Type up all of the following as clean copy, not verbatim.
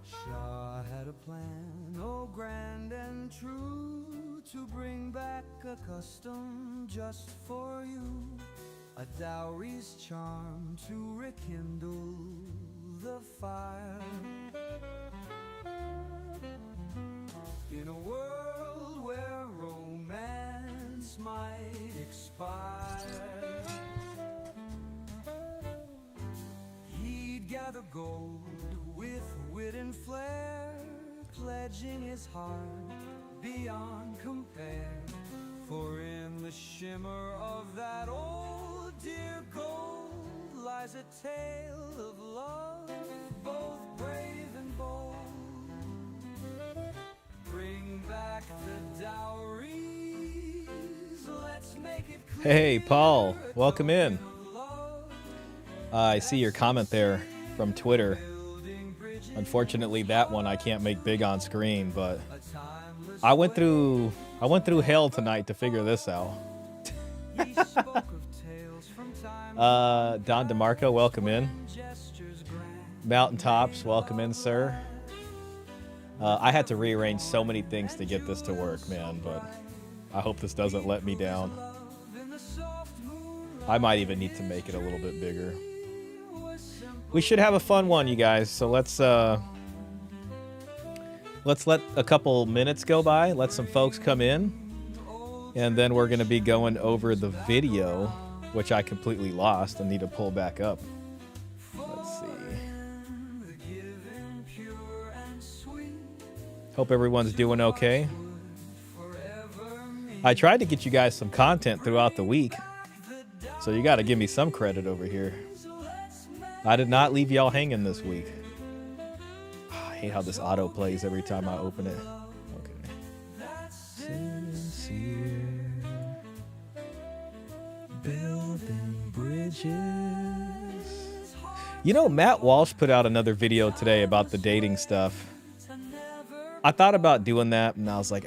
Shah had a plan, oh grand and true, to bring back a custom just for you, a dowry's charm to rekindle the fire. In a world where romance might expire, he'd gather gold with wit and flair, pledging his heart beyond compare. For in the shimmer of that old dear gold lies a tale of love, both brave and bold. Bring back the dowries, let's make it clear. Hey, Paul, welcome in. I see your comment there from Twitter. Unfortunately, that one I can't make big on screen, but I went through hell tonight to figure this out. Don DeMarco, welcome in. Mountaintops, welcome in, sir. I had to rearrange so many things to get this to work, man, but I hope this doesn't let me down. I might even need to make it a little bit bigger. We should have a fun one, you guys, so let's let a couple minutes go by, let some folks come in, and then we're going to be going over the video, which I completely lost and need to pull back up. Let's see. Hope everyone's doing okay. I tried to get you guys some content throughout the week, so you got to give me some credit over here. I did not leave y'all hanging this week. I hate how this auto plays every time I open it. Okay. Sincere, building bridges. You know, Matt Walsh put out another video today about the dating stuff. I thought about doing that, and I was like,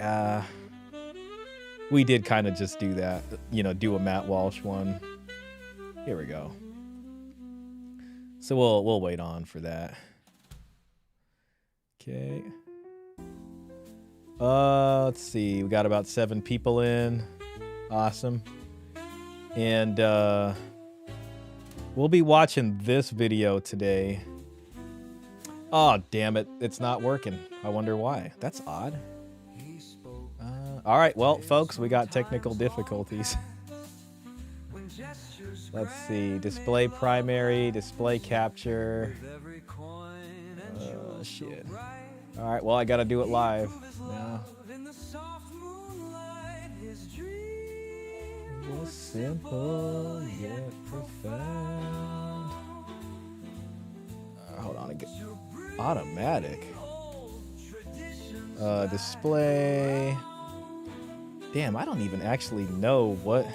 we did kind of just do that. You know, do a Matt Walsh one. Here we go. So we'll wait on for that. Okay. Let's see. We got about 7 people in. Awesome. And we'll be watching this video today. Oh, damn it. It's not working. I wonder why. That's odd. All right. Well, folks, we got technical difficulties. Let's see. Display primary, display capture. Shit. All right. Well, I got to do it live now. Was simple yet profound. Hold on. Automatic. Display. Damn, I don't even actually know what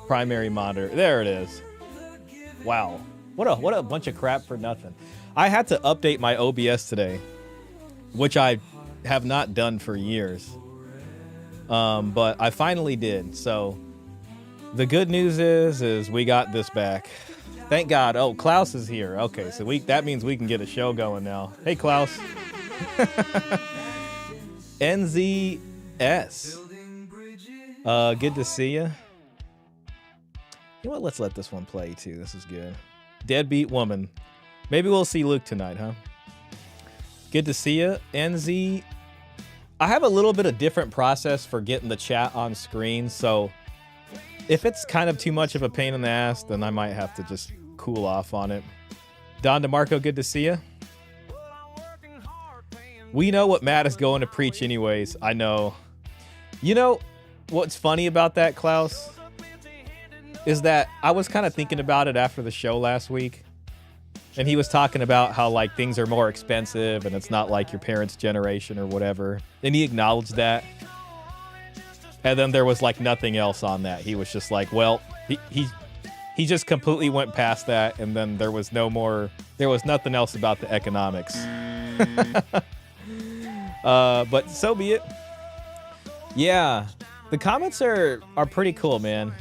primary monitor. There it is. Wow. What a bunch of crap for nothing. I had to update my OBS today, which I have not done for years. But I finally did. So the good news is we got this back. Thank God. Oh, Klaus is here. Okay, so that means we can get a show going now. Hey, Klaus. NZS. Good to see you. You know what? Let's let this one play too. This is good. Deadbeat Woman. Maybe we'll see Luke tonight, huh? Good to see you, NZ. I have a little bit of different process for getting the chat on screen, so if it's kind of too much of a pain in the ass, then I might have to just cool off on it. Don DeMarco, good to see you. We know what Matt is going to preach anyways. I know. You know what's funny about that, Klaus? Is that I was kind of thinking about it after the show last week. And he was talking about how like things are more expensive and it's not like your parents' generation or whatever. And he acknowledged that. And then there was like nothing else on that. He was just like, well, he just completely went past that. And then there was nothing else about the economics. But so be it. Yeah, the comments are pretty cool, man,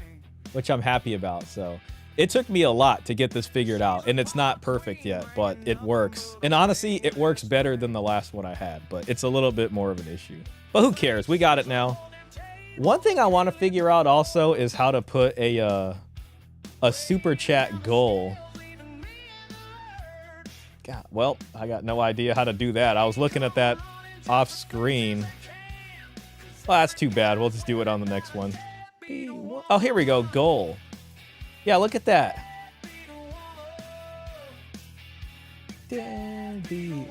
which I'm happy about. So it took me a lot to get this figured out, and it's not perfect yet, but it works. And honestly, it works better than the last one I had, but it's a little bit more of an issue. But who cares? We got it now. One thing I want to figure out also is how to put a super chat goal. God, well, I got no idea how to do that. I was looking at that off screen. Well, that's too bad. We'll just do it on the next one. Oh, here we go. Goal. Yeah, look at that. The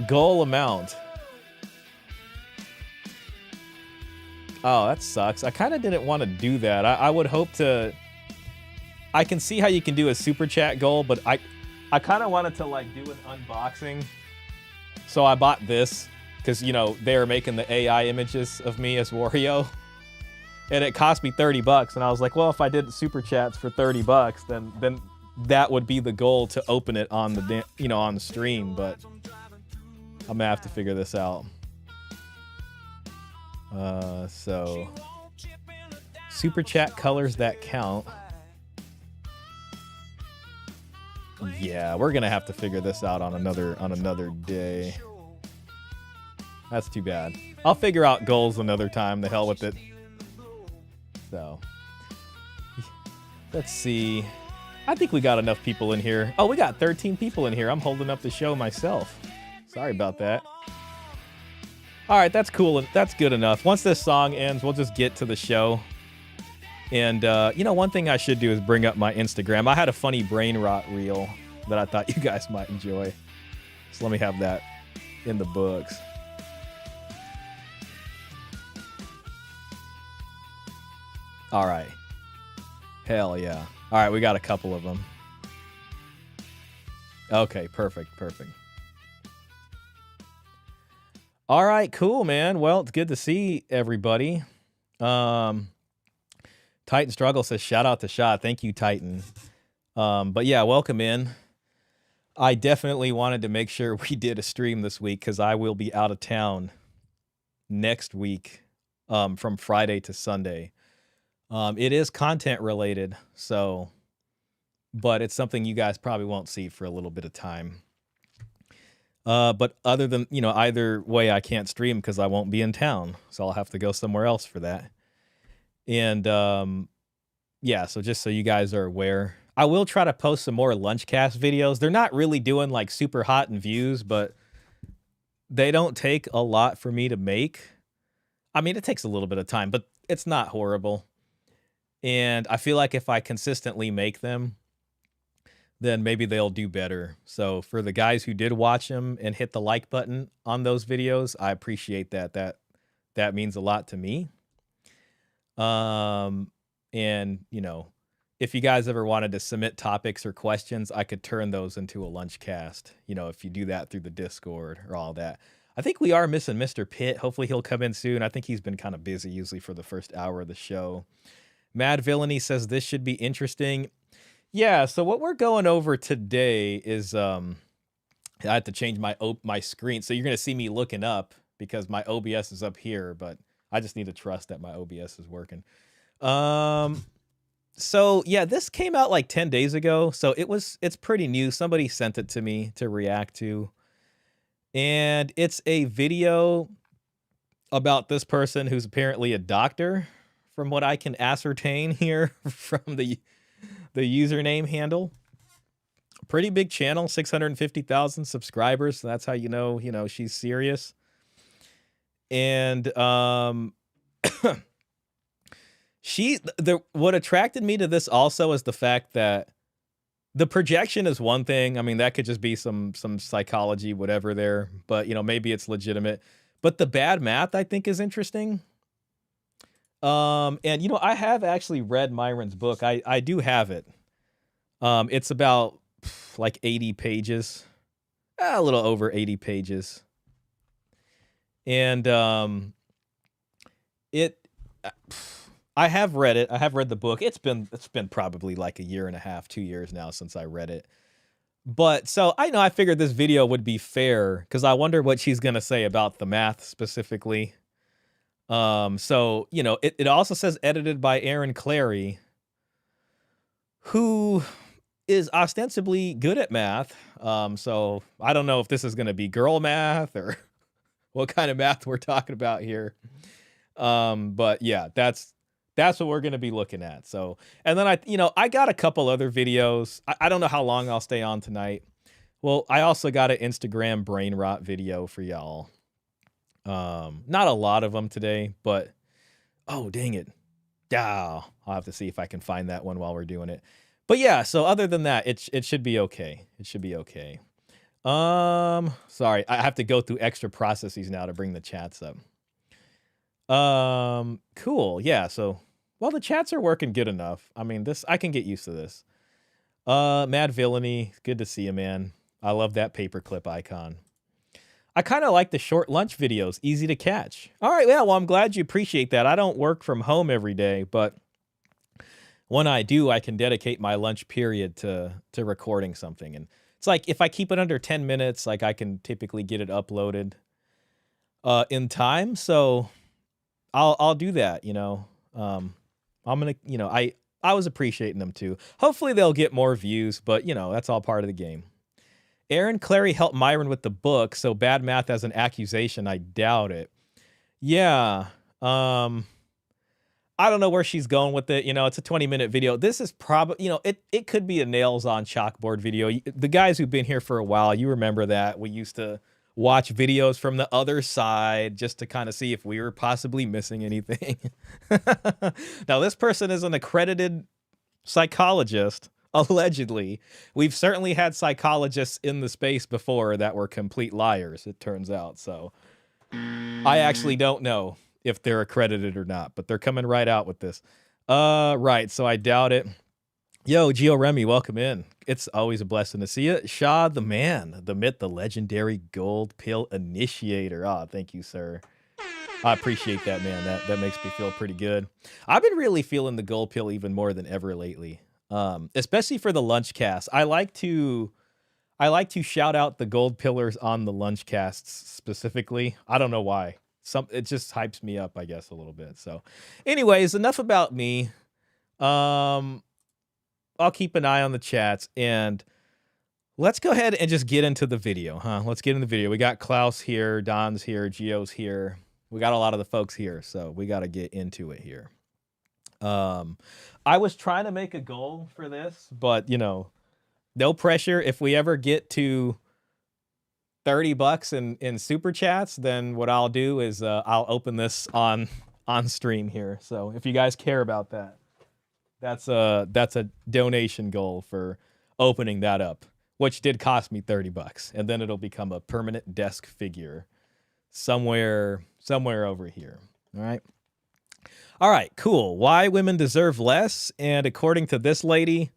goal amount. Oh, that sucks. I kind of didn't want to do that. I would hope to... I can see how you can do a super chat goal, but I kind of wanted to like do an unboxing. So I bought this because, you know, they were making the AI images of me as Wario. And it cost me $30, and I was like, well, if I did super chats for $30, then that would be the goal to open it on the on the stream. But I'm gonna have to figure this out. So super chat colors that count. Yeah, we're gonna have to figure this out on another day. That's too bad. I'll figure out goals another time. The hell with it. So, let's see. I think we got enough people in here. Oh, we got 13 people in here. I'm holding up the show myself. Sorry about that. All right, that's cool. That's good enough. Once this song ends, we'll just get to the show. And, one thing I should do is bring up my Instagram. I had a funny brain rot reel that I thought you guys might enjoy. So let me have that in the books. All right. Hell yeah. All right, we got a couple of them. Okay, perfect. All right, cool, man. Well, it's good to see everybody. Titan Struggle says, shout out to Shah. Thank you, Titan. But yeah, welcome in. I definitely wanted to make sure we did a stream this week because I will be out of town next week from Friday to Sunday. It is content related, but it's something you guys probably won't see for a little bit of time. But other than, either way, I can't stream because I won't be in town. So I'll have to go somewhere else for that. And yeah, so just so you guys are aware, I will try to post some more Lunchcast videos. They're not really doing like super hot in views, but they don't take a lot for me to make. I mean, it takes a little bit of time, but it's not horrible. And I feel like if I consistently make them, then maybe they'll do better. So for the guys who did watch them and hit the like button on those videos, I appreciate that. That means a lot to me. And if you guys ever wanted to submit topics or questions, I could turn those into a Lunchcast, if you do that through the Discord or all that. I think we are missing Mr. Pitt. Hopefully he'll come in soon. I think he's been kind of busy usually for the first hour of the show. Mad Villainy says this should be interesting. Yeah, so what we're going over today is I had to change my screen. So you're going to see me looking up because my OBS is up here, but I just need to trust that my OBS is working. So yeah, this came out like 10 days ago. So it's pretty new. Somebody sent it to me to react to. And it's a video about this person who's apparently a doctor, from what I can ascertain here from the username handle. Pretty big channel, 650,000 subscribers. So that's how you know she's serious. And what attracted me to this also is the fact that the projection is one thing. I mean, that could just be some psychology, whatever there, but maybe it's legitimate. But the bad math, I think, is interesting. And I have actually read Myron's book. I do have it. It's about like 80 pages, a little over 80 pages. And I have read it. I have read the book. It's been probably like a year and a half, 2 years now since I read it. But so I figured this video would be fair because I wonder what she's gonna say about the math specifically. So it also says edited by Aaron Clary, who is ostensibly good at math. So I don't know if this is gonna be girl math or what kind of math we're talking about here. But yeah, that's what we're gonna be looking at. So, and then I got a couple other videos. I don't know how long I'll stay on tonight. Well, I also got an Instagram brain rot video for y'all. Not a lot of them today, but oh dang it. Yeah, I'll have to see if I can find that one while we're doing it. But yeah, so other than that, it should be okay. It should be okay. Sorry, I have to go through extra processes now to bring the chats up. Cool. Yeah, so well, the chats are working good enough. I mean, I can get used to this. Mad Villainy, good to see you, man. I love that paperclip icon. I kind of like the short lunch videos, easy to catch. All right, yeah, well, I'm glad you appreciate that. I don't work from home every day, but when I do, I can dedicate my lunch period to recording something. And it's like if I keep it under 10 minutes, like I can typically get it uploaded in time. So I'll do that, I'm gonna, I was appreciating them too. Hopefully they'll get more views, but that's all part of the game. Aaron Clary helped Myron with the book, so bad math as an accusation, I doubt it. Yeah, I don't know where she's going with it. It's a 20-minute video. This is probably, it could be a nails on chalkboard video. The guys who've been here for a while, you remember that. We used to watch videos from the other side just to kind of see if we were possibly missing anything. Now, this person is an accredited psychologist, allegedly. We've certainly had psychologists in the space before that were complete liars, it turns out. So I actually don't know if they're accredited or not, but they're coming right out with this. Right, so I doubt it. Yo, Gio Remy, welcome in. It's always a blessing to see you. Shah, the man, the myth, the legendary gold pill initiator. Ah, thank you, sir. I appreciate that, man. That makes me feel pretty good. I've been really feeling the gold pill even more than ever lately. Especially for the lunch cast. I like to shout out the gold pillars on the lunch casts specifically. I don't know why. It just hypes me up, I guess, a little bit. So anyways, enough about me. I'll keep an eye on the chats and let's go ahead and just get into the video, huh? Let's get in the video. We got Klaus here, Don's here, Gio's here. We got a lot of the folks here, so we got to get into it here. I was trying to make a goal for this, but no pressure. If we ever get to $30 in super chats, then what I'll do is I'll open this on stream here. So if you guys care about that, that's a donation goal for opening that up, which did cost me $30, and then it'll become a permanent desk figure somewhere over here. All right, cool. Why women deserve less, and according to this lady,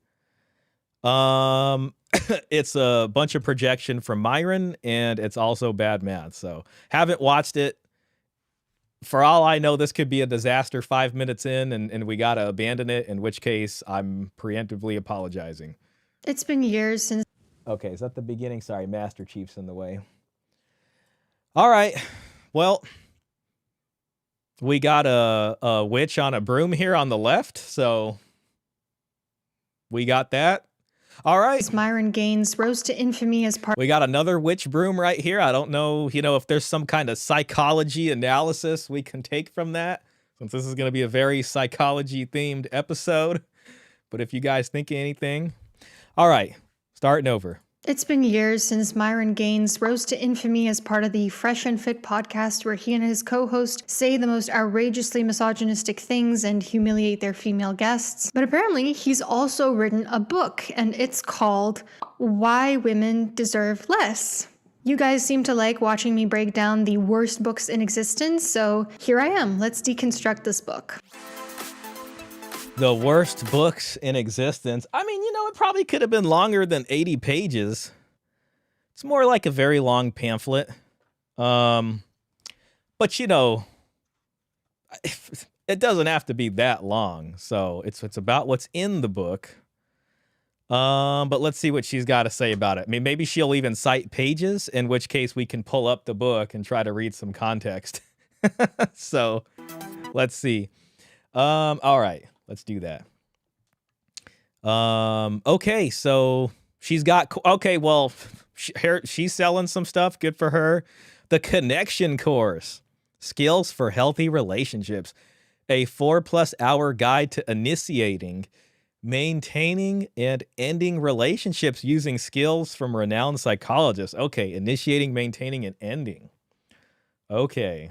it's a bunch of projection from Myron, and it's also bad math. So haven't watched it. For all I know, this could be a disaster 5 minutes in, and we got to abandon it, in which case I'm preemptively apologizing. It's been years since... Okay, is that the beginning? Sorry, Master Chief's in the way. All right, well, we got a witch on a broom here on the left, so we got that. All right. Myron Gaines rose to infamy as part... We got another witch broom right here. I don't know, if there's some kind of psychology analysis we can take from that, since this is going to be a very psychology-themed episode. But if you guys think of anything... All right, starting over. It's been years since Myron Gaines rose to infamy as part of the Fresh and Fit podcast, where he and his co-host say the most outrageously misogynistic things and humiliate their female guests. But apparently, he's also written a book, and it's called Why Women Deserve Less. You guys seem to like watching me break down the worst books in existence, so here I am. Let's deconstruct this book. The worst books in existence. I mean, it probably could have been longer than 80 pages. It's more like a very long pamphlet. But, it doesn't have to be that long. So it's about what's in the book. But let's see what she's got to say about it. I mean, maybe she'll even cite pages, in which case we can pull up the book and try to read some context. So let's see. All right, let's do that. Okay, so she's got, okay, well, she's selling some stuff. Good for her. The Connection Course, Skills for Healthy Relationships, a 4+ hour guide to initiating, maintaining, and ending relationships using skills from renowned psychologists. Okay, initiating, maintaining, and ending. Okay.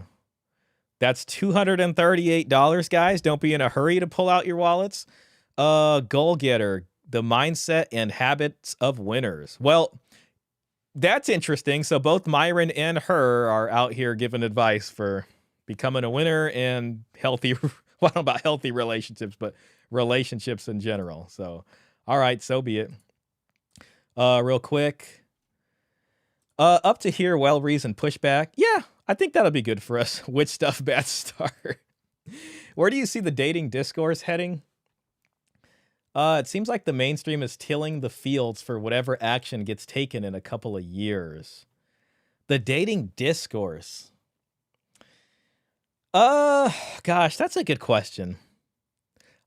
That's $238, guys. Don't be in a hurry to pull out your wallets. Goal Getter, the mindset and habits of winners. Well, that's interesting. So both Myron and her are out here giving advice for becoming a winner and healthy, well, I don't know about healthy relationships, but relationships in general. So, all right, so be it. Real quick. Up to here, well-reasoned pushback. Yeah, I think that'll be good for us. Which stuff, bad start. Where do you see the dating discourse heading? It seems like the mainstream is tilling the fields for whatever action gets taken in a couple of years. The dating discourse. Gosh, that's a good question.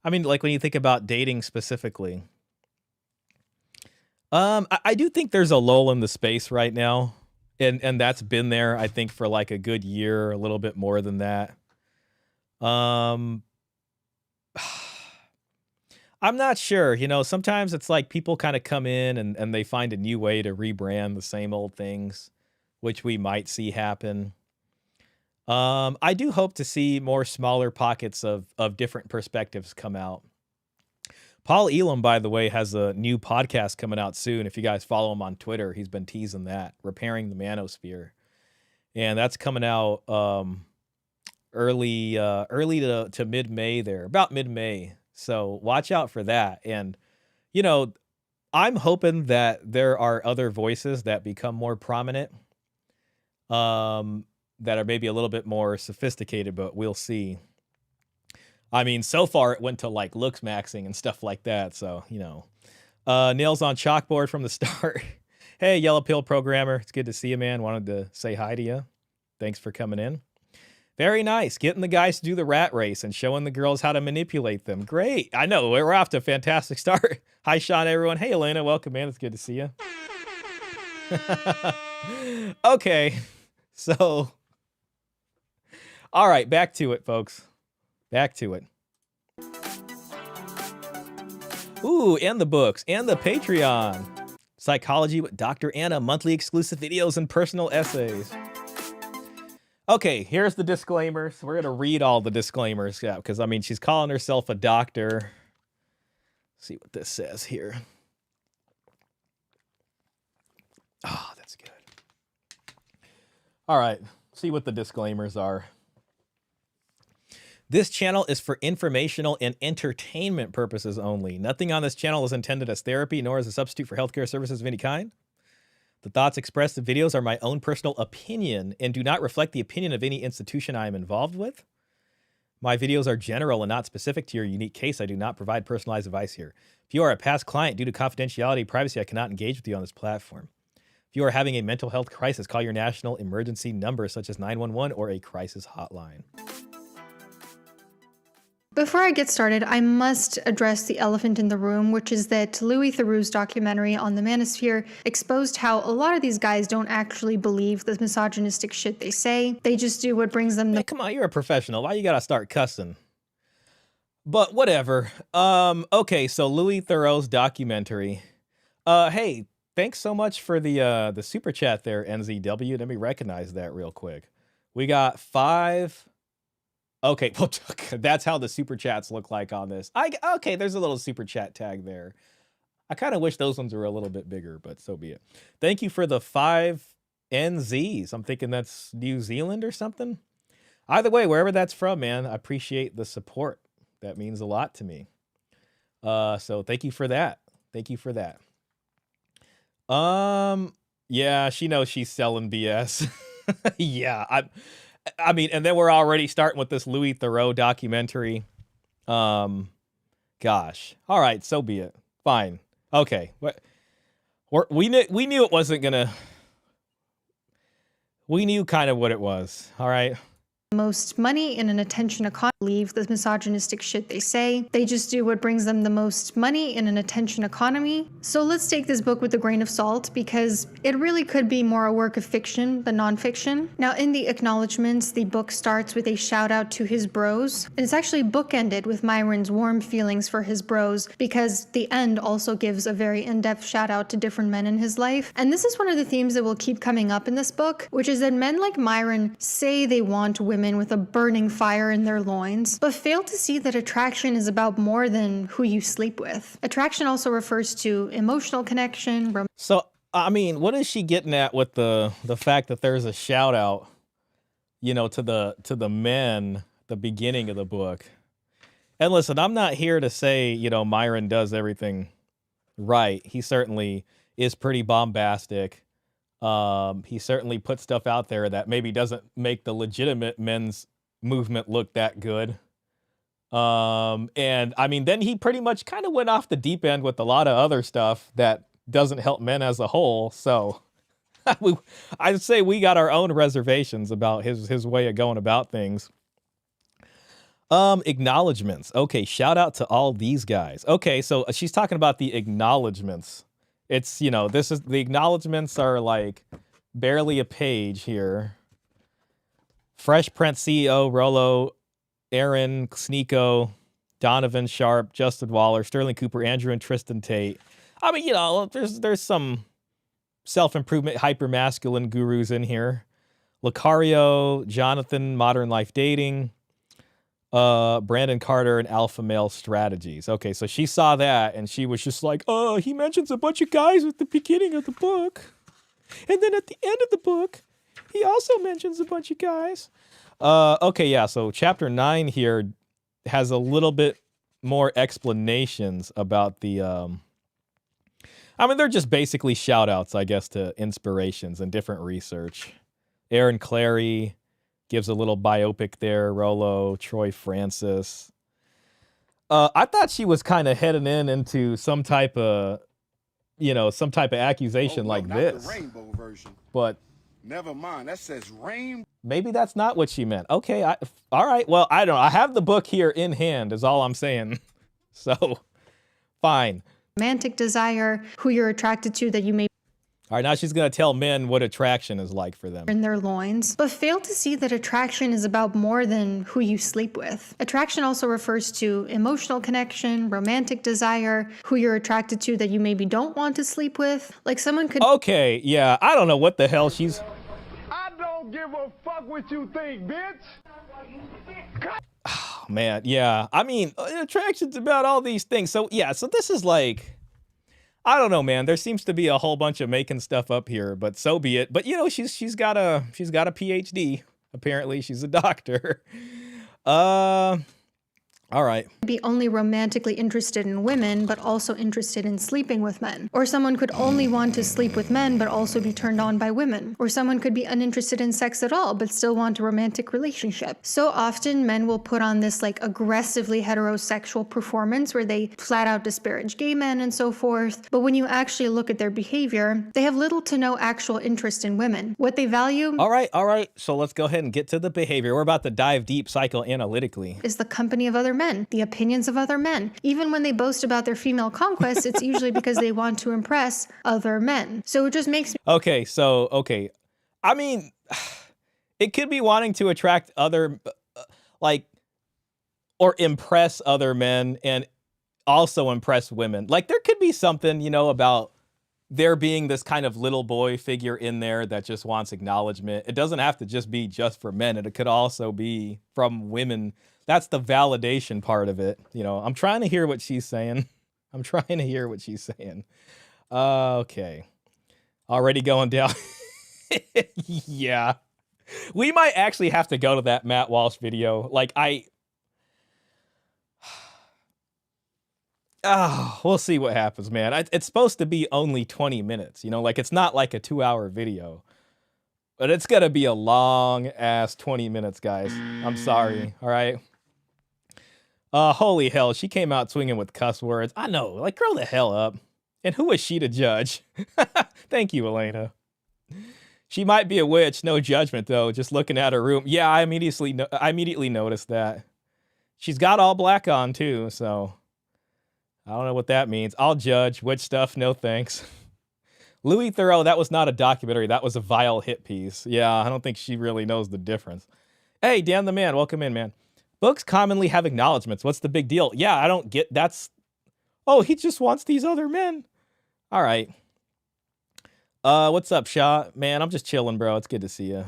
I mean, like when you think about dating specifically. I do think there's a lull in the space right now. And that's been there, I think, for like a good year, a little bit more than that. I'm not sure. You know, sometimes it's like people kind of come in and they find a new way to rebrand the same old things, which we might see happen. I do hope to see more smaller pockets of different perspectives come out. Paul Elam, by the way, has a new podcast coming out soon. If you guys follow him on Twitter, he's been teasing that, Repairing the Manosphere. And that's coming out early to mid-May there, about mid-May. So watch out for that. And, you know, I'm hoping that there are other voices that become more prominent, that are maybe a little bit more sophisticated, but we'll see. I mean, so far it went to like looks maxing and stuff like that. So, you know, nails on chalkboard from the start. Hey, Yellow Pill Programmer. It's good to see you, man. Wanted to say hi to you. Thanks for coming in. Very nice. Getting the guys to do the rat race and showing the girls how to manipulate them. Great. I know. We're off to a fantastic start. Hi, Sean, everyone. Hey, Elena. Welcome, man. It's good to see you. Okay. So, all right. Back to it, folks. Back to it. Ooh, and the books and the Patreon. Psychology with Dr. Anna, monthly exclusive videos and personal essays. Okay, here's the disclaimers. We're going to read all the disclaimers, yeah, because, I mean, she's calling herself a doctor. Let's see what this says here. Oh, that's good. All right, see what the disclaimers are. This channel is for informational and entertainment purposes only. Nothing on this channel is intended as therapy, nor as a substitute for healthcare services of any kind. The thoughts expressed in videos are my own personal opinion and do not reflect the opinion of any institution I am involved with. My videos are general and not specific to your unique case. I do not provide personalized advice here. If you are a past client, due to confidentiality and privacy, I cannot engage with you on this platform. If you are having a mental health crisis, call your national emergency number such as 911 or a crisis hotline. Before I get started, I must address the elephant in the room, which is that Louis Theroux's documentary on the Manosphere exposed how a lot of these guys don't actually believe the misogynistic shit they say. They just do what brings them the— Hey, come on, you're a professional. Why you gotta start cussing? But whatever. Okay, so Louis Theroux's documentary. Hey, thanks so much for the super chat there, NZW. Let me recognize that real quick. We got 5. Okay, well, that's how the super chats look like on this. Okay, there's a little super chat tag there. I kind of wish those ones were a little bit bigger, but so be it. Thank you for the 5 NZs. I'm thinking that's New Zealand or something. Either way, wherever that's from, man, I appreciate the support. That means a lot to me. So thank you for that. Thank you for that. Yeah, she knows she's selling BS. Yeah, I mean, and then we're already starting with this Louis Theroux documentary. Gosh. All right, so be it. Fine. Okay. We knew it wasn't gonna. We knew kind of what it was. All right. Most money in an attention economy. Leave the misogynistic shit they say. They just do what brings them the most money in an attention economy. So let's take this book with a grain of salt because it really could be more a work of fiction than nonfiction. Now, in the acknowledgments, the book starts with a shout out to his bros. And it's actually bookended with Myron's warm feelings for his bros because the end also gives a very in-depth shout out to different men in his life. And this is one of the themes that will keep coming up in this book, which is that men like Myron say they want women with a burning fire in their loins, but fail to see that attraction is about more than who you sleep with. Attraction also refers to emotional connection. So, I mean, what is she getting at with the fact that there's a shout out, you know, to the men, the beginning of the book? And listen, I'm not here to say, you know, Myron does everything right. He certainly is pretty bombastic. He certainly puts stuff out there that maybe doesn't make the legitimate men's movement look that good. And I mean, then he pretty much kind of went off the deep end with a lot of other stuff that doesn't help men as a whole. So I'd say we got our own reservations about his way of going about things. Acknowledgements. Okay, shout out to all these guys. Okay, so she's talking about the acknowledgements. It's, you know, this is the acknowledgements are like barely a page here. Fresh Prince CEO, Rollo, Aaron, Sneeko, Donovan, Sharp, Justin Waller, Sterling Cooper, Andrew and Tristan Tate. I mean, you know, there's some self-improvement hyper-masculine gurus in here. Lucario, Jonathan, Modern Life Dating, Brandon Carter, and Alpha Male Strategies. Okay, so she saw that and she was just like, oh, he mentions a bunch of guys at the beginning of the book. And then at the end of the book, he also mentions a bunch of guys. Okay, yeah, so chapter 9 here has a little bit more explanations about the... I mean, they're just basically shout-outs, I guess, to inspirations and different research. Aaron Clary gives a little biopic there. Rollo, Troy Francis. I thought she was kind of heading into some type of, you know, some type of accusation like this. The rainbow version. But never mind. That says rainbow. Maybe that's not what she meant. Okay, all right. Well, I don't know. I have the book here in hand is all I'm saying. So, fine. Romantic desire, who you're attracted to that you may All right, now she's going to tell men what attraction is like for them. In their loins, but fail to see that attraction is about more than who you sleep with. Attraction also refers to emotional connection, romantic desire, who you're attracted to that you maybe don't want to sleep with. Like someone could... Okay, yeah, I don't know what the hell she's... I don't give a fuck what you think, bitch. Oh, man, yeah. I mean, attraction's about all these things. So, yeah, so this is like... I don't know, man. There seems to be a whole bunch of making stuff up here, but so be it. But you know, she's got a PhD. Apparently, she's a doctor. All right. Be only romantically interested in women, but also interested in sleeping with men. Or someone could only want to sleep with men, but also be turned on by women. Or someone could be uninterested in sex at all, but still want a romantic relationship. So often men will put on this like aggressively heterosexual performance where they flat out disparage gay men and so forth. But when you actually look at their behavior, they have little to no actual interest in women. What they value... All right. So let's go ahead and get to the behavior. We're about to dive deep psychoanalytically. ...is the company of other men, the opinions of other men. Even when they boast about their female conquests, it's usually because they want to impress other men. So it just makes me... Okay. I mean, it could be wanting to attract other, or impress other men and also impress women. Like, there could be something, you know, about there being this kind of little boy figure in there that just wants acknowledgement. It doesn't have to just be just for men. It could also be from women. That's the validation part of it. You know, I'm trying to hear what she's saying. Okay. Already going down. Yeah. We might actually have to go to that Matt Walsh video. Like, we'll see what happens, man. It's supposed to be only 20 minutes, you know, like it's not like a 2-hour video, but it's gonna be a long ass 20 minutes, guys. I'm sorry. All right. Holy hell. She came out swinging with cuss words. I know, like, grow the hell up. And who is she to judge? Thank you, Elena. She might be a witch, no judgment though. Just looking at her room, yeah, I immediately noticed that. She's got all black on too, so I don't know what that means. I'll judge witch stuff, no thanks. Louis Theroux, that was not a documentary. That was a vile hit piece. Yeah, I don't think she really knows the difference. Hey, Dan the Man, welcome in, man. Books commonly have acknowledgments. What's the big deal? Yeah, I don't get that's. Oh, he just wants these other men. All right. What's up, Shah? Man, I'm just chilling, bro. It's good to see you.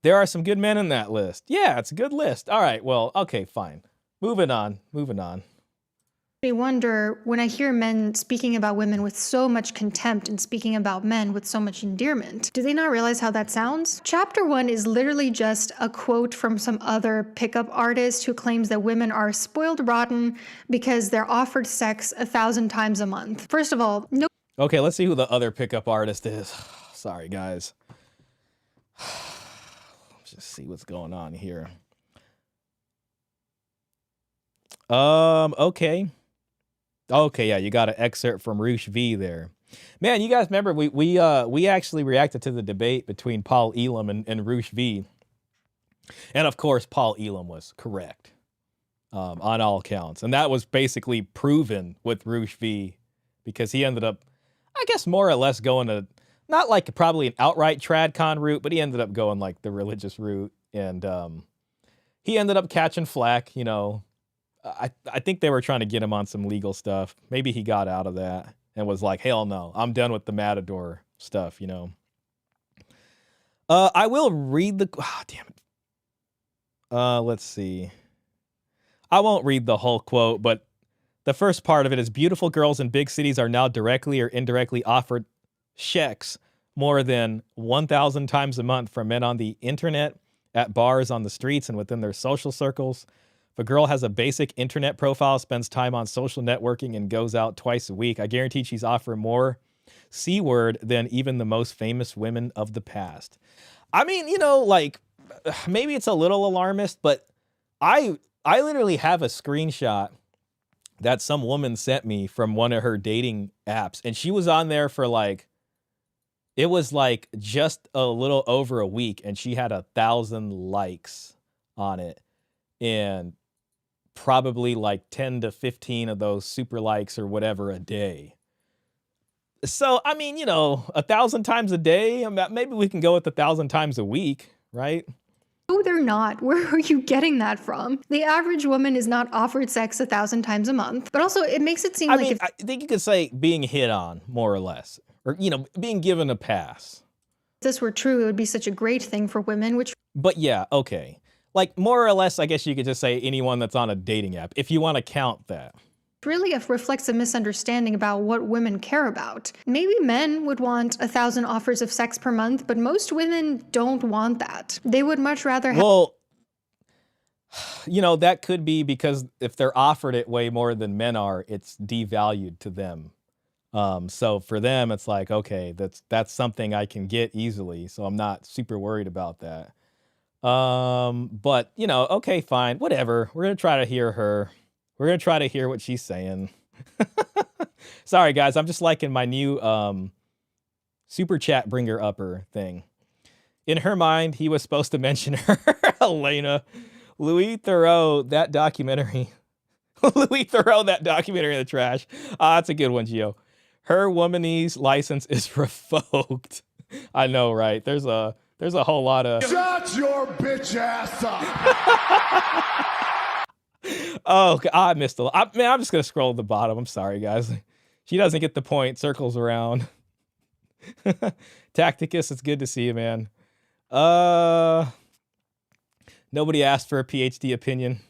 There are some good men in that list. Yeah, it's a good list. All right, well, okay, fine. Moving on. I wonder, when I hear men speaking about women with so much contempt and speaking about men with so much endearment, do they not realize how that sounds? Chapter 1 is literally just a quote from some other pickup artist who claims that women are spoiled rotten because they're offered sex 1,000 times a month. First of all, no. Okay, let's see who the other pickup artist is. Sorry, guys. Let's just see what's going on here. Okay, yeah, you got an excerpt from Roosh V there. Man, you guys remember we actually reacted to the debate between Paul Elam and Roosh V. And of course, Paul Elam was correct on all counts. And that was basically proven with Roosh V because he ended up, I guess, more or less going to, not like probably an outright tradcon route, but he ended up going like the religious route. And he ended up catching flack, you know. I think they were trying to get him on some legal stuff. Maybe he got out of that and was like, hell no, I'm done with the Matador stuff, you know. I will read the... Oh, damn it. Let's see. I won't read the whole quote, but the first part of it is, beautiful girls in big cities are now directly or indirectly offered checks more than 1,000 times a month from men on the internet, at bars, on the streets, and within their social circles. If a girl has a basic internet profile, spends time on social networking, and goes out twice a week, I guarantee she's offering more C-word than even the most famous women of the past. I mean, you know, like, maybe it's a little alarmist, but I literally have a screenshot that some woman sent me from one of her dating apps, and she was on there for like, it was like just a little over a week, and she had 1,000 likes on it. And probably like 10 to 15 of those super likes or whatever a day. So, I mean, you know, 1,000 times a day, maybe we can go with 1,000 times a week, right? No, they're not. Where are you getting that from? The average woman is not offered sex 1,000 times a month. But also, it makes it seem like... I think you could say being hit on, more or less. Or, you know, being given a pass. If this were true, it would be such a great thing for women, which... But yeah, okay. Like, more or less, I guess you could just say anyone that's on a dating app, if you want to count that. Really reflects a misunderstanding about what women care about. Maybe men would want 1,000 offers of sex per month, but most women don't want that. They would much rather have... Well, you know, that could be because if they're offered it way more than men are, it's devalued to them. So for them, it's like, okay, that's something I can get easily, so I'm not super worried about that. But you know, okay, fine, whatever. We're gonna try to hear her. We're gonna try to hear what she's saying. Sorry, guys, I'm just liking my new super chat bringer upper thing. In her mind, he was supposed to mention her. Elena, Louis Theroux, that documentary. Louis Theroux, that documentary in the trash. That's a good one, Gio. Her womanese license is revoked. I know, right? There's a whole lot of... Shut your bitch ass up! Oh, I missed a lot. Man, I'm just going to scroll to the bottom. I'm sorry, guys. She doesn't get the point. Circles around. Tacticus, it's good to see you, man. Nobody asked for a PhD opinion.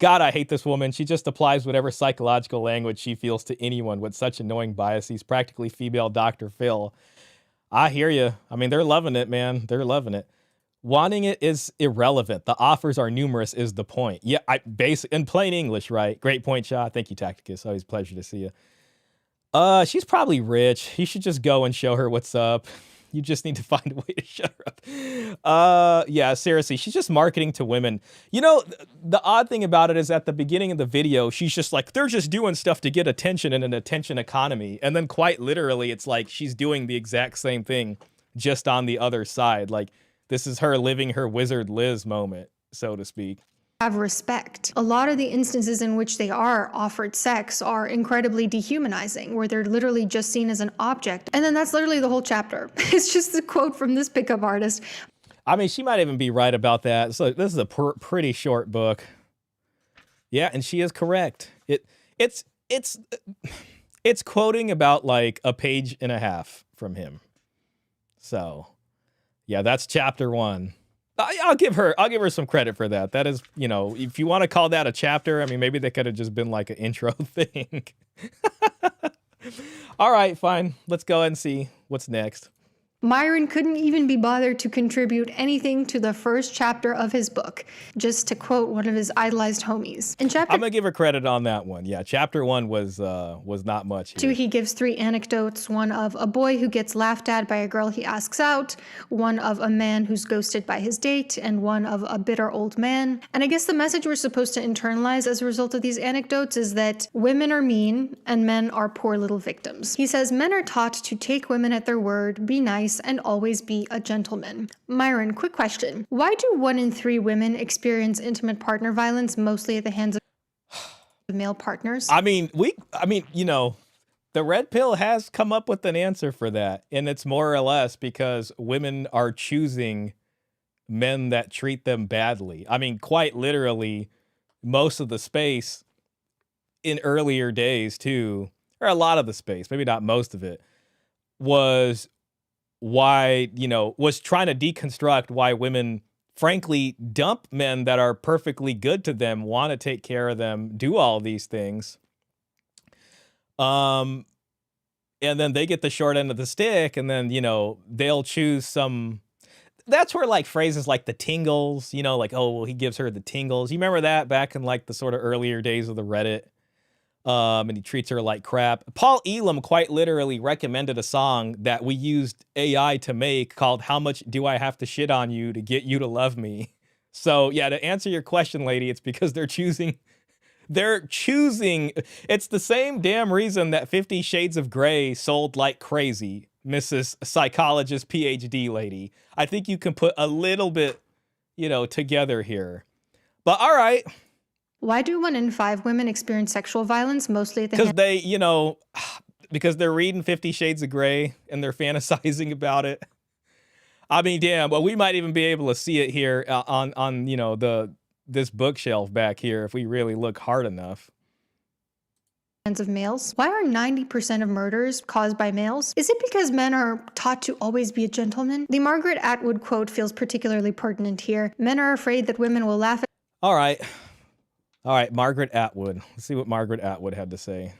God, I hate this woman. She just applies whatever psychological language she feels to anyone with such annoying biases. Practically female Dr. Phil. I hear you. I mean, they're loving it, man. They're loving it. Wanting it is irrelevant. The offers are numerous is the point. Yeah, in plain English, right? Great point, Shah. Thank you, Tacticus. Always a pleasure to see you. She's probably rich. He should just go and show her what's up. You just need to find a way to shut her up. Yeah, seriously, she's just marketing to women. You know, the odd thing about it is at the beginning of the video, she's just like, they're just doing stuff to get attention in an attention economy. And then quite literally, it's like she's doing the exact same thing, just on the other side. Like, this is her living her Wizard Liz moment, so to speak. Have respect. A lot of the instances in which they are offered sex are incredibly dehumanizing, where they're literally just seen as an object. And then that's literally the whole chapter. It's just a quote from this pickup artist. I mean, she might even be right about that. So this is a pretty short book. Yeah, and she is correct. It's quoting about like a page and a half from him. So, yeah, that's chapter 1. I'll give her some credit for that. That is, you know, if you want to call that a chapter, I mean, maybe they could have just been like an intro thing. All right, fine. Let's go and see what's next. Myron couldn't even be bothered to contribute anything to the first chapter of his book, just to quote one of his idolized homies. In chapter I'm gonna give her credit on that one. Yeah, chapter 1 was not much. 2, he gives 3 anecdotes, one of a boy who gets laughed at by a girl he asks out, one of a man who's ghosted by his date, and one of a bitter old man. And I guess the message we're supposed to internalize as a result of these anecdotes is that women are mean and men are poor little victims. He says men are taught to take women at their word, be nice, and always be a gentleman. Myron, quick question. Why do 1 in 3 women experience intimate partner violence mostly at the hands of male partners? I mean, you know, the red pill has come up with an answer for that. And it's more or less because women are choosing men that treat them badly. I mean, quite literally, most of the space in earlier days too, or a lot of the space, maybe not most of it, was trying to deconstruct why women frankly dump men that are perfectly good to them, want to take care of them, do all these things. And then they get the short end of the stick, and then, you know, they'll choose some. That's where like phrases like the tingles, you know, like, oh, well, he gives her the tingles. You remember that back in like the sort of earlier days of the Reddit? And he treats her like crap. Paul Elam quite literally recommended a song that we used AI to make called How Much Do I Have to Shit on You to Get You to Love Me? So yeah, to answer your question, lady, it's because they're choosing, it's the same damn reason that 50 Shades of Grey sold like crazy, Mrs. Psychologist PhD lady. I think you can put a little bit, you know, together here. But all right. Why do 1 in 5 women experience sexual violence mostly at the hands? Because they're reading 50 Shades of Grey and they're fantasizing about it. I mean, damn, well, we might even be able to see it here on you know, this bookshelf back here if we really look hard enough. Of males? Why are 90% of murders caused by males? Is it because men are taught to always be a gentleman? The Margaret Atwood quote feels particularly pertinent here. Men are afraid that women will laugh at All right, Margaret Atwood. Let's see what Margaret Atwood had to say.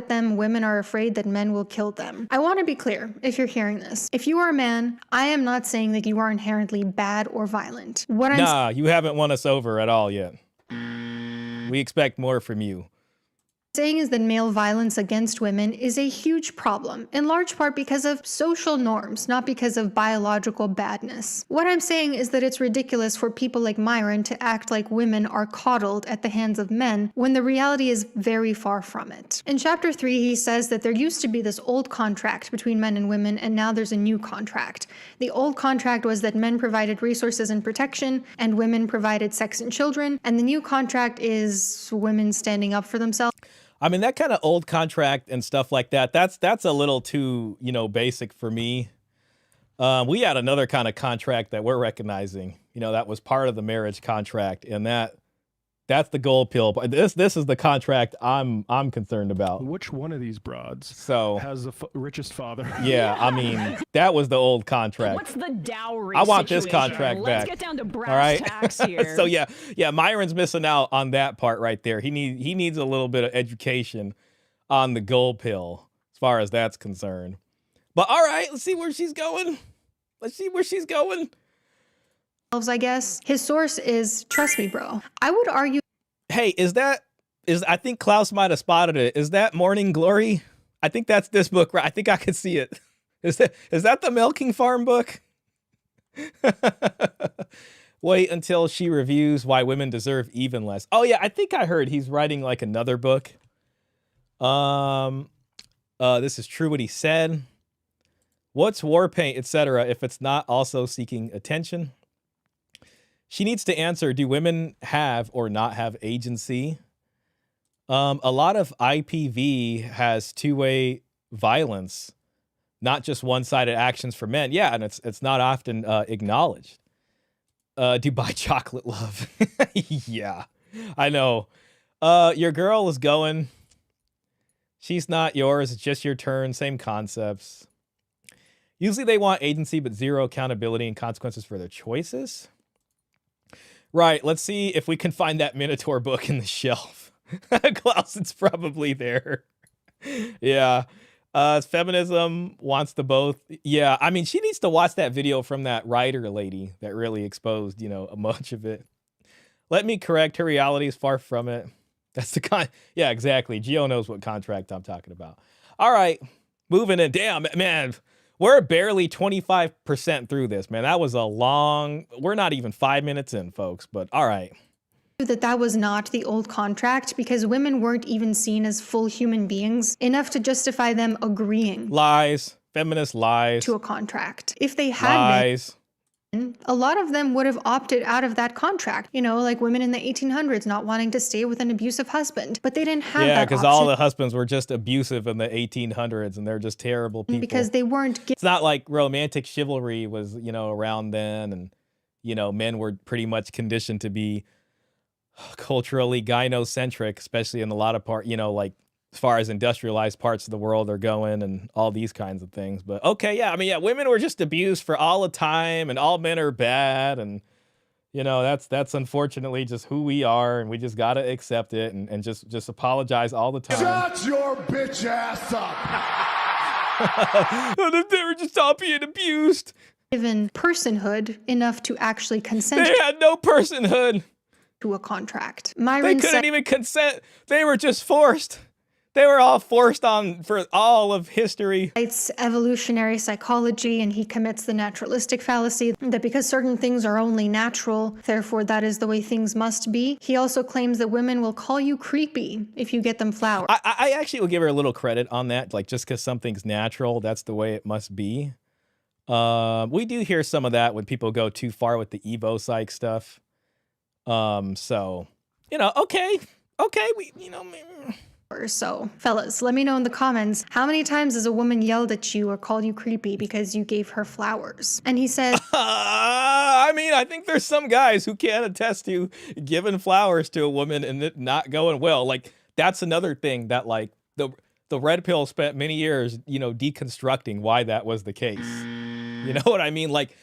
them. Women are afraid that men will kill them. I want to be clear, if you're hearing this. If you are a man, I am not saying that you are inherently bad or violent. Nah, you haven't won us over at all yet. We expect more from you. Saying is that male violence against women is a huge problem, in large part because of social norms, not because of biological badness. What I'm saying is that it's ridiculous for people like Myron to act like women are coddled at the hands of men when the reality is very far from it. In chapter 3, he says that there used to be this old contract between men and women, and now there's a new contract. The old contract was that men provided resources and protection, and women provided sex and children, and the new contract is women standing up for themselves. I mean, that kind of old contract and stuff like that, that's a little too, basic for me. We had another kind of contract that we're recognizing, that was part of the marriage contract, and that's the gold pill. But this is the contract I'm concerned about. Which one of these broads has the richest father? Yeah, I mean, that was the old contract. What's the dowry I want situation? this contract Let's back. get down to brass All right? tacks here. So yeah, Myron's missing out on that part right there. He needs a little bit of education on the gold pill as far as that's concerned. But all right, let's see where she's going. I guess. His source is, trust me, bro. I would argue. Hey, I think Klaus might have spotted it. Is that Morning Glory? I think that's this book, right? I think I could see it. Is that the Milking Farm book? Wait until she reviews why women deserve even less. Oh yeah, I think I heard he's writing like another book. This is true what he said. What's war paint, etc. if it's not also seeking attention? She needs to answer, do women have or not have agency? A lot of IPV has two-way violence, not just one-sided actions for men. Yeah, and it's not often acknowledged. Dubai chocolate love. Yeah, I know. Your girl is going. She's not yours. It's just your turn. Same concepts. Usually they want agency, but zero accountability and consequences for their choices. Right. Let's see if we can find that Minotaur book in the shelf. Klaus, it's probably there. Yeah. Feminism wants to both. Yeah. I mean, she needs to watch that video from that writer lady that really exposed, a bunch of it. Let me correct. Her reality is far from it. That's the yeah, exactly. Gio knows what contract I'm talking about. All right. Moving in. Damn, man. We're barely 25% through this, man. That was we're not even 5 minutes in, folks, but all right. That was not the old contract because women weren't even seen as full human beings enough to justify them agreeing. Lies. Feminist lies. To a contract. If they had been, a lot of them would have opted out of that contract. Like women in the 1800s not wanting to stay with an abusive husband, but they didn't have that option. Yeah, because all the husbands were just abusive in the 1800s and they're just terrible people. Because they weren't. It's not like romantic chivalry was, around then and, men were pretty much conditioned to be culturally gynocentric, especially in a lot of like as far as industrialized parts of the world are going and all these kinds of things. But okay, yeah, I mean, yeah, women were just abused for all the time and all men are bad. And, that's unfortunately just who we are. And we just got to accept it and just apologize all the time. Shut your bitch ass up. They were just all being abused. Given personhood enough to actually consent. They had no personhood. To a contract. They couldn't even consent. They were just forced. They were all forced on for all of history. It's evolutionary psychology, and he commits the naturalistic fallacy that because certain things are only natural, therefore that is the way things must be. He also claims that women will call you creepy if you get them flowers. I actually will give her a little credit on that. Like, just because something's natural, that's the way it must be. We do hear some of that when people go too far with the Evo psych stuff. So, okay, So, fellas, let me know in the comments, how many times has a woman yelled at you or called you creepy because you gave her flowers? And he says, I mean, I think there's some guys who can attest to giving flowers to a woman and it not going well. Like, that's another thing that, like, the red pill spent many years, deconstructing why that was the case. You know what I mean? Like,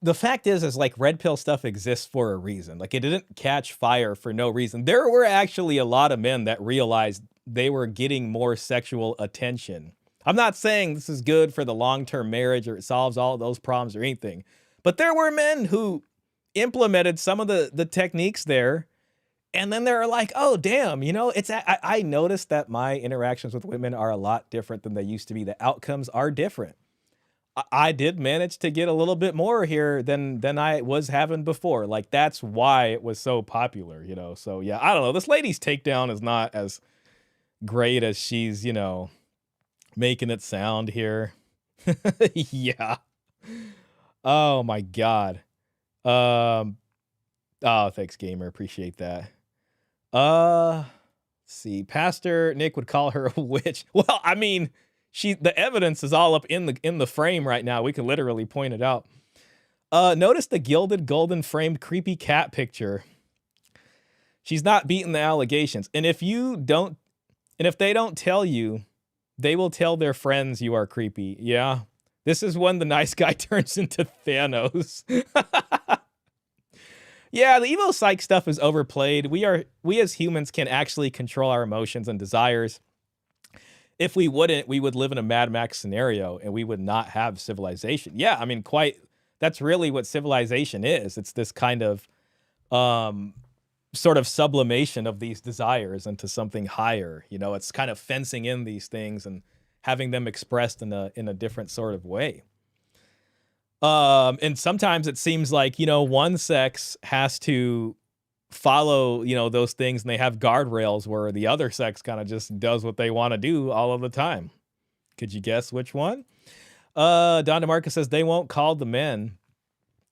the fact is like red pill stuff exists for a reason. Like, it didn't catch fire for no reason. There were actually a lot of men that realized they were getting more sexual attention. I'm not saying this is good for the long-term marriage or it solves all of those problems or anything, but there were men who implemented some of the techniques there. And then they're like, oh, damn, I noticed that my interactions with women are a lot different than they used to be. The outcomes are different. I did manage to get a little bit more here than I was having before. Like, that's why it was so popular, So, yeah, I don't know. This lady's takedown is not as great as she's, making it sound here. Yeah. Oh, my God. Oh, thanks, gamer. Appreciate that. Let's see. Pastor Nick would call her a witch. Well, I mean, the evidence is all up in the frame right now. We can literally point it out. Notice the gilded golden framed creepy cat picture. She's not beating the allegations. And if they don't tell you, they will tell their friends you are creepy. Yeah. This is when the nice guy turns into Thanos. Yeah, the Evo psych stuff is overplayed. We as humans can actually control our emotions and desires. If we wouldn't, we would live in a Mad Max scenario and we would not have civilization. Yeah, I mean, that's really what civilization is. It's this kind of sort of sublimation of these desires into something higher. It's kind of fencing in these things having them expressed in a different sort of way. And sometimes it seems like, one sex has to follow, those things, and they have guardrails where the other sex kind of just does what they want to do all of the time. Could you guess which one? Don DeMarcus says they won't call the men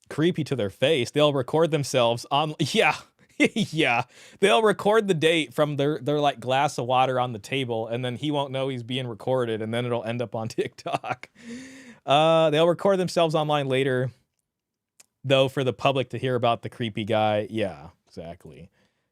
creepy to their face. They'll record themselves on. Yeah. Yeah. They'll record the date from their like glass of water on the table, and then he won't know he's being recorded, and then it'll end up on TikTok. They'll record themselves online later, though, for the public to hear about the creepy guy. Yeah, exactly.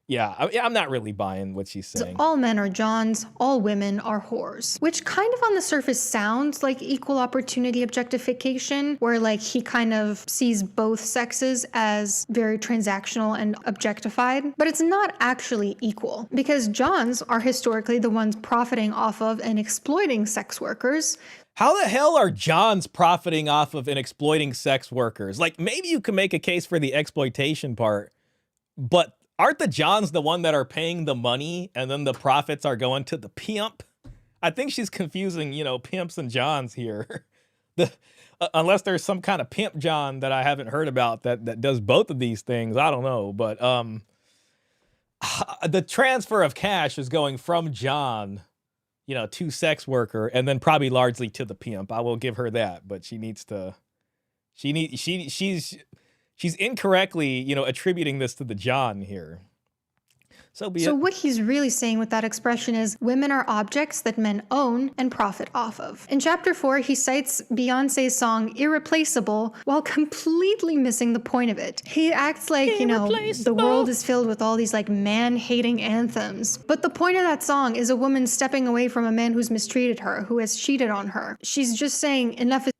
Yeah, I'm not really buying what she's saying. All men are Johns, all women are whores. Which kind of on the surface sounds like equal opportunity objectification, where like he kind of sees both sexes as very transactional and objectified. But it's not actually equal, because Johns are historically the ones profiting off of and exploiting sex workers. How the hell are Johns profiting off of and exploiting sex workers? Like, maybe you can make a case for the exploitation part, but aren't the Johns the one that are paying the money and then the profits are going to the pimp? I think she's confusing, pimps and Johns here. Unless there's some kind of pimp John that I haven't heard about that does both of these things. I don't know. But the transfer of cash is going from John, to sex worker, and then probably largely to the pimp. I will give her that, but she's incorrectly, attributing this to the John here. So what he's really saying with that expression is women are objects that men own and profit off of. In chapter 4, he cites Beyonce's song Irreplaceable while completely missing the point of it. He acts like, the world is filled with all these like man-hating anthems. But the point of that song is a woman stepping away from a man who's mistreated her, who has cheated on her. She's just saying enough is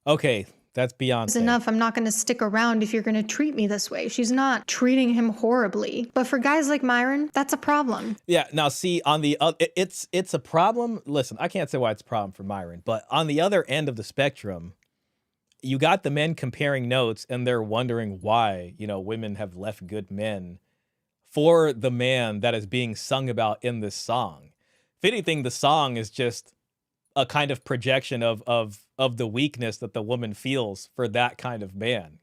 okay. That's Beyonce. Enough. I'm not going to stick around if you're going to treat me this way. She's not treating him horribly. But for guys like Myron, that's a problem. Yeah. Now, see, on the it's a problem. Listen, I can't say why it's a problem for Myron, but on the other end of the spectrum, you got the men comparing notes, and they're wondering why, women have left good men for the man that is being sung about in this song. If anything, the song is just a kind of projection of the weakness that the woman feels for that kind of man.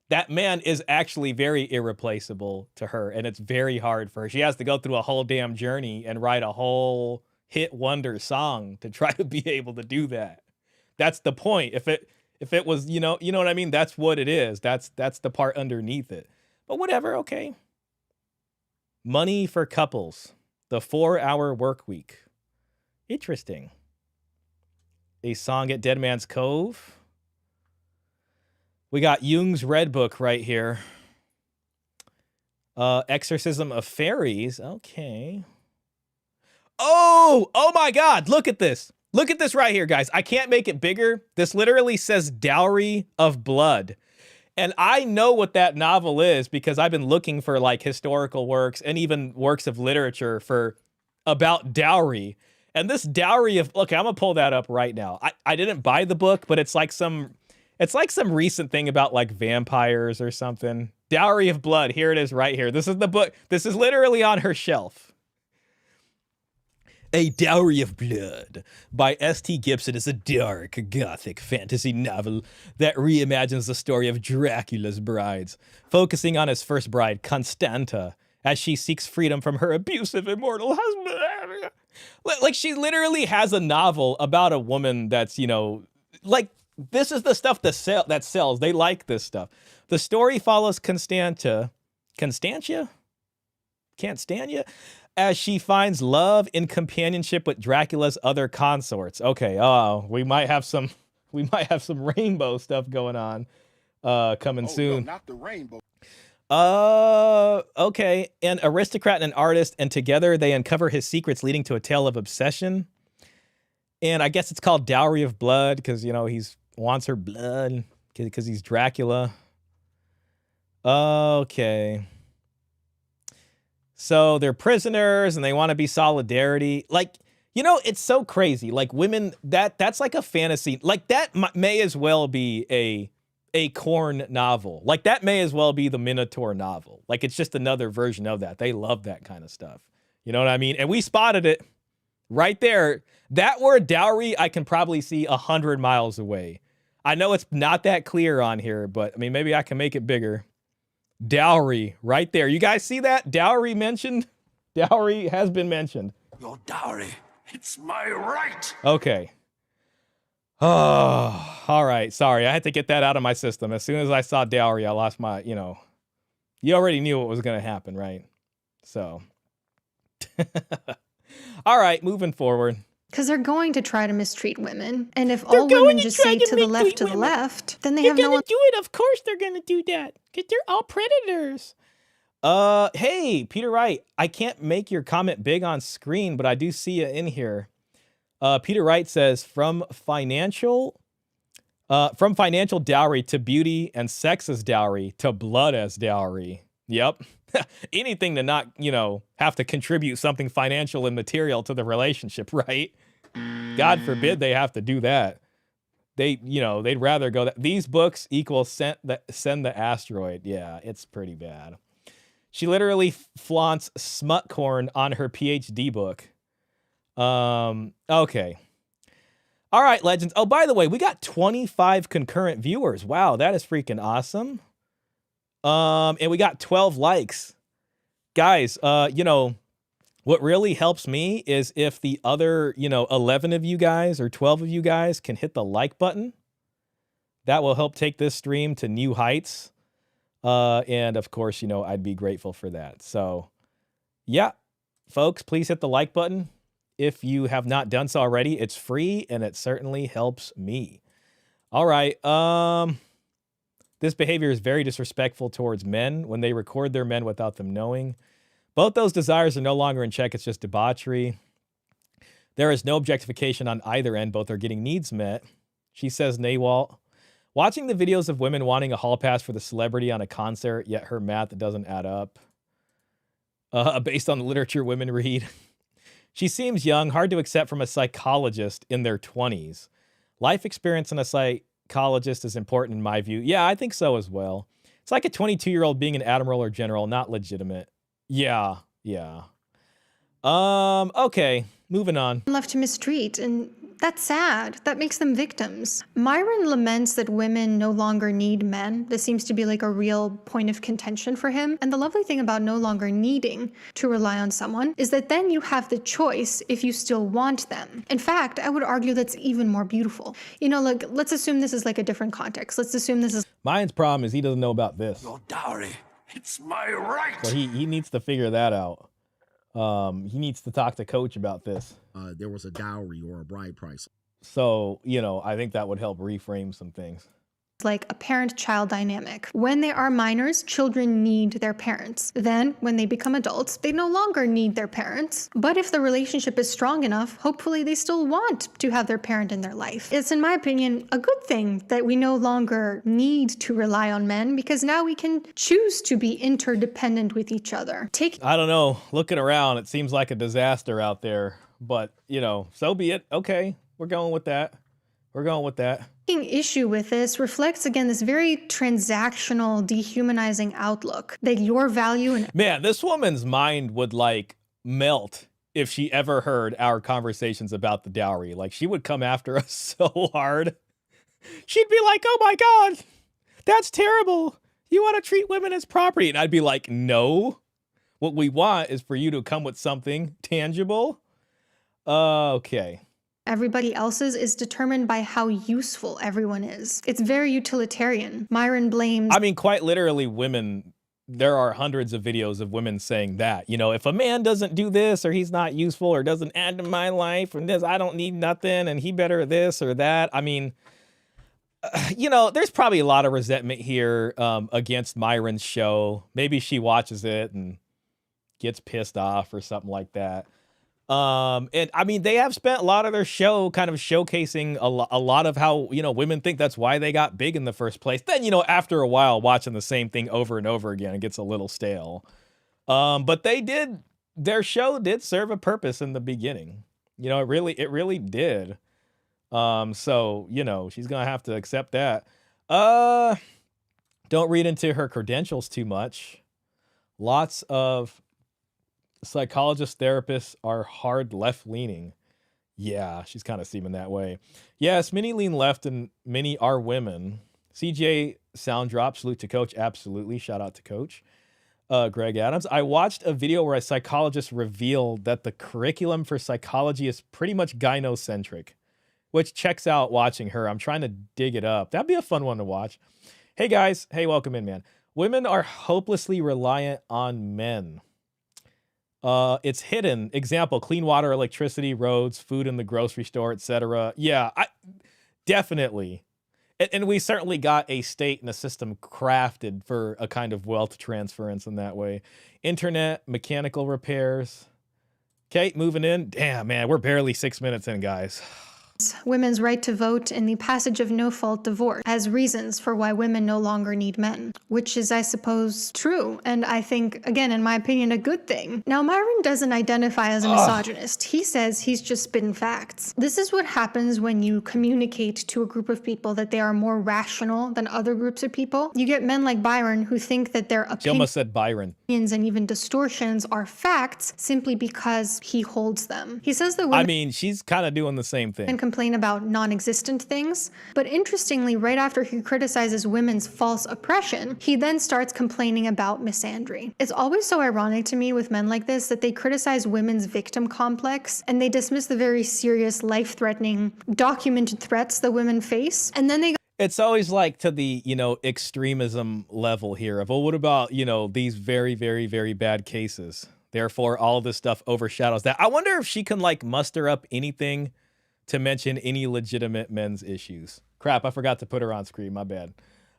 That man is actually very irreplaceable to her, and it's very hard for her. She has to go through a whole damn journey and write a whole hit wonder song to try to be able to do that. That's the point. If it was, you know what I mean? That's what it is. That's the part underneath it. But whatever, okay. Money for couples. The 4-hour work week. Interesting. A song at Dead Man's Cove. We got Jung's Red Book right here. Exorcism of Fairies. Okay. Oh my God. Look at this. Look at this right here, guys. I can't make it bigger. This literally says Dowry of Blood. And I know what that novel is because I've been looking for like historical works and even works of literature about dowry. And this Dowry of, okay, I'm gonna pull that up right now. I didn't buy the book, but it's like some recent thing about like vampires or something. Dowry of Blood. Here it is right here. This is the book. This is literally on her shelf. A Dowry of Blood by S.T. Gibson is a dark, gothic fantasy novel that reimagines the story of Dracula's brides, focusing on his first bride, Constanta, as she seeks freedom from her abusive, immortal husband. Like, she literally has a novel about a woman that's, like, this is the stuff that sells. They like this stuff. The story follows Constantia, as she finds love in companionship with Dracula's other consorts. Okay, we might have some rainbow stuff going on coming soon. No, not the rainbow. Okay. An aristocrat and an artist, and together they uncover his secrets, leading to a tale of obsession. And I guess it's called Dowry of Blood because, he wants her blood because he's Dracula. Okay. So they're prisoners and they want to be solidarity. Like, it's so crazy. Like, women, that's like a fantasy. Like, that may as well be a Korn novel. Like, that may as well be the Minotaur novel. Like, it's just another version of that. They love that kind of stuff. You know what I mean? And we spotted it Right there. That word dowry, I can probably see 100 miles away. I know it's not that clear on here, but I mean, maybe I can make it bigger. Dowry, right there. You guys see that? Dowry mentioned? Dowry has been mentioned. Your dowry, it's my right. Okay. Oh, all right. Sorry, I had to get that out of my system. As soon as I saw dowry, I lost my, you already knew what was going to happen, right? So, all right, moving forward. Because they're going to try to mistreat women. And if all women just say to the left, then they have no one. Do it. Of course they're going to do that. Because they're all predators. Hey, Peter Wright. I can't make your comment big on screen, but I do see you in here. Peter Wright says, from financial dowry to beauty and sex as dowry to blood as dowry. Yep. Anything to not, have to contribute something financial and material to the relationship, right? God forbid they have to do that. They'd rather go that. These books equal send the asteroid. Yeah, it's pretty bad. She literally flaunts smut corn on her PhD book. Okay. All right, legends. Oh, by the way, we got 25 concurrent viewers. Wow, that is freaking awesome. And we got 12 likes. Guys, what really helps me is if the other, 11 of you guys or 12 of you guys can hit the like button. That will help take this stream to new heights. And of course, I'd be grateful for that. So, yeah, folks, please hit the like button. If you have not done so already, it's free and it certainly helps me. All right. This behavior is very disrespectful towards men when they record their men without them knowing. Both those desires are no longer in check. It's just debauchery. There is no objectification on either end. Both are getting needs met. She says, Nawalt, watching the videos of women wanting a hall pass for the celebrity on a concert, yet her math doesn't add up. Based on the literature women read. She seems young, hard to accept from a psychologist in their 20s. Life experience in a psychologist is important in my view. Yeah, I think so as well. It's like a 22-year-old being an admiral or general, not legitimate. Yeah. Okay, moving on. Left to mistreat, and that's sad. That makes them victims. Myron laments that women no longer need men. This seems to be like a real point of contention for him. And the lovely thing about no longer needing to rely on someone is that then you have the choice if you still want them. In fact, I would argue that's even more beautiful. Let's assume this is like a different context. Let's assume this is... Mine's problem is he doesn't know about this. Your dowry, it's my right. So he needs to figure that out. He needs to talk to Coach about this. There was a dowry or a bride price. So, I think that would help reframe some things. Like a parent-child dynamic. When they are minors, children need their parents. Then, when they become adults, they no longer need their parents. But if the relationship is strong enough, hopefully they still want to have their parent in their life. It's, in my opinion, a good thing that we no longer need to rely on men because now we can choose to be interdependent with each other. I don't know. Looking around, it seems like a disaster out there. But, so be it. Okay, we're going with that. Taking issue with this reflects, again, this very transactional, dehumanizing outlook that your value and... Man, this woman's mind would, melt if she ever heard our conversations about the dowry. She would come after us so hard. She'd be like, oh my God, that's terrible. You want to treat women as property. And I'd be like, no. What we want is for you to come with something tangible. Okay. Everybody else's is determined by how useful everyone is. It's very utilitarian. Myron blames... I mean, quite literally, women... There are hundreds of videos of women saying that. If a man doesn't do this, or he's not useful, or doesn't add to my life, and this, I don't need nothing, and he better this or that. I mean, there's probably a lot of resentment here against Myron's show. Maybe she watches it and gets pissed off or something like that. And I mean, they have spent a lot of their show kind of showcasing a lot of how, women think that's why they got big in the first place. Then, after a while, watching the same thing over and over again, it gets a little stale. But their show did serve a purpose in the beginning. It really did. So, she's going to have to accept that. Don't read into her credentials too much. Lots of psychologists, therapists are hard left-leaning. Yeah, she's kind of seeming that way. Yes, many lean left and many are women. CJ sound drop, salute to Coach. Absolutely, shout out to Coach. Greg Adams. I watched a video where a psychologist revealed that the curriculum for psychology is pretty much gynocentric, which checks out watching her. I'm trying to dig it up. That'd be a fun one to watch. Hey guys, hey, welcome in, man. Women are hopelessly reliant on men. It's hidden. Example, clean water, electricity, roads, food in the grocery store, etc. Yeah, definitely. And we certainly got a state and a system crafted for a kind of wealth transference in that way. Internet, mechanical repairs. Okay, moving in. Damn, man, we're barely 6 minutes in, guys. Women's right to vote and the passage of no-fault divorce as reasons for why women no longer need men, which is, I suppose, true, and I think, again, in my opinion, a good thing. Now, Myron doesn't identify as a misogynist. He says he's just spitting facts. This is what happens when you communicate to a group of people that they are more rational than other groups of people. You get men like Byron who think that their She almost said Byron. opinions and even distortions are facts simply because he holds them. He says that women I mean, she's kind of doing the same thing. complain about non-existent things, but interestingly, right after he criticizes women's false oppression, he then starts complaining about misandry. It's always so ironic to me with men like this that they criticize women's victim complex and they dismiss the very serious, life-threatening, documented threats that women face, and then they It's always like to the, extremism level here of, well, what about, these very, very, very bad cases? Therefore, all this stuff overshadows that. I wonder if she can, muster up anything to mention any legitimate men's issues. Crap, I forgot to put her on screen. My bad.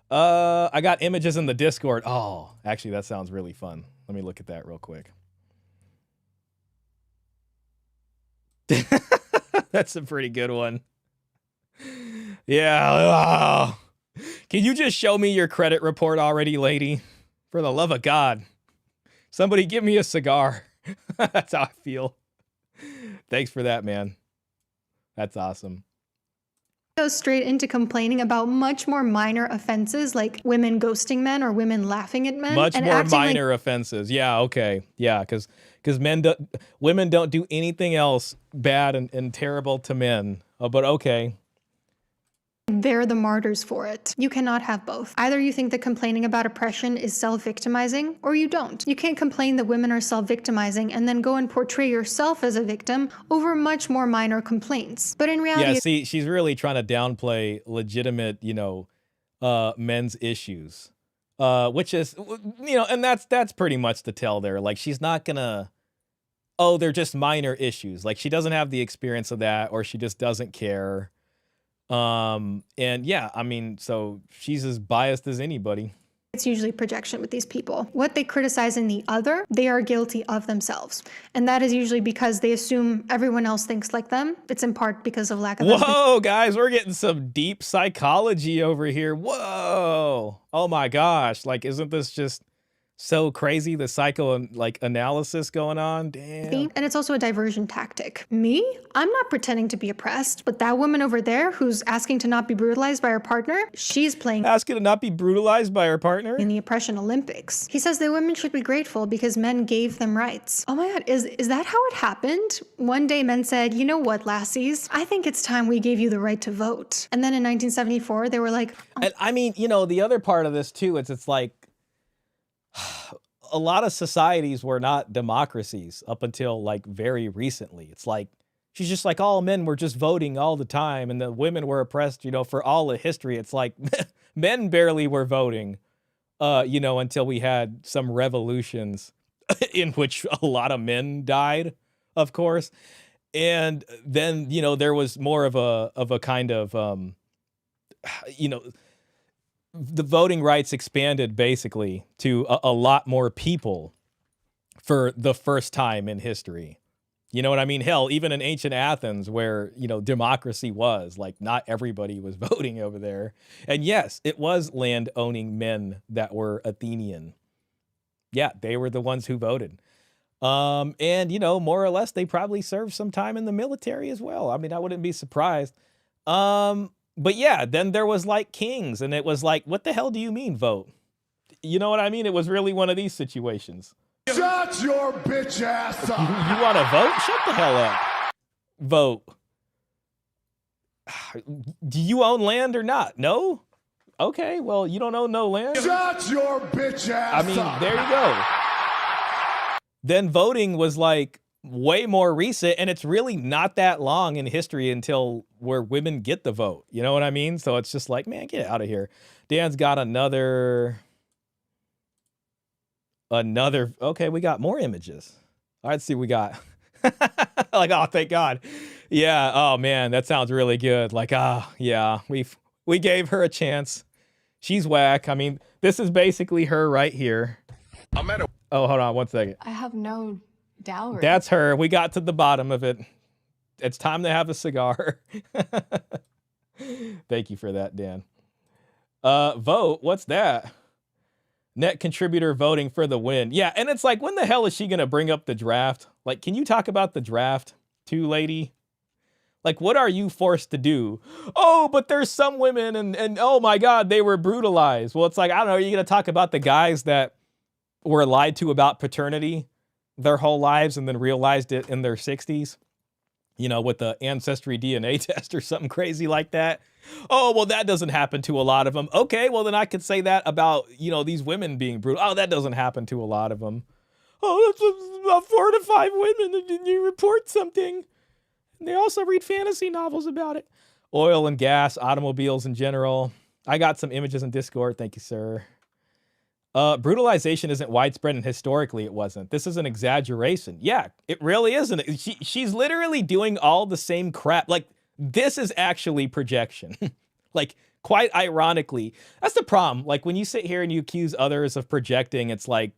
I got images in the Discord. Oh, actually, that sounds really fun. Let me look at that real quick. That's a pretty good one. Yeah. Oh. Can you just show me your credit report already, lady? For the love of God. Somebody give me a cigar. That's how I feel. Thanks for that, man. That's awesome. Go straight into complaining about much more minor offenses like women ghosting men or women laughing at men. Much and more acting minor offenses. Yeah, okay. Yeah, because women don't do anything else bad and terrible to men. But okay. They're the martyrs for it. You cannot have both. Either you think that complaining about oppression is self-victimizing, or you don't. You can't complain that women are self-victimizing and then go and portray yourself as a victim over much more minor complaints. But in reality, yeah, see, she's really trying to downplay legitimate, men's issues, which is, and that's pretty much the tell there. Like, she's not gonna, they're just minor issues. Like, she doesn't have the experience of that, or she just doesn't care. And yeah, I mean, so she's as biased as anybody. it's usually projection with these people. What they criticize in the other, they are guilty of themselves. And that is usually because they assume everyone else thinks like them. It's in part because of lack of Whoa, guys, we're getting some deep psychology over here. Whoa. Oh my gosh. Like, isn't this just so crazy, the analysis going on? Damn. And it's also a diversion tactic. Me? I'm not pretending to be oppressed, but that woman over there who's asking to not be brutalized by her partner, she's playing asking to not be brutalized by her partner in the oppression Olympics. He says that women should be grateful because men gave them rights. Oh my God, is that how it happened? One day men said, you know what, lassies, I think it's time we gave you the right to vote. And then in 1974, they were like, oh. And I mean, the other part of this too, it's like, a lot of societies were not democracies up until like very recently. It's like, she's just like, all men were just voting all the time and the women were oppressed, for all of history. It's like men barely were voting, until we had some revolutions in which a lot of men died, of course. And then, there was more of a kind of, the voting rights expanded basically to a lot more people for the first time in history. You know what I mean? Hell, even in ancient Athens where, democracy was, like, not everybody was voting over there. And yes, it was land owning men that were Athenian. Yeah, they were the ones who voted. And, more or less, they probably served some time in the military as well. I mean, I wouldn't be surprised. But yeah, then there was like kings and it was like, what the hell do you mean vote? You know what I mean? It was really one of these situations. Shut your bitch ass up. You want to vote? Shut the hell up. Vote. Do you own land or not? No? Okay, well, you don't own no land. Shut your bitch ass I mean, there you go. Then voting was like way more recent, and it's really not that long in history until where women get the vote. You know what I mean? So it's just like, man, get out of here. Dan's got another. Okay, we got more images. All right, let's see what we got. Like, oh, thank God. Yeah, oh man, that sounds really good. Like, yeah, we gave her a chance. She's whack. I mean, this is basically her right here. Oh, hold on one second. I have no dowry. That's her. We got to the bottom of it. It's time to have a cigar. Thank you for that, Dan. Vote, what's that? Net contributor voting for the win. Yeah, and it's like, when the hell is she going to bring up the draft? Like, can you talk about the draft too, lady? Like, what are you forced to do? Oh, but there's some women and oh my God, they were brutalized. Well, it's like, I don't know, are you going to talk about the guys that were lied to about paternity their whole lives and then realized it in their 60s? You know, with the ancestry DNA test or something crazy like that. Oh, well, that doesn't happen to a lot of them. Okay, well, then I could say that about, you know, these women being brutal. Oh, that doesn't happen to a lot of them. Oh, that's about 4 to 5 women, and you report something. And they also read fantasy novels about it. Oil and gas, automobiles in general. I got some images in Discord. Thank you, sir. Brutalization isn't widespread, and historically it wasn't. This is an exaggeration. Yeah, it really isn't. She's literally doing all the same crap. Like, this is actually projection. Like, quite ironically. That's the problem. Like, when you sit here and you accuse others of projecting, it's like,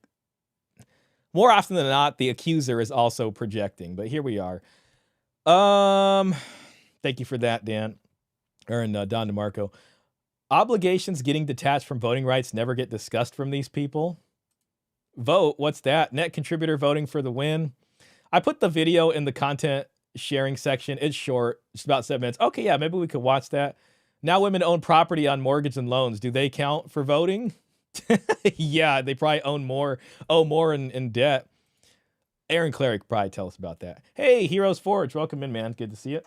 more often than not, the accuser is also projecting. But here we are. Thank you for that, Dan. Or Don DeMarco. Obligations getting detached from voting rights never get discussed from these people. Vote, what's that? Net contributor voting for the win. I put the video in the content sharing section. It's short. It's about 7 minutes. Okay, yeah, maybe we could watch that. Now women own property on mortgage and loans. Do they count for voting? Yeah, they probably owe more in debt. Aaron Clary could probably tell us about that. Hey, Heroes Forge, welcome in, man. Good to see you.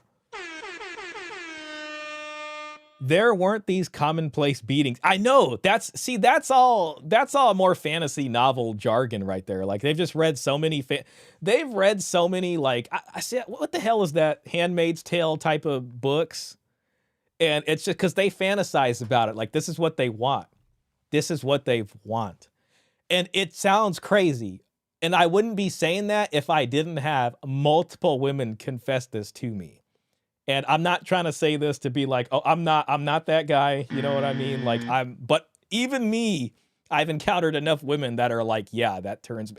There weren't these commonplace beatings. I know, that's all more fantasy novel jargon right there. Like, they've just read so many, like, I said, what the hell is that Handmaid's Tale type of books? And it's just because they fantasize about it. Like, this is what they want. This is what they want. And it sounds crazy. And I wouldn't be saying that if I didn't have multiple women confess this to me. And I'm not trying to say this to be like, oh, I'm not that guy. You know what I mean? Like, but even me, I've encountered enough women that are like, yeah, that turns.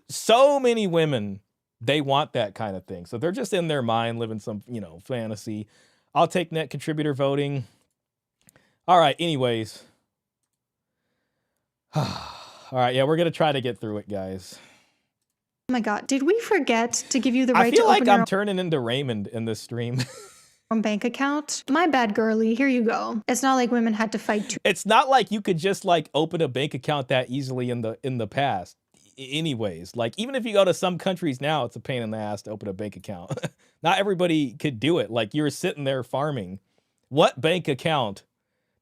So many women, they want that kind of thing. So they're just in their mind living some, you know, fantasy. I'll take net contributor voting. All right. Anyways. All right. Yeah, we're going to try to get through it, guys. Oh my God, did we forget to give you the right to open I feel like your I'm turning into Raymond in this stream. own bank account? My bad, girly. Here you go. It's not like women had to fight. It's not like you could just like open a bank account that easily in the past. Anyways, like, even if you go to some countries now, it's a pain in the ass to open a bank account. Not everybody could do it. Like, you're sitting there farming. What bank account?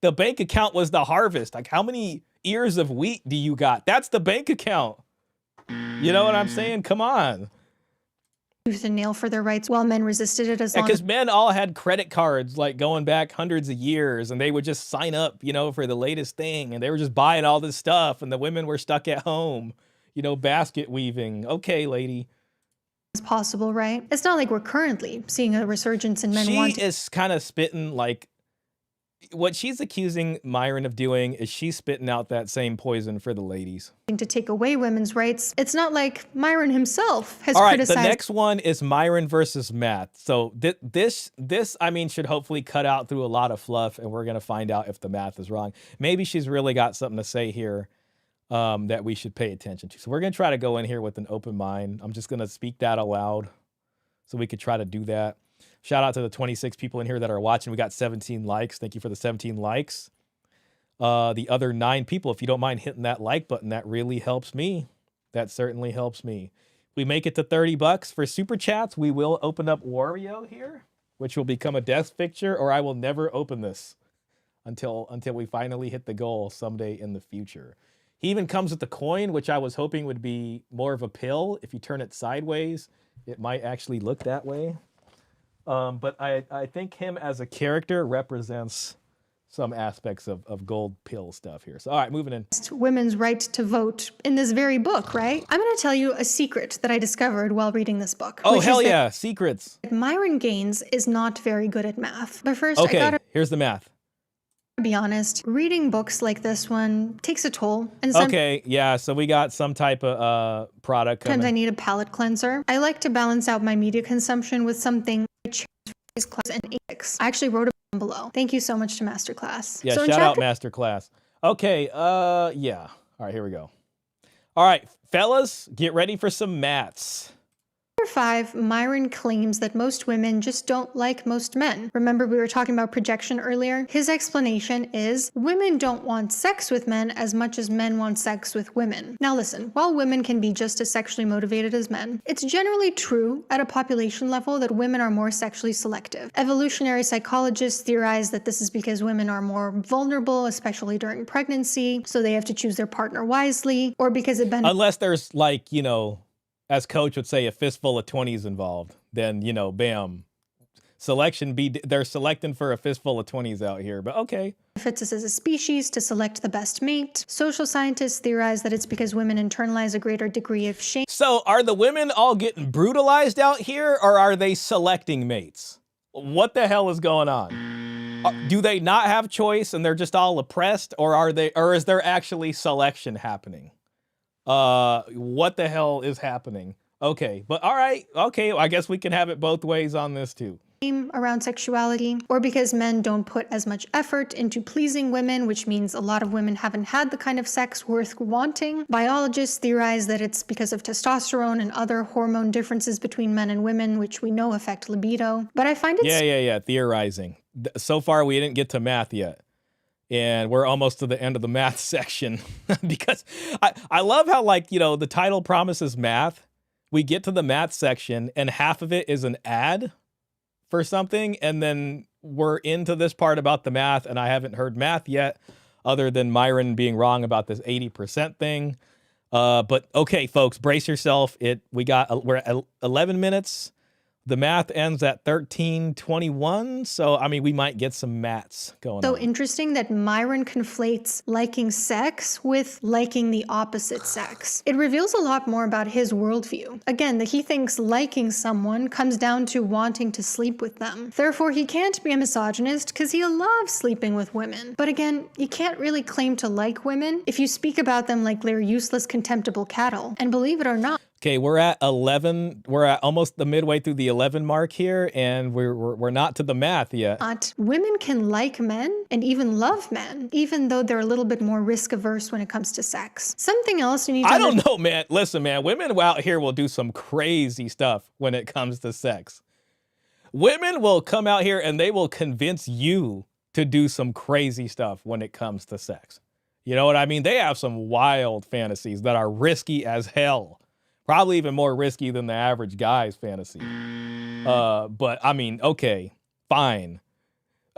The bank account was the harvest. Like, how many ears of wheat do you got? That's the bank account. You know what I'm saying? Come on. Tooth and nail for their rights while men resisted it as long because men all had credit cards like going back hundreds of years, and they would just sign up, you know, for the latest thing, and they were just buying all this stuff, and the women were stuck at home, you know, basket weaving. Okay, lady. as possible, right? It's not like we're currently seeing a resurgence in men wanting. She is kind of spitting like what she's accusing Myron of doing is she's spitting out that same poison for the ladies. To take away women's rights. It's not like Myron himself has All right, criticized. the next one is Myron versus math. So this, I mean, should hopefully cut out through a lot of fluff, and we're going to find out if the math is wrong. Maybe she's really got something to say here that we should pay attention to. So we're going to try to go in here with an open mind. I'm just going to speak that aloud so we could try to do that. Shout out to the 26 people in here that are watching. We got 17 likes. Thank you for the 17 likes. The other 9 people, if you don't mind hitting that like button, that really helps me. That certainly helps me. We make it to $30 for super chats. We will open up Wario here. which will become a death picture, or I will never open this until we finally hit the goal someday in the future. He even comes with the coin, which I was hoping would be more of a pill. If you turn it sideways, it might actually look that way. But I think him as a character represents some aspects of gold pill stuff here. So, all right, moving in. Women's right to vote in this very book, right? I'm going to tell you a secret that I discovered while reading this book. Oh, hell yeah, secrets. Myron Gaines is not very good at math. But first, okay, I gotta here's the math. Be honest, reading books like this one takes a toll. And okay, yeah, so we got some type of product coming. Sometimes I need a palate cleanser. I like to balance out my media consumption with something class and ethics. I actually wrote it down below. Thank you so much to Masterclass. Yeah, so shout out Masterclass. Okay, yeah. All right, here we go. All right, fellas, get ready for some maths. Number 5, Myron claims that most women just don't like most men. Remember we were talking about projection earlier? His explanation is women don't want sex with men as much as men want sex with women. Now listen, while women can be just as sexually motivated as men, it's generally true at a population level that women are more sexually selective. Evolutionary psychologists theorize that this is because women are more vulnerable, especially during pregnancy, so they have to choose their partner wisely, or because it benefits. Unless there's like, you know, as Coach would say, a fistful of 20s involved, then, you know, bam, they're selecting for a fistful of 20s out here, but okay. Benefits us as a species to select the best mate. Social scientists theorize that it's because women internalize a greater degree of shame. So are the women all getting brutalized out here, or are they selecting mates? What the hell is going on? Do they not have choice and they're just all oppressed, or is there actually selection happening? What the hell is happening? Okay, but all right, okay, I guess we can have it both ways on this too. Around sexuality, or because men don't put as much effort into pleasing women, which means a lot of women haven't had the kind of sex worth wanting. Biologists theorize that it's because of testosterone and other hormone differences between men and women, which we know affect libido. But I find it... Yeah, theorizing. So far, we didn't get to math yet. And we're almost to the end of the math section because I love how, like, you know, the title promises math. We get to the math section and half of it is an ad for something. And then we're into this part about the math and I haven't heard math yet other than Myron being wrong about this 80% thing. But okay, folks, brace yourself. We're at 11 minutes. The math ends at 13:21, so I mean, we might get some maths going on. So interesting that Myron conflates liking sex with liking the opposite sex. It reveals a lot more about his worldview. Again, that he thinks liking someone comes down to wanting to sleep with them. Therefore, he can't be a misogynist because he loves sleeping with women. But again, you can't really claim to like women if you speak about them like they're useless, contemptible cattle. And believe it or not, okay, we're at 11. We're at almost the midway through the 11 mark here, and we're not to the math yet. Women can like men and even love men, even though they're a little bit more risk averse when it comes to sex. Something else you need to I don't know, man. Listen, man, women out here will do some crazy stuff when it comes to sex. Women will come out here and they will convince you to do some crazy stuff when it comes to sex. You know what I mean? They have some wild fantasies that are risky as hell. Probably even more risky than the average guy's fantasy. But I mean, okay, fine.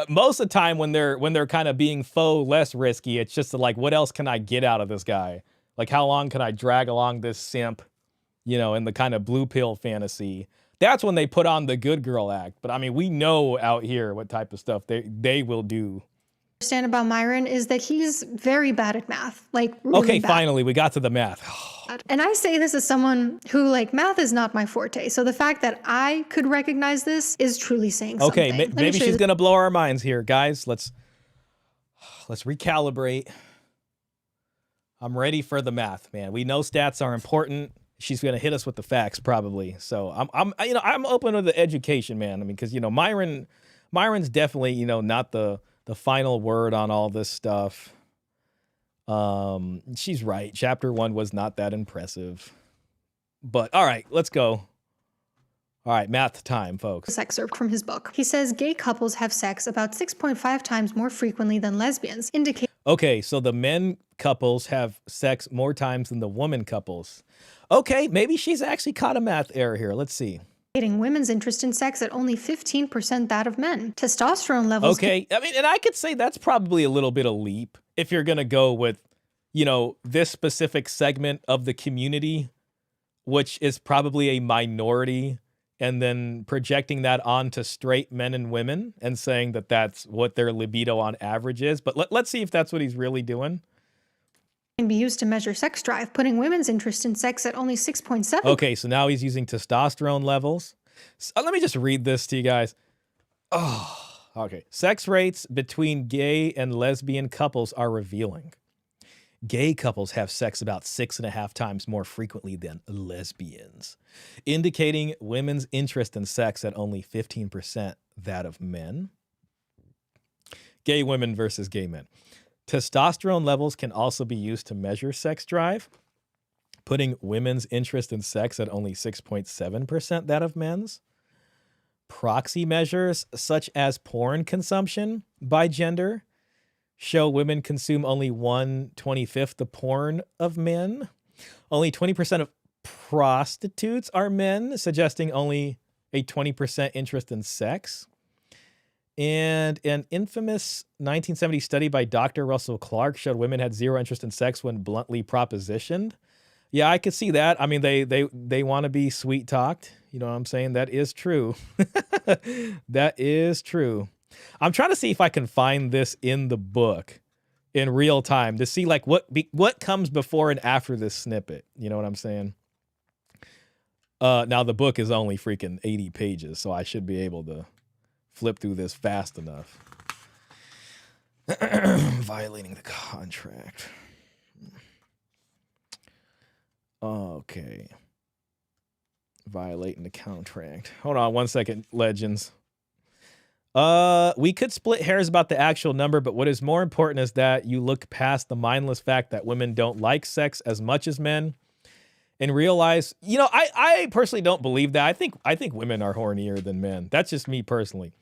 Most of the time when they're kind of being faux less risky, it's just like, what else can I get out of this guy? Like, how long can I drag along this simp, you know, in the kind of blue pill fantasy? That's when they put on the good girl act. But I mean, we know out here what type of stuff they will do. Understand about Myron is that he's very bad at math, like really okay, bad. Finally, we got to the math. And I say this as someone who, like, math is not my forte. So the fact that I could recognize this is truly saying something. Okay, maybe she's gonna blow our minds here, guys. Let's recalibrate. I'm ready for the math, man. We know stats are important. She's gonna hit us with the facts probably. So I'm open to the education, man. I mean, because Myron's definitely, you know, not the final word on all this stuff. She's right. Chapter 1 was not that impressive. But all right, let's go. All right, math time, folks. This excerpt from his book. He says gay couples have sex about 6.5 times more frequently than lesbians, indicate. Okay, so the men couples have sex more times than the woman couples. Okay, maybe she's actually caught a math error here. Let's see. women's interest in sex at only 15% that of men. Testosterone levels. Okay, I mean, and I could say that's probably a little bit of leap if you're gonna go with, you know, this specific segment of the community, which is probably a minority, and then projecting that onto straight men and women and saying that that's what their libido on average is. But let's see if that's what he's really doing. Can be used to measure sex drive, putting women's interest in sex at only 6.7. Okay, so now he's using testosterone levels. So, let me just read this to you guys. Oh, okay. Sex rates between gay and lesbian couples are revealing. Gay couples have sex about 6.5 times more frequently than lesbians, indicating women's interest in sex at only 15% that of men. Gay women versus gay men. Testosterone levels can also be used to measure sex drive, putting women's interest in sex at only 6.7% that of men's. Proxy measures, such as porn consumption by gender, show women consume only 1/25 the porn of men. Only 20% of prostitutes are men, suggesting only a 20% interest in sex. And an infamous 1970 study by Dr. Russell Clark showed women had zero interest in sex when bluntly propositioned. Yeah, I could see that. I mean, they want to be sweet talked. You know what I'm saying? That is true. That is true. I'm trying to see if I can find this in the book in real time to see like what comes before and after this snippet. You know what I'm saying? Now the book is only freaking 80 pages, so I should be able to flip through this fast enough. Violating the contract. Okay. Violating the contract. Hold on one second, legends. We could split hairs about the actual number, but what is more important is that you look past the mindless fact that women don't like sex as much as men and realize, you know, I personally don't believe that. I think women are hornier than men. That's just me personally.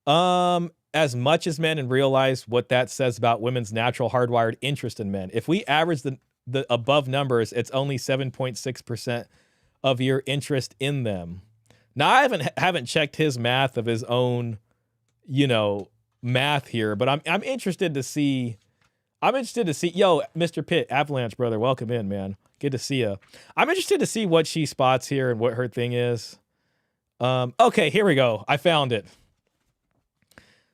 As much as men, and realize what that says about women's natural hardwired interest in men. If we average the above numbers, it's only 7.6% of your interest in them. Now I haven't checked his math of his own, you know, math here, but I'm interested to see. I'm interested to see. Yo, Mr. Pitt, Avalanche brother, welcome in, man. Good to see you. I'm interested to see what she spots here and what her thing is. Okay, here we go. I found it.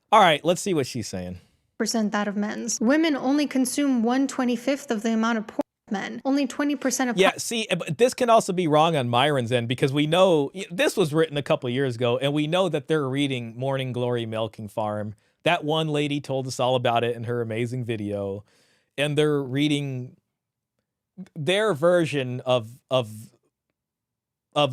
All right, let's see what she's saying. Percent that of men's. Women only consume 1/25 of the amount of porn of men. Only 20% of. Yeah, see, but this can also be wrong on Myron's end because we know this was written a couple of years ago, and we know that they're reading Morning Glory Milking Farm. That one lady told us all about it in her amazing video, and they're reading their version of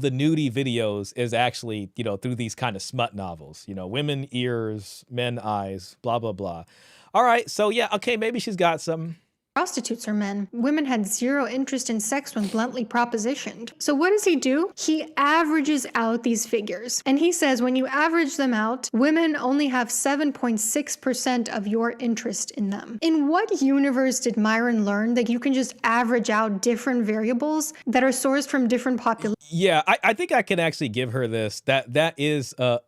the nudie videos is actually, you know, through these kind of smut novels, you know, women ears, men eyes, blah, blah, blah. All right. So yeah. Okay. Maybe she's got some. Prostitutes are men. Women had zero interest in sex when bluntly propositioned. So what does he do? He averages out these figures. And he says when you average them out, women only have 7.6% of your interest in them. In what universe did Myron learn that you can just average out different variables that are sourced from different populations? Yeah, I think I can actually give her this. That is a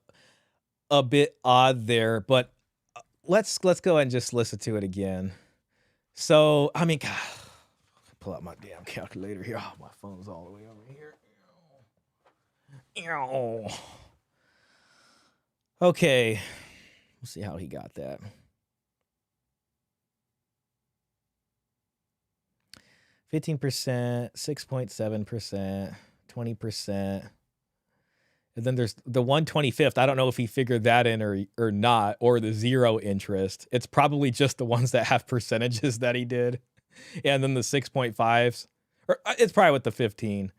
bit odd there, but let's go ahead and just listen to it again. So, I mean, God, pull out my damn calculator here. Oh, my phone's all the way over here. Okay. We'll see how he got that. 15%, 6.7%, 20%. And then there's the 1/25th. I don't know if he figured that in or not, or the zero interest. It's probably just the ones that have percentages that he did. And then the 6.5s. Or it's probably with the 15.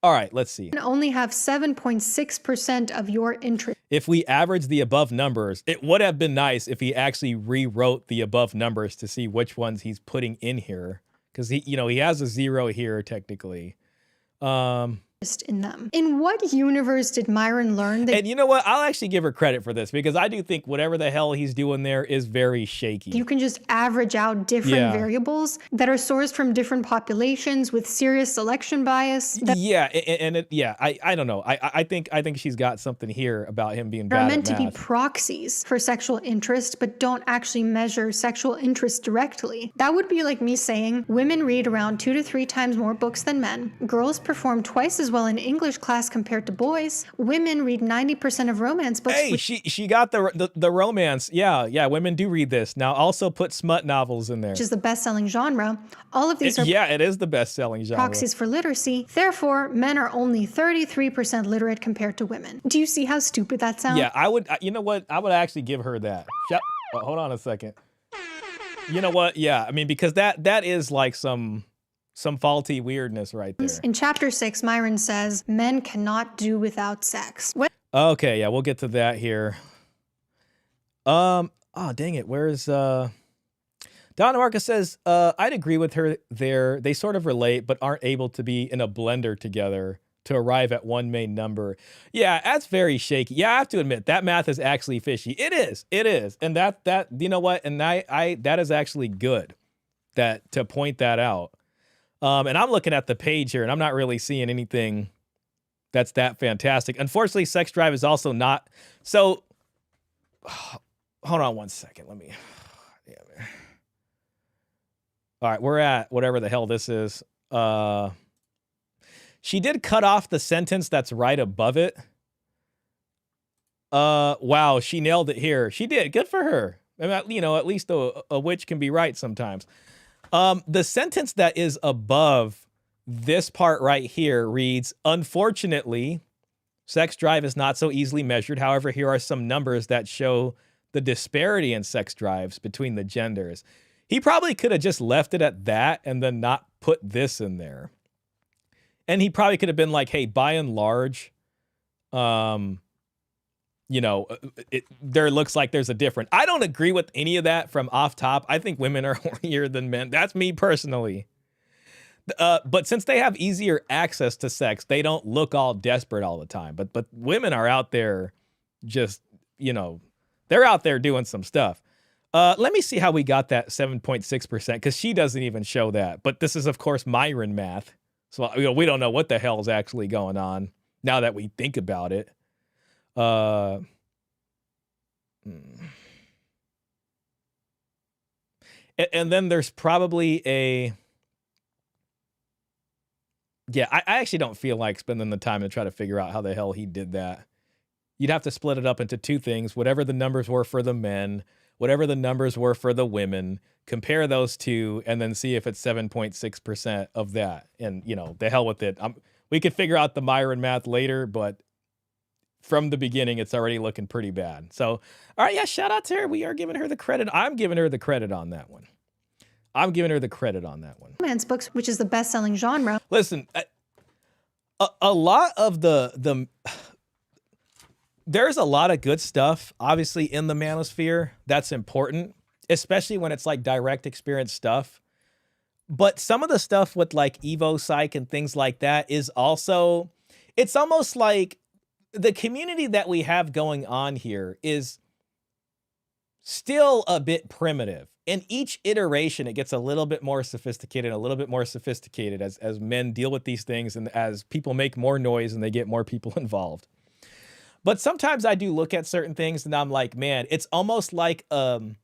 All right, let's see. Only have 7.6% of your interest. If we average the above numbers, it would have been nice if he actually rewrote the above numbers to see which ones he's putting in here. Because he has a zero here technically. in them. In what universe did Myron learn that? And you know what? I'll actually give her credit for this because I do think whatever the hell he's doing there is very shaky. You can just average out different variables that are sourced from different populations with serious selection bias. I don't know. I think she's got something here about him being bad at math. Are meant to be proxies for sexual interest, but don't actually measure sexual interest directly. That would be like me saying women read around 2 to 3 times more books than men. Girls perform twice as well in English class compared to boys. Women read 90% of romance books. Hey, she got the romance. Yeah, women do read this. Now also put smut novels in there. Which is the best-selling genre. All of these are it is the best-selling genre. Proxies for literacy. Therefore, men are only 33% literate compared to women. Do you see how stupid that sounds? Yeah, I would. You know what? I would actually give her that. Hold on a second. You know what? Yeah, I mean, because that is like some faulty weirdness right there. In chapter 6, Myron says, men cannot do without sex. Okay, yeah, we'll get to that here. Oh, dang it. Where's, Donna Marcus says, I'd agree with her there. They sort of relate, but aren't able to be in a blender together to arrive at one main number. Yeah, that's very shaky. Yeah, I have to admit, that math is actually fishy. It is. And that, you know what? And that is actually good to point that out. And I'm looking at the page here, and I'm not really seeing anything that's that fantastic. Unfortunately, sex drive is also not. So, hold on one second. Let me. All right, we're at whatever the hell this is. She did cut off the sentence that's right above it. Wow, she nailed it here. She did. Good for her. I mean, at least a witch can be right sometimes. The sentence that is above this part right here reads, unfortunately, sex drive is not so easily measured. However, here are some numbers that show the disparity in sex drives between the genders. He probably could have just left it at that and then not put this in there. And he probably could have been like, hey, by and large, there looks like there's a difference. I don't agree with any of that from off top. I think women are hornier than men. That's me personally. But since they have easier access to sex, they don't look all desperate all the time. But women are out there just, they're out there doing some stuff. Let me see how we got that 7.6% because she doesn't even show that. But this is, of course, Myron math. So we don't know what the hell is actually going on now that we think about it. And then there's probably I actually don't feel like spending the time to try to figure out how the hell he did that. You'd have to split it up into two things, whatever the numbers were for the men, whatever the numbers were for the women, compare those two, and then see if it's 7.6% of that. And, the hell with it. We could figure out the Myron math later, but from the beginning, it's already looking pretty bad. So, all right, yeah, shout out to her. We are giving her the credit. I'm giving her the credit on that one. Romance books, which is the best-selling genre. Listen, a lot of there's a lot of good stuff, obviously, in the manosphere that's important, especially when it's like direct experience stuff. But some of the stuff with like Evo Psych and things like that is also, it's almost like the community that we have going on here is still a bit primitive. In each iteration, it gets a little bit more sophisticated, as men deal with these things and as people make more noise and they get more people involved. But sometimes I do look at certain things and I'm like, man, it's almost like an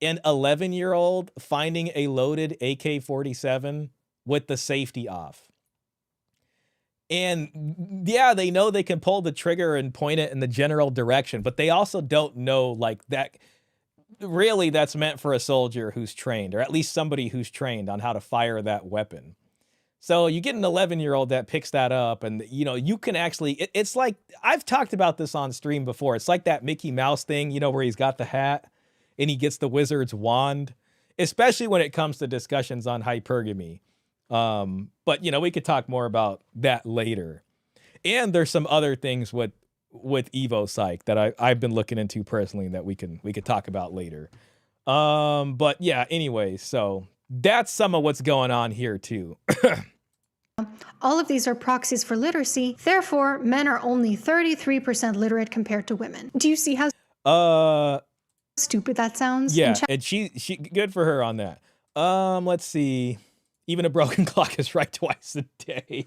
11-year-old finding a loaded AK-47 with the safety off. And yeah, they know they can pull the trigger and point it in the general direction, but they also don't know like that. Really, that's meant for a soldier who's trained, or at least somebody who's trained on how to fire that weapon. So you get an 11-year-old that picks that up and, you can actually, it's like, I've talked about this on stream before. It's like that Mickey Mouse thing, where he's got the hat and he gets the wizard's wand, especially when it comes to discussions on hypergamy. But, we could talk more about that later. And there's some other things with Evo Psych that I've been looking into personally that we could talk about later. But yeah, anyway, so that's some of what's going on here too. All of these are proxies for literacy. Therefore, men are only 33% literate compared to women. Do you see how stupid that sounds? Yeah, and she good for her on that. Let's see. Even a broken clock is right twice a day.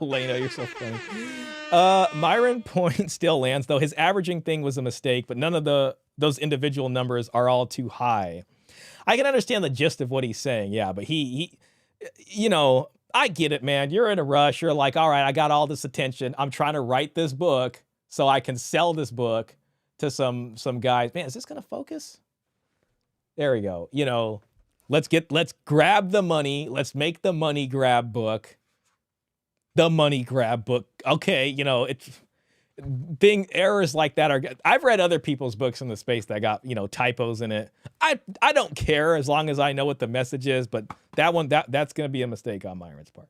Lena, you're so funny. Myron point still lands, though. His averaging thing was a mistake, but none of those individual numbers are all too high. I can understand the gist of what he's saying, yeah, but he you know, I get it, man. You're in a rush. You're like, all right, I got all this attention. I'm trying to write this book so I can sell this book to some guys. Man, is this gonna focus? There we go. You know, let's grab the money. Let's make the money grab book. The money grab book. Okay, you know, errors like that are good. I've read other people's books in the space that got, you know, typos in it. I don't care as long as I know what the message is, but that's gonna be a mistake on Myron's part.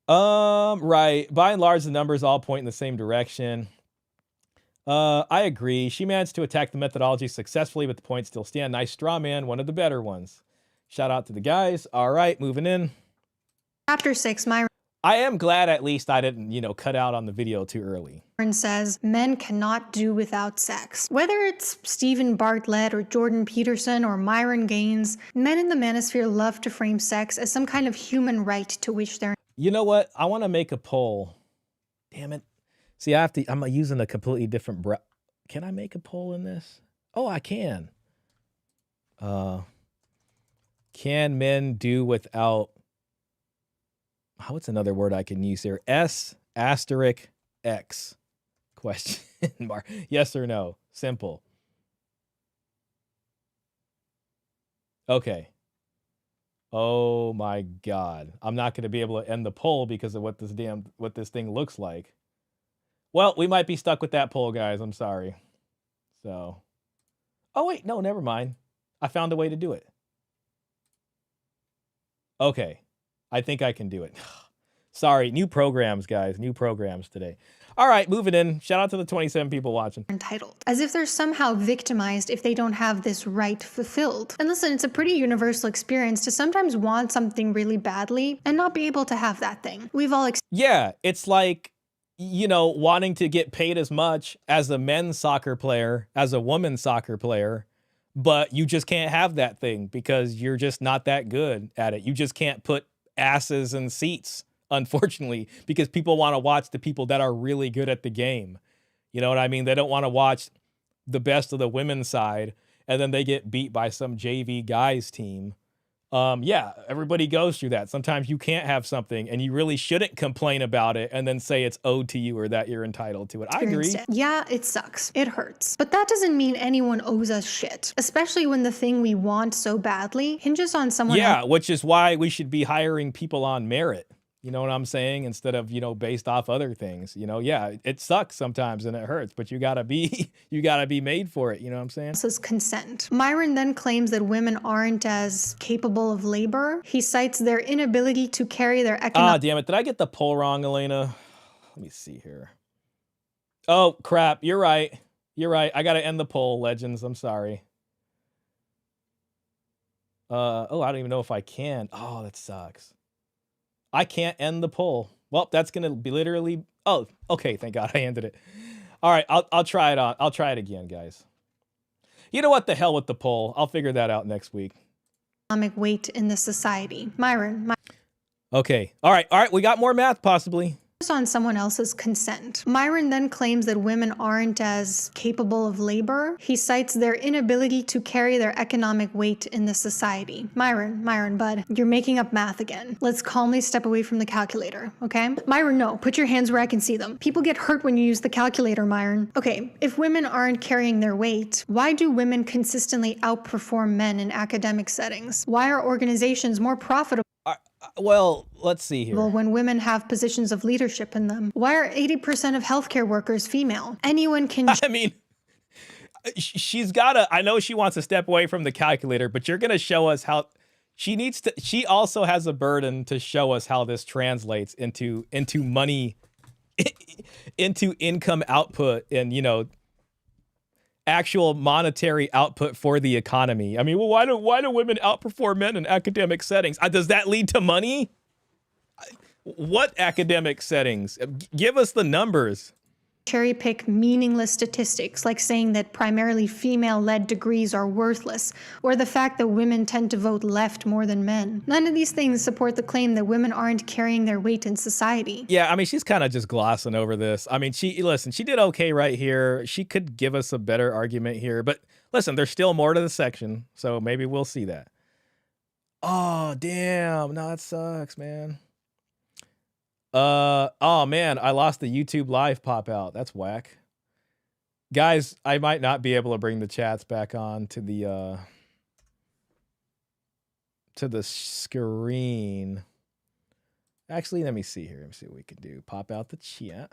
Right. By and large, the numbers all point in the same direction. I agree. She managed to attack the methodology successfully, but the points still stand. Nice straw man, one of the better ones. Shout out to the guys. All right, moving in. Chapter 6, Myron. I am glad at least I didn't, you know, cut out on the video too early. Says men cannot do without sex. Whether it's Stephen Bartlett or Jordan Peterson or Myron Gaines, men in the manosphere love to frame sex as some kind of human right to which they're... You know what? I want to make a poll. Damn it. See, I'm using a completely different Can I make a poll in this? Oh, I can. Can men do without... What's another word I can use here? S**X question mark. Yes or no? Simple. Okay. Oh my God. I'm not going to be able to end the poll because of what this thing looks like. Well, we might be stuck with that poll, guys. I'm sorry. So. Oh wait, no, never mind. I found a way to do it. Okay. I think I can do it. Sorry, new programs, guys. New programs today. All right, moving in. Shout out to the 27 people watching. Entitled. As if they're somehow victimized if they don't have this right fulfilled. And listen, it's a pretty universal experience to sometimes want something really badly and not be able to have that thing. We've all Yeah, it's like, you know, wanting to get paid as much as a men's soccer player, as a woman's soccer player, but you just can't have that thing because you're just not that good at it. You just can't put asses in seats, unfortunately, because people want to watch the people that are really good at the game. You know what I mean? They don't want to watch the best of the women's side and then they get beat by some JV guys team. Yeah, everybody goes through that. Sometimes you can't have something and you really shouldn't complain about it and then say it's owed to you or that you're entitled to it. I agree. Yeah, it sucks. It hurts. But that doesn't mean anyone owes us shit, especially when the thing we want so badly hinges on someone else. Yeah, which is why we should be hiring people on merit. You know what I'm saying? Instead of, you know, based off other things, you know, yeah, it sucks sometimes and it hurts, but you gotta be made for it. You know what I'm saying? This is consent. Myron then claims that women aren't as capable of labor. He cites their inability to carry their economic... Damn it. Did I get the poll wrong, Elena? Let me see here. Oh, crap. You're right. You're right. I gotta end the poll, Legends. I'm sorry. I don't even know if I can. Oh, that sucks. I can't end the poll. Well, that's going to be literally... Oh, okay. Thank God I ended it. All right. I'll try it on. I'll try it again, guys. You know what? The hell with the poll. I'll figure that out next week. Economic weight in the society. Myron. Okay. All right. All right. We got more math, possibly. On someone else's consent. Myron then claims that women aren't as capable of labor. He cites their inability to carry their economic weight in the society. Myron, bud, you're making up math again. Let's calmly step away from the calculator, okay? Myron, no, put your hands where I can see them. People get hurt when you use the calculator, Myron. Okay, if women aren't carrying their weight, why do women consistently outperform men in academic settings? Why are organizations more profitable? Well, let's see here. When women have positions of leadership in them? Why are 80% of healthcare workers female? Anyone can... I mean, she's got to... I know she wants to step away from the calculator, but you're going to show us how... She needs to... She also has a burden to show us how this translates into money, into income output and, you know, actual monetary output for the economy. I mean, well, why do women outperform men in academic settings? Does that lead to money? What academic settings? Give us the numbers. Cherry pick meaningless statistics, like saying that primarily female-led degrees are worthless, or the fact that women tend to vote left more than men. None of these things support the claim that women aren't carrying their weight in society. Yeah, I mean, she's kind of just glossing over this. I mean, she did okay right here. She could give us a better argument here, but listen, there's still more to the section, so maybe we'll see that. Oh, damn. No, that sucks, man. Oh man, I lost the YouTube live pop out. That's whack. Guys, I might not be able to bring the chats back on to the screen. Actually, let me see here. Let me see what we can do. Pop out the chat.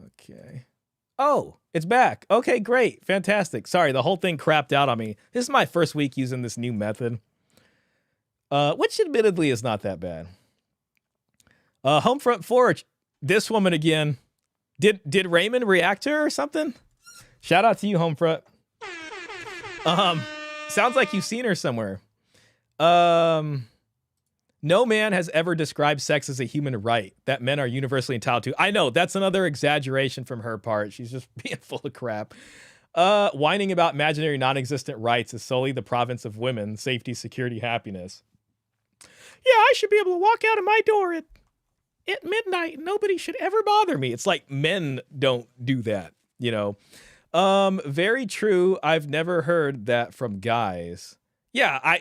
Okay. Oh, it's back. Okay, great. Fantastic. Sorry, the whole thing crapped out on me. This is my first week using this new method. Which admittedly is not that bad. Homefront Forge, this woman again. Did Raymond react to her or something? Shout out to you, Homefront. Sounds like you've seen her somewhere. No man has ever described sex as a human right that men are universally entitled to. I know, that's another exaggeration from her part. She's just being full of crap. Whining about imaginary non-existent rights is solely the province of women. Safety, security, happiness. Yeah, I should be able to walk out of my door at midnight. Nobody should ever bother me. It's like men don't do that, you know? Very true. I've never heard that from guys. Yeah,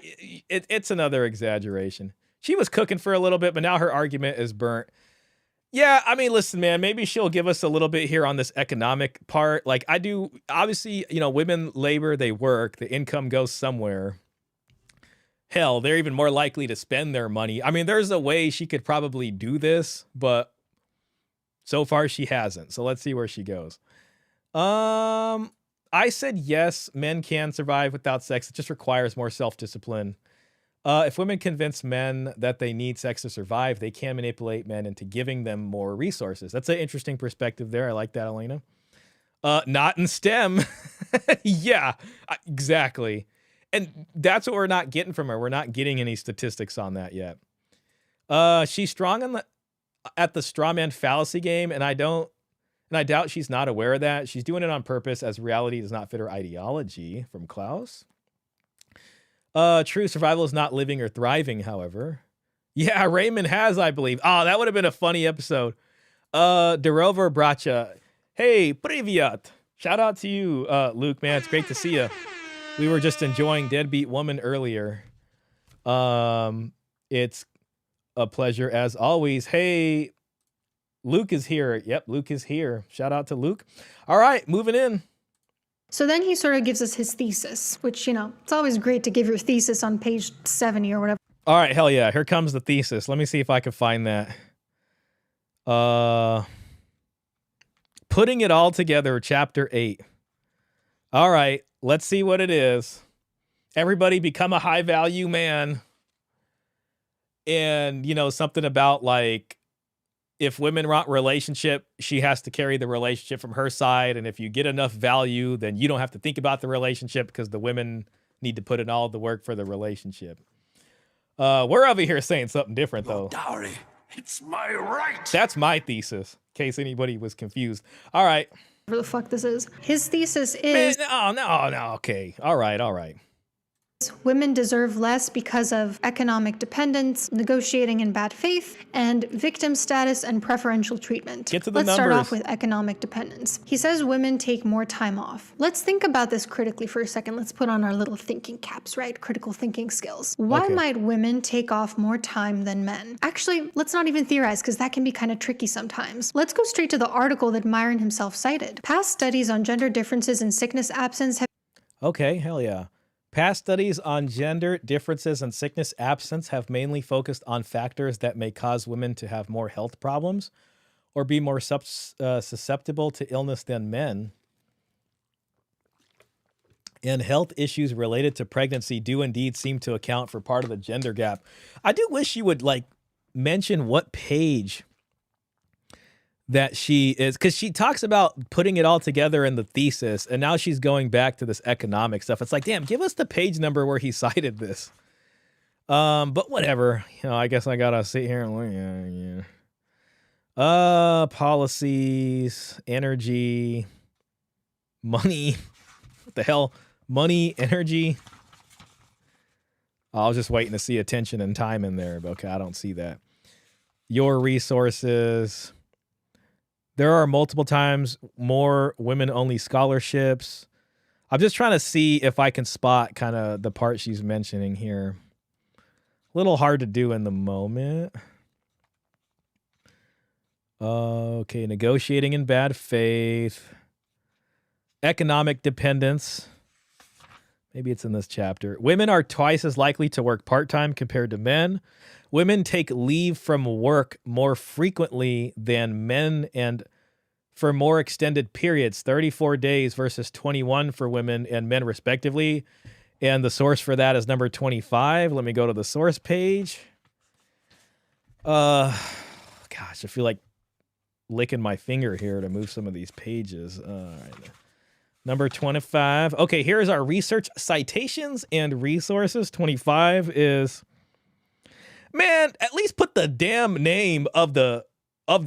it's another exaggeration. She was cooking for a little bit, but now her argument is burnt. Yeah, I mean, listen, man, maybe she'll give us a little bit here on this economic part. Like I do, obviously, you know, women labor, they work, the income goes somewhere. Hell, they're even more likely to spend their money. I mean, there's a way she could probably do this, but so far she hasn't. So let's see where she goes. I said yes, men can survive without sex. It just requires more self-discipline. If women convince men that they need sex to survive, they can manipulate men into giving them more resources. That's an interesting perspective there. I like that, Elena. Not in STEM. Yeah, exactly. And that's what we're not getting from her. We're not getting any statistics on that yet. She's strong at the straw man fallacy game, and I doubt she's not aware of that. She's doing it on purpose as reality does not fit her ideology, from Klaus. True survival is not living or thriving, however. Yeah, Raymond has, I believe. Oh, that would have been a funny episode. Derover Bracha. Hey, Privyat. Shout out to you, Luke, man. It's great to see you. We were just enjoying Deadbeat Woman earlier. It's a pleasure as always. Hey, Luke is here. Yep, Luke is here. Shout out to Luke. All right, moving in. So then he sort of gives us his thesis, which, you know, it's always great to give your thesis on page 70 or whatever. All right, hell yeah. Here comes the thesis. Let me see if I can find that. Putting it all together, chapter 8. All right, let's see what it is. Everybody become a high value man. And, you know, something about like, if women want relationship, she has to carry the relationship from her side. And if you get enough value, then you don't have to think about the relationship because the women need to put in all the work for the relationship. We're over here saying something different, though. Dowry, it's my right. That's my thesis, in case anybody was confused. All right. Whatever the fuck this is. His thesis is... Man, no, okay. All right. Women deserve less because of economic dependence, negotiating in bad faith, and victim status and preferential treatment. Get to the Let's start numbers. off with economic dependence. He says women take more time off. Let's think about this critically for a second. Let's put on our little thinking caps, right? Critical thinking skills. Why might women take off more time than men? Actually, let's not even theorize because that can be kind of tricky sometimes. Let's go straight to the article that Myron himself cited. Past studies on gender differences in sickness absence have... Okay, hell yeah. Past studies on gender differences and sickness absence have mainly focused on factors that may cause women to have more health problems or be more susceptible to illness than men. And health issues related to pregnancy do indeed seem to account for part of the gender gap. I do wish you would like mention what page that she is, because she talks about putting it all together in the thesis, and now she's going back to this economic stuff. It's like, damn, give us the page number where he cited this. But whatever. You know, I guess I gotta sit here and look. Policies, energy, money. What the hell? Money, energy. I was just waiting to see attention and time in there, but okay, I don't see that. Your resources. There are multiple times more women-only scholarships. I'm just trying to see if I can spot kind of the part she's mentioning here. A little hard to do in the moment. Okay, negotiating in bad faith. Economic dependence. Maybe it's in this chapter. Women are twice as likely to work part-time compared to men. Women take leave from work more frequently than men and for more extended periods, 34 days versus 21 for women and men respectively. And the source for that is number 25. Let me go to the source page. Gosh, I feel like licking my finger here to move some of these pages. All right. Number 25. Okay, here's our research citations and resources. 25 is, man, at least put the damn name of the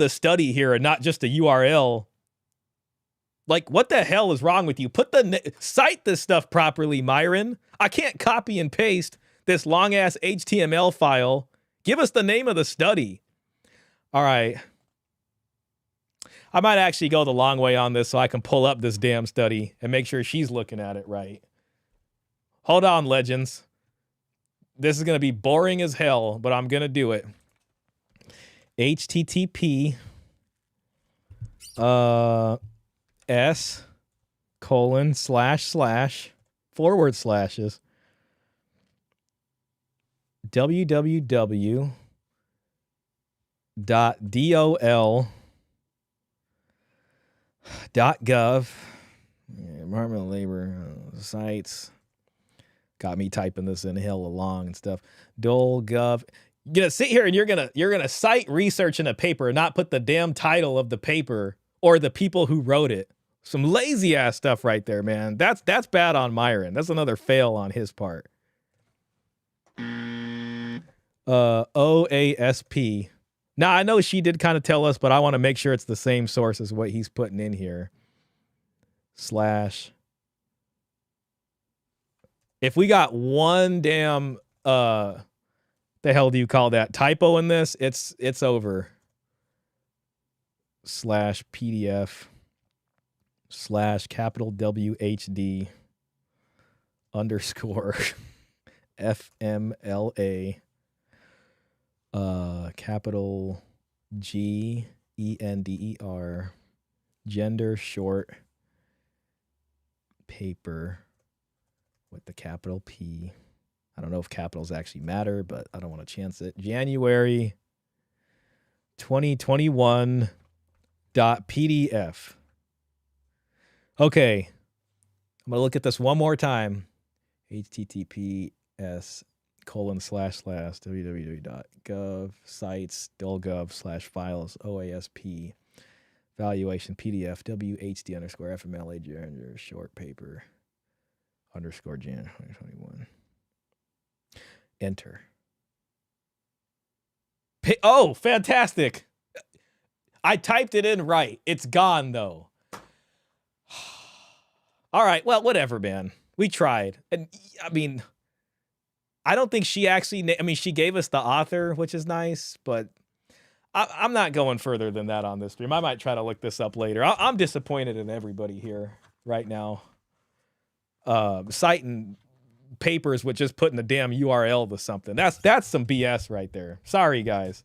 study here and not just a URL. Like, what the hell is wrong with you? Cite this stuff properly, Myron. I can't copy and paste this long-ass HTML file. Give us the name of the study. All right. I might actually go the long way on this so I can pull up this damn study and make sure she's looking at it right. Hold on, legends. This is going to be boring as hell, but I'm going to do it. HTTP s:// www.dol.gov, Department of Labor sites. Got me typing this in hell along and stuff. Dol.gov. You're gonna sit here and you're gonna cite research in a paper and not put the damn title of the paper or the people who wrote it. Some lazy ass stuff right there, man. That's bad on Myron. That's another fail on his part. OASP. Now, I know she did kind of tell us, but I want to make sure it's the same source as what he's putting in here. / If we got one damn, the hell do you call that, typo in this, it's over. /PDF /capital WHD _ FMLA capital GENDER gender short paper with the capital P. I don't know if capitals actually matter, but I don't want to chance it. January 2021.pdf. Okay. I'm going to look at this one more time. https :// sites dolgov /files OASP valuation PDF WHD _ FMLA gender short paper _ Jan 2021. Enter. Oh, fantastic. I typed it in right. It's gone though. All right, well, whatever, man. We tried. And I mean, I don't think she actually, she gave us the author, which is nice, but I'm not going further than that on this stream. I might try to look this up later. I'm disappointed in everybody here right now. Citing papers with just putting the damn URL to something. That's some BS right there. Sorry, guys.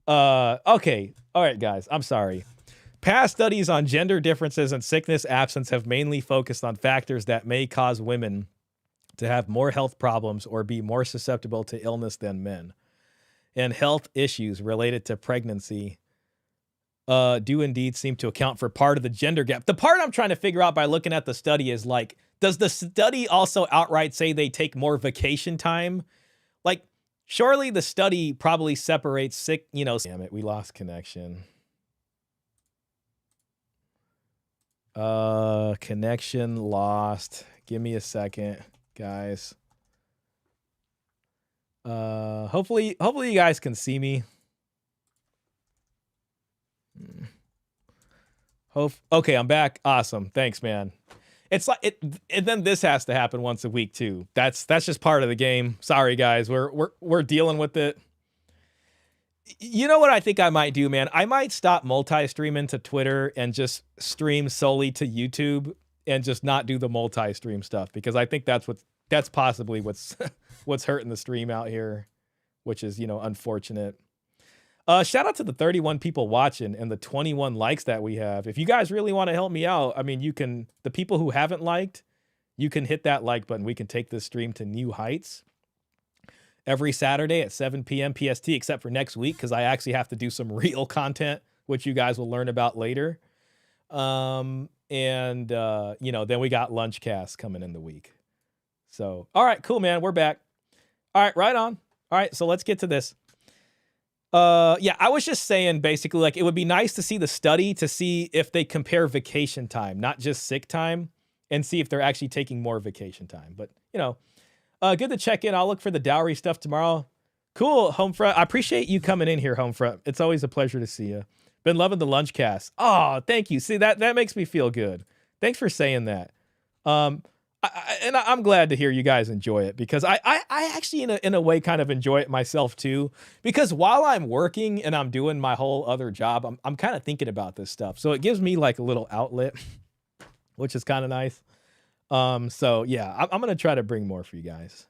Okay. All right, guys. I'm sorry. Past studies on gender differences and sickness absence have mainly focused on factors that may cause women to have more health problems or be more susceptible to illness than men. And health issues related to pregnancy do indeed seem to account for part of the gender gap. The part I'm trying to figure out by looking at the study is like, does the study also outright say they take more vacation time? Like, surely the study probably separates sick, damn it, we lost connection. Connection lost. Give me a second, guys. Hopefully you guys can see me. Okay, I'm back. Awesome. Thanks, man. It's like it, and then this has to happen once a week too. That's just part of the game. Sorry, guys. We're dealing with it. You know what I think I might do, man? I might stop multi-streaming to Twitter and just stream solely to YouTube and just not do the multi-stream stuff, because I think that's possibly what's what's hurting the stream out here, which is, unfortunate. Shout out to the 31 people watching and the 21 likes that we have. If you guys really want to help me out, I mean, the people who haven't liked, you can hit that like button. We can take this stream to new heights every Saturday at 7 p.m. PST, except for next week, because I actually have to do some real content, which you guys will learn about later. Then we got Lunchcast coming in the week. So, all right, cool, man. We're back. All right, right on. All right, so let's get to this. I was just saying, basically, like, it would be nice to see the study to see if they compare vacation time, not just sick time, and see if they're actually taking more vacation time. But, good to check in. I'll look for the dowry stuff tomorrow. Cool, Homefront. I appreciate you coming in here, Homefront. It's always a pleasure to see you. Been loving the Lunchcast. Oh, thank you. See, that makes me feel good. Thanks for saying that. I'm glad to hear you guys enjoy it, because I actually in a way kind of enjoy it myself too, because while I'm working and I'm doing my whole other job, I'm kind of thinking about this stuff. So it gives me like a little outlet, which is kind of nice. So yeah, I'm going to try to bring more for you guys.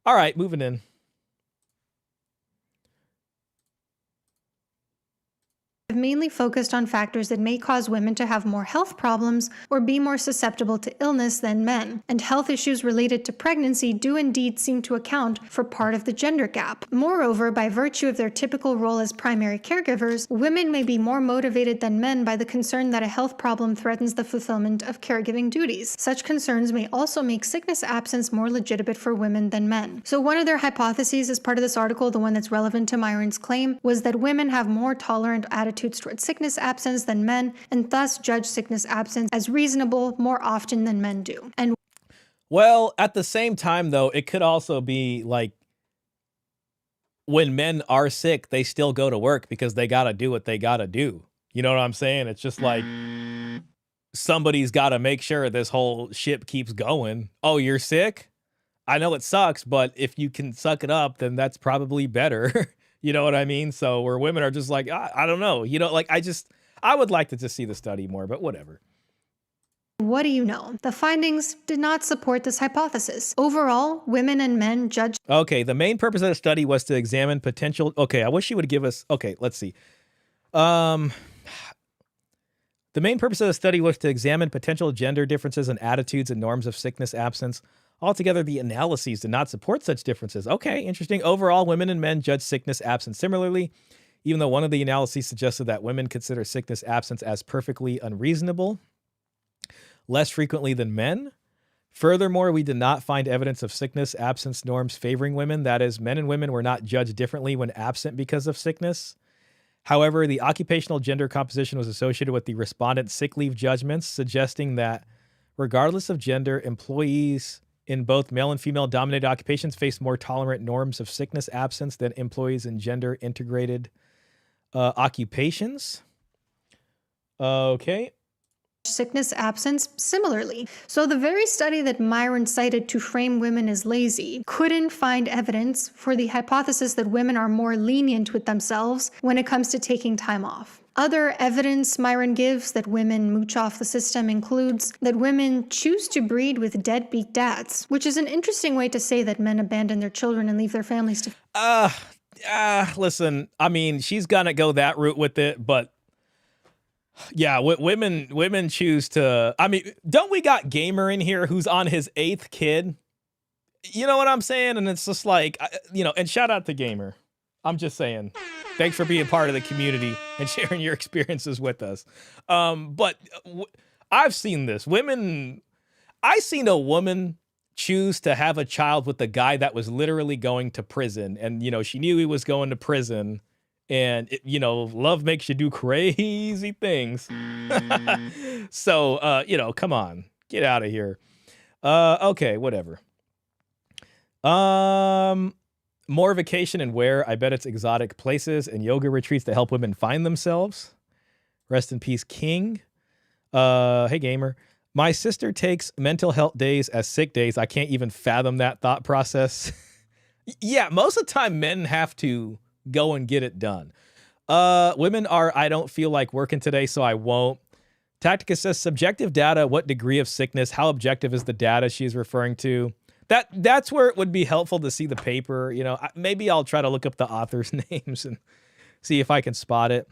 All right, moving in. Mainly focused on factors that may cause women to have more health problems or be more susceptible to illness than men, and health issues related to pregnancy do indeed seem to account for part of the gender gap. Moreover, by virtue of their typical role as primary caregivers, women may be more motivated than men by the concern that a health problem threatens the fulfillment of caregiving duties. Such concerns may also make sickness absence more legitimate for women than men. So one of their hypotheses as part of this article, the one that's relevant to Myron's claim, was that women have more tolerant attitudes towards sickness absence than men, and thus judge sickness absence as reasonable more often than men do. And well, at the same time, though, it could also be like when men are sick, they still go to work because they got to do what they got to do. You know what I'm saying? It's just like somebody's got to make sure this whole ship keeps going. Oh, you're sick? I know it sucks, but if you can suck it up, then that's probably better. You know what I mean? So where women are just like, I don't know. I would like to just see the study more, but whatever. What do you know? The findings did not support this hypothesis. Overall, women and men judge. Okay, the main purpose of the study was to examine potential. Okay, I wish you would give us. Okay, let's see. The main purpose of the study was to examine potential gender differences in attitudes and norms of sickness absence. Altogether, the analyses did not support such differences. Okay, interesting. Overall, women and men judge sickness absence similarly, even though one of the analyses suggested that women consider sickness absence as perfectly unreasonable, less frequently than men. Furthermore, we did not find evidence of sickness absence norms favoring women. That is, men and women were not judged differently when absent because of sickness. However, the occupational gender composition was associated with the respondent's sick leave judgments, suggesting that regardless of gender, employees in both male and female dominated occupations face more tolerant norms of sickness absence than employees in gender integrated occupations. Okay. Sickness absence similarly. So the very study that Myron cited to frame women as lazy couldn't find evidence for the hypothesis that women are more lenient with themselves when it comes to taking time off. Other evidence Myron gives that women mooch off the system includes that women choose to breed with deadbeat dads, which is an interesting way to say that men abandon their children and leave their families to... Listen, I mean, she's gonna go that route with it, but yeah, women choose to. I mean, don't we got Gamer in here who's on his 8th kid? You know what I'm saying? And it's just like, and shout out to Gamer. I'm just saying, thanks for being part of the community and sharing your experiences with us. But I've seen this. I seen a woman choose to have a child with a guy that was literally going to prison. And, she knew he was going to prison. And, love makes you do crazy things. So, come on, get out of here. Okay, whatever. More vacation and where? I bet it's exotic places and yoga retreats to help women find themselves. Rest in peace, King. Hey, gamer. My sister takes mental health days as sick days. I can't even fathom that thought process. Yeah, most of the time men have to go and get it done. Women are, I don't feel like working today, so I won't. Tactica says subjective data, what degree of sickness, how objective is the data she's referring to? That's where it would be helpful to see the paper. You know, maybe I'll try to look up the authors' names and see if I can spot it.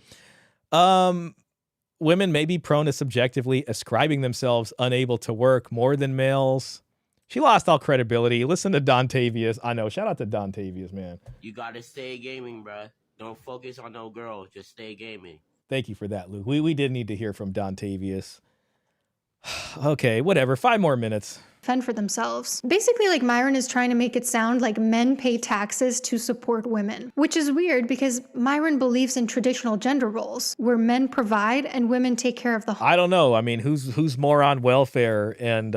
Women may be prone to subjectively ascribing themselves unable to work more than males. She lost all credibility. Listen to Dontavius. I know. Shout out to Dontavius, man. You gotta stay gaming, bruh. Don't focus on no girl. Just stay gaming. Thank you for that, Luke. We did need to hear from Dontavius. Okay, whatever. 5 more minutes. Fend for themselves. Basically, like, Myron is trying to make it sound like men pay taxes to support women, which is weird because Myron believes in traditional gender roles where men provide and women take care of the home. I don't know. I mean, who's more on welfare? And,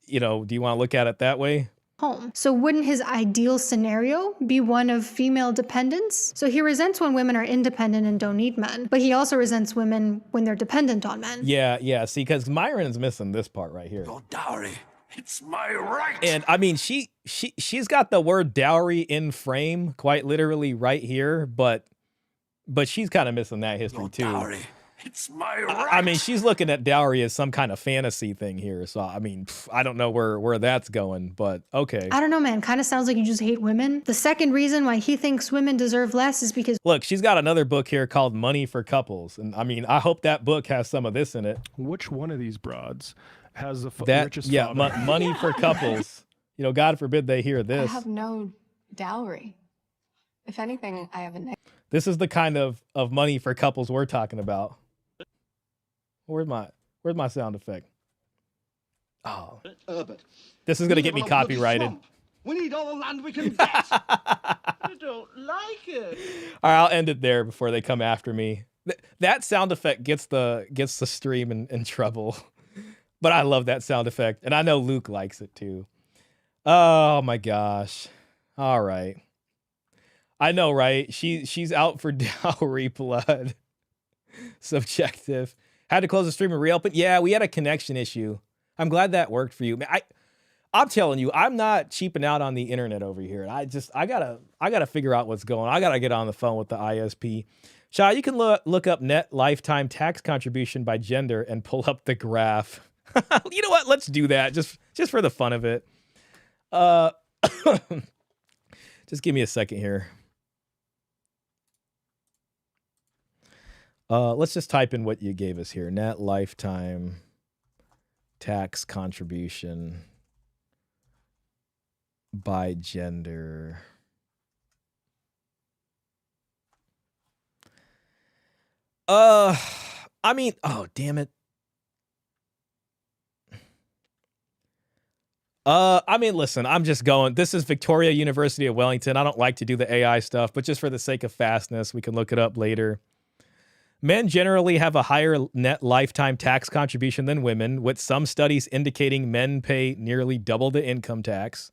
you know, do you want to look at it that way? Home. So wouldn't his ideal scenario be one of female dependence? So he resents when women are independent and don't need men, but he also resents women when they're dependent on men. Yeah. See, because Myron's missing this part right here. Your dowry, it's my right. And I mean, she's got the word dowry in frame, quite literally right here, but she's kind of missing that history too. Dowry, it's my right. I mean, she's looking at dowry as some kind of fantasy thing here. So, I mean, I don't know where that's going, but okay. I don't know, man. Kind of sounds like you just hate women. The second reason why he thinks women deserve less is because... Look, she's got another book here called Money for Couples. And I mean, I hope that book has some of this in it. Which one of these broads has the richest yeah, father? Money for Couples. You know, God forbid they hear this. I have no dowry. If anything, I have a... This is the kind of money for couples we're talking about. Where's my sound effect? Oh, this is gonna get me copyrighted. We need all the land we can get. I don't like it. All right, I'll end it there before they come after me. That sound effect gets the stream in trouble, but I love that sound effect, and I know Luke likes it too. Oh my gosh! All right, I know, right? She's out for dowry blood. Subjective. Had to close the stream and reopen. Yeah, we had a connection issue. I'm glad that worked for you. I'm telling you, I'm not cheaping out on the internet over here. I gotta figure out what's going on. I gotta get on the phone with the ISP. Shah, you can look up net lifetime tax contribution by gender and pull up the graph. You know what? Let's do that just for the fun of it. Just give me a second here. Let's just type in what you gave us here. Net lifetime tax contribution by gender. I mean, oh, damn it. I mean, listen, I'm just going. This is Victoria University of Wellington. I don't like to do the AI stuff, but just for the sake of fastness, we can look it up later. Men generally have a higher net lifetime tax contribution than women, with some studies indicating men pay nearly double the income tax.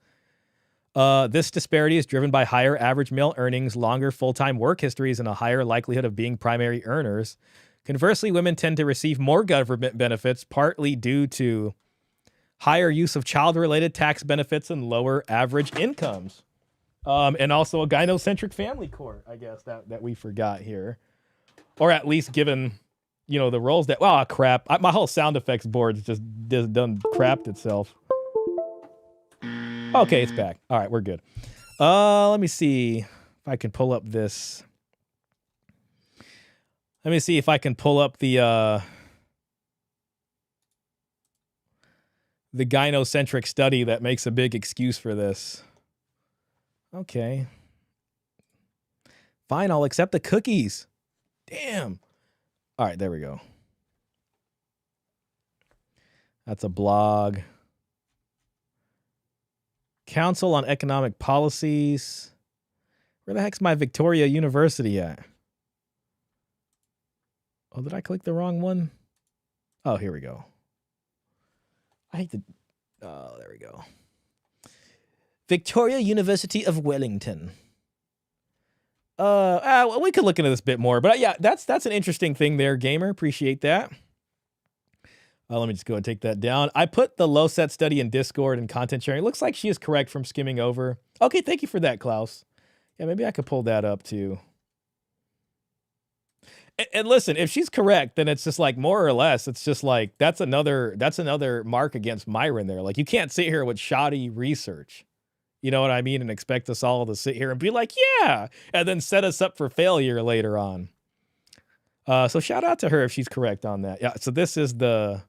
This disparity is driven by higher average male earnings, longer full-time work histories, and a higher likelihood of being primary earners. Conversely, women tend to receive more government benefits, partly due to higher use of child-related tax benefits and lower average incomes. And also a gynocentric family court, I guess, that we forgot here. Or at least given, you know, the roles that... Oh, crap. My whole sound effects board just done crapped itself. Okay, it's back. All right, we're good. Let me see if I can pull up this. Let me see if I can pull up the gynocentric study that makes a big excuse for this. Okay. Fine, I'll accept the cookies. Damn. All right, there we go. That's a blog. Council on Economic Policies. Where the heck's my Victoria University at? Oh, did I click the wrong one? Oh, here we go. I hate to... Oh, there we go. Victoria University of Wellington. We could look into this a bit more, but yeah, that's an interesting thing there, gamer. Appreciate that. Let me just go and take that down. I put the low set study in Discord and content sharing. It looks like she is correct from skimming over. Okay, thank you for that, Klaus. Yeah, maybe I could pull that up too. And listen, if she's correct, then it's just like more or less, it's just like that's another mark against Myron there. Like you can't sit here with shoddy research. You know what I mean? And expect us all to sit here and be like, yeah, and then set us up for failure later on. So shout out to her if she's correct on that. Yeah, so this is the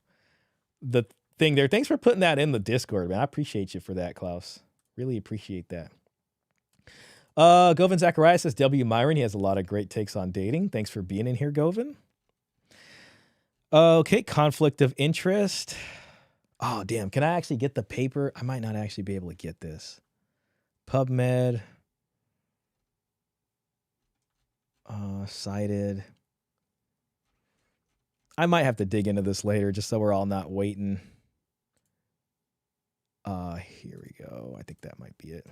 thing there. Thanks for putting that in the Discord, man. I appreciate you for that, Klaus. Really appreciate that. Govin Zacharias says, W. Myron, he has a lot of great takes on dating. Thanks for being in here, Govin. Okay, conflict of interest. Oh, damn. Can I actually get the paper? I might not actually be able to get this. PubMed. Cited. I might have to dig into this later just so we're all not waiting. Here we go. I think that might be it.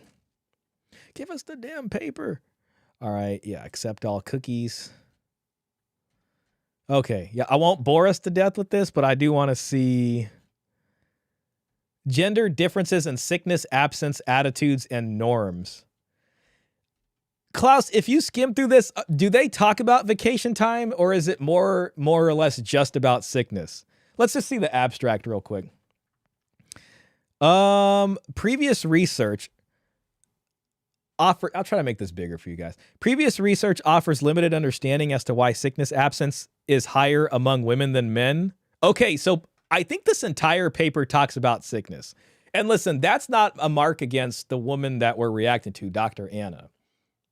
Give us the damn paper. All right. Yeah. Accept all cookies. Okay. Yeah. I won't bore us to death with this, but I do want to see gender differences in sickness, absence, attitudes, and norms. Klaus, if you skim through this, do they talk about vacation time or is it more or less just about sickness? Let's just see the abstract real quick. Previous research I'll try to make this bigger for you guys. Previous research offers limited understanding as to why sickness absence is higher among women than men. Okay, so I think this entire paper talks about sickness. And listen, that's not a mark against the woman that we're reacting to, Dr. Anna.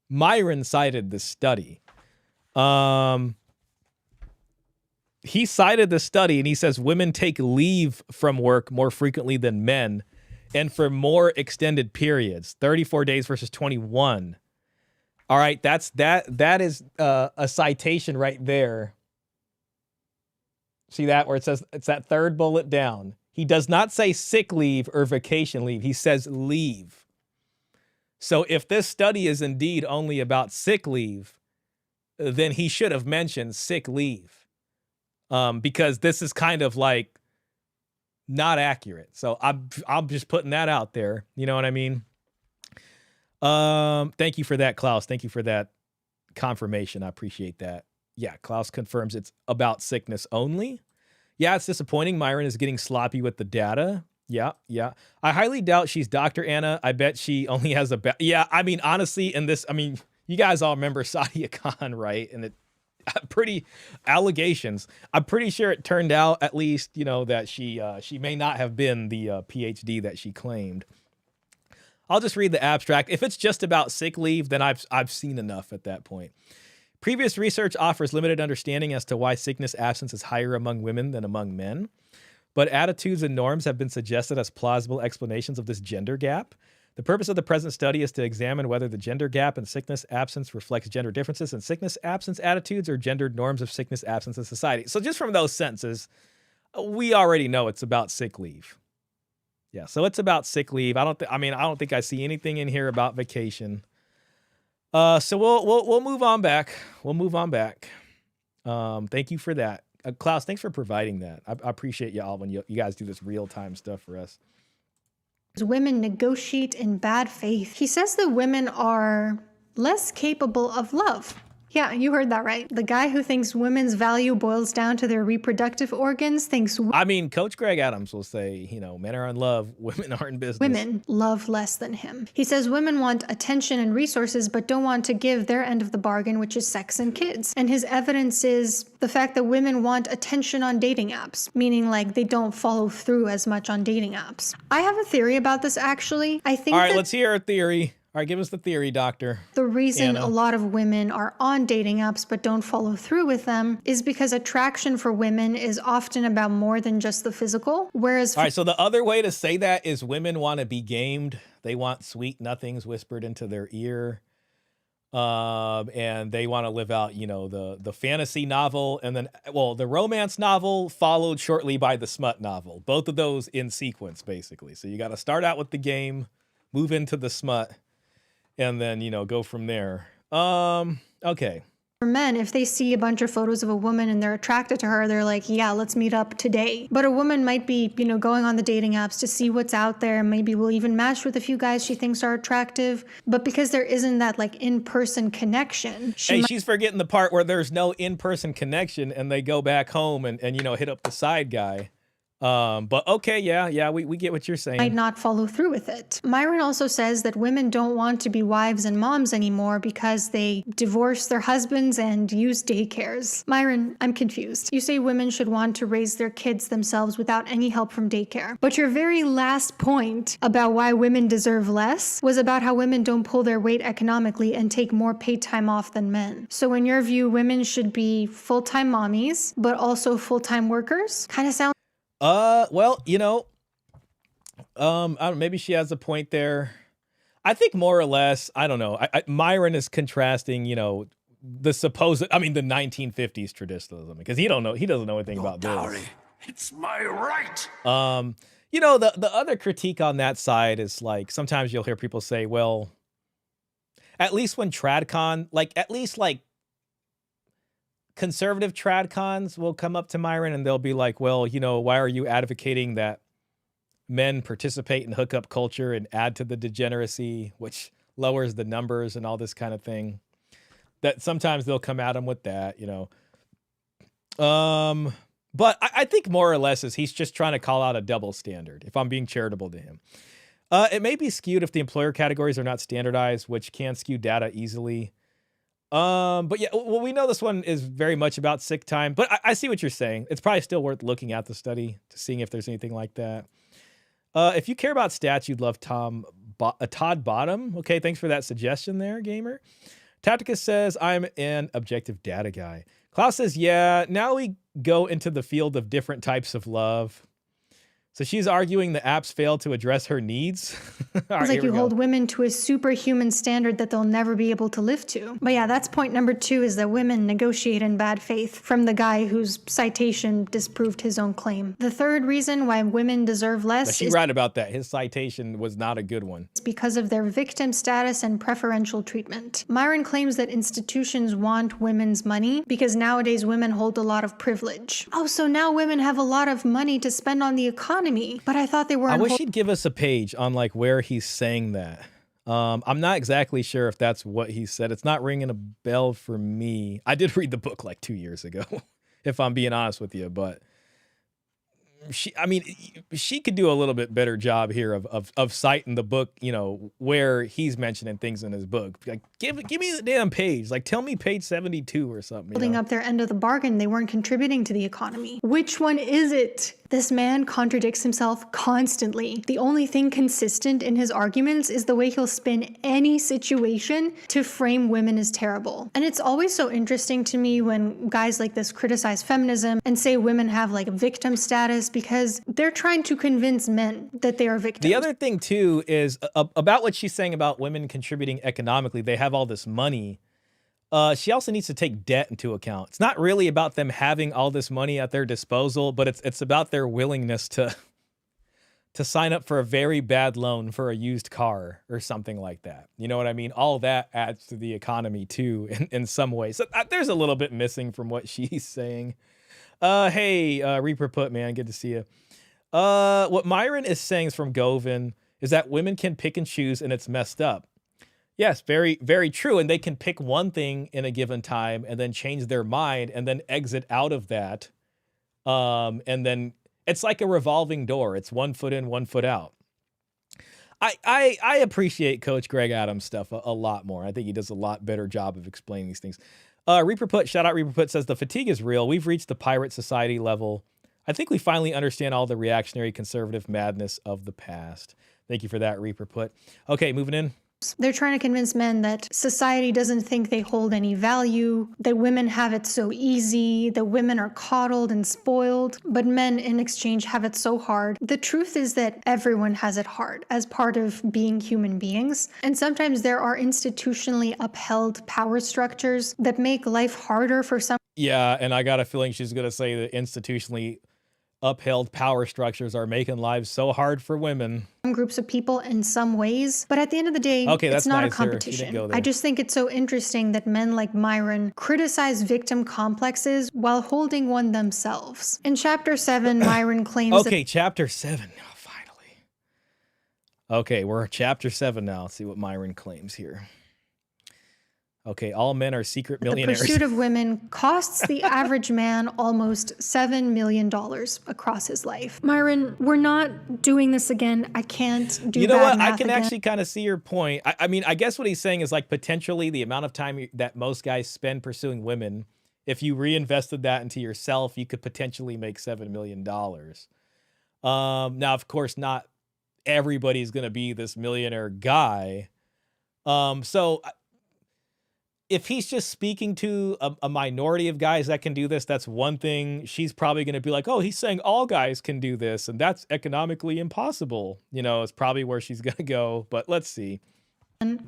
Myron cited this study. He cited the study and he says women take leave from work more frequently than men and for more extended periods, 34 days versus 21. All right, that is a citation right there. See that where it says, it's that third bullet down. He does not say sick leave or vacation leave. He says leave. So if this study is indeed only about sick leave, then he should have mentioned sick leave. Because this is kind of like not accurate. So I'm just putting that out there. You know what I mean? Thank you for that, Klaus. Thank you for that confirmation. I appreciate that. Yeah, Klaus confirms it's about sickness only. Yeah, it's disappointing. Myron is getting sloppy with the data. Yeah. I highly doubt she's Dr. Anna. I bet she only has yeah, I mean, honestly, in this, I mean, you guys all remember Sadia Khan, right? And pretty allegations. I'm pretty sure it turned out, at least, you know, that she may not have been the PhD that she claimed. I'll just read the abstract. If it's just about sick leave, then I've seen enough at that point. Previous research offers limited understanding as to why sickness absence is higher among women than among men, but attitudes and norms have been suggested as plausible explanations of this gender gap. The purpose of the present study is to examine whether the gender gap in sickness absence reflects gender differences in sickness absence attitudes or gendered norms of sickness absence in society. So just from those sentences, we already know it's about sick leave. Yeah, so it's about sick leave. I don't think I see anything in here about vacation. So we'll move on back. We'll move on back. Thank you for that. Klaus, thanks for providing that. I appreciate y'all when you guys do this real-time stuff for us. Women negotiate in bad faith. He says that women are less capable of love. Yeah, you heard that right. The guy who thinks women's value boils down to their reproductive organs thinks... I mean, Coach Greg Adams will say, you know, men are in love, women are in business. Women love less than him. He says women want attention and resources, but don't want to give their end of the bargain, which is sex and kids. And his evidence is the fact that women want attention on dating apps, meaning like they don't follow through as much on dating apps. I have a theory about this, actually. I think All right, let's hear a theory. All right, give us the theory, doctor. The reason Anna. A lot of women are on dating apps but don't follow through with them is because attraction for women is often about more than just the physical, whereas... All right, so the other way to say that is women want to be gamed. They want sweet nothings whispered into their ear. And they want to live out, you know, the fantasy novel and then, well, the romance novel followed shortly by the smut novel. Both of those in sequence, basically. So you got to start out with the game, move into the smut, and then, you know, go from there. Okay. For men, if they see a bunch of photos of a woman and they're attracted to her, they're like, yeah, let's meet up today. But a woman might be, you know, going on the dating apps to see what's out there. Maybe will even match with a few guys she thinks are attractive. But because there isn't that like in-person connection. She's forgetting the part where there's no in-person connection and they go back home and you know, hit up the side guy. But okay, yeah, we get what you're saying. Might not follow through with it. Myron also says that women don't want to be wives and moms anymore because they divorce their husbands and use daycares. Myron, I'm confused. You say women should want to raise their kids themselves without any help from daycare. But your very last point about why women deserve less was about how women don't pull their weight economically and take more paid time off than men. So in your view, women should be full-time mommies, but also full-time workers? Kind of sounds well, you know, I don't, maybe she has a point there. I think more or less, I don't know. Myron is contrasting, you know, the 1950s traditionalism, because he doesn't know anything about dowry. this. It's my right. You know, the other critique on that side is like, sometimes you'll hear people say, well, at least when TradCon, at least conservative tradcons will come up to Myron and they'll be like, well, you know, why are you advocating that men participate in hookup culture and add to the degeneracy, which lowers the numbers and all this kind of thing? That sometimes they'll come at him with that, you know. But I think more or less is he's just trying to call out a double standard, if I'm being charitable to him. It may be skewed if the employer categories are not standardized, which can skew data easily. But yeah, well, we know this one is very much about sick time, but I see what you're saying. It's probably still worth looking at the study to seeing if there's anything like that. If you care about stats, you'd love Todd Bottom. Okay, thanks for that suggestion there, gamer. Tacticus says, I'm an objective data guy. Klaus says, yeah, now we go into the field of different types of love. So she's arguing the apps fail to address her needs. It's like you hold women to a superhuman standard that they'll never be able to live to. But yeah, that's point number 2, is that women negotiate in bad faith from the guy whose citation disproved his own claim. The third reason why women deserve less is right about that. His citation was not a good one. It's because of their victim status and preferential treatment. Myron claims that institutions want women's money because nowadays women hold a lot of privilege. Oh, so now women have a lot of money to spend on the economy. But I thought they were. I wish he'd give us a page on where he's saying that. I'm not exactly sure if that's what he said. It's not ringing a bell for me. I did read the book 2 years ago, if I'm being honest with you. But she could do a little bit better job here of citing the book, you know, where he's mentioning things in his book. Give me the damn page. Tell me page 72 or something. Holding up their end of the bargain, they weren't contributing to the economy. Which one is it? This man contradicts himself constantly. The only thing consistent in his arguments is the way he'll spin any situation to frame women as terrible. And it's always so interesting to me when guys like this criticize feminism and say women have victim status, because they're trying to convince men that they are victims. The other thing too is about what she's saying about women contributing economically. They have all this money. She also needs to take debt into account. It's not really about them having all this money at their disposal, but it's about their willingness to sign up for a very bad loan for a used car or something like that. You know what I mean? All that adds to the economy too, in some ways. So there's a little bit missing from what she's saying. Hey, Reaper Put, man, good to see you. What Myron is saying is from Govin is that women can pick and choose, and it's messed up. Yes, very, very true. And they can pick one thing in a given time and then change their mind and then exit out of that. And then it's like a revolving door. It's 1 foot in, 1 foot out. I appreciate Coach Greg Adams' stuff a lot more. I think he does a lot better job of explaining these things. Reaper Put, shout out Reaper Put, says the fatigue is real. We've reached the pirate society level. I think we finally understand all the reactionary conservative madness of the past. Thank you for that, Reaper Put. Okay, moving in. They're trying to convince men that society doesn't think they hold any value, that women have it so easy, that women are coddled and spoiled, but men in exchange have it so hard. The truth is that everyone has it hard as part of being human beings. And sometimes there are institutionally upheld power structures that make life harder for some. Yeah, and I got a feeling she's going to say that institutionally upheld power structures are making lives so hard for women. Groups of people in some ways, but at the end of the day, Okay, it's that's not a nice, Sarah. She didn't competition. go there. I just think it's so interesting that men like Myron criticize victim complexes while holding one themselves. In chapter 7, Myron claims Okay, chapter 7. Oh, finally. Okay, we're at chapter 7 now. Let's see what Myron claims here. Okay, all men are secret millionaires. The pursuit of women costs the average man almost $7 million across his life. Myron, we're not doing this again. I can't do You know bad what? I math can again. actually kind of see your point. I mean, I guess what he's saying is like potentially the amount of time that most guys spend pursuing women, if you reinvested that into yourself, you could potentially make $7 million. Now, of course, not everybody's going to be this millionaire guy. So if he's just speaking to a minority of guys that can do this, that's one thing. She's probably going to be like, oh, he's saying all guys can do this, and that's economically impossible. You know, it's probably where she's going to go, but let's see.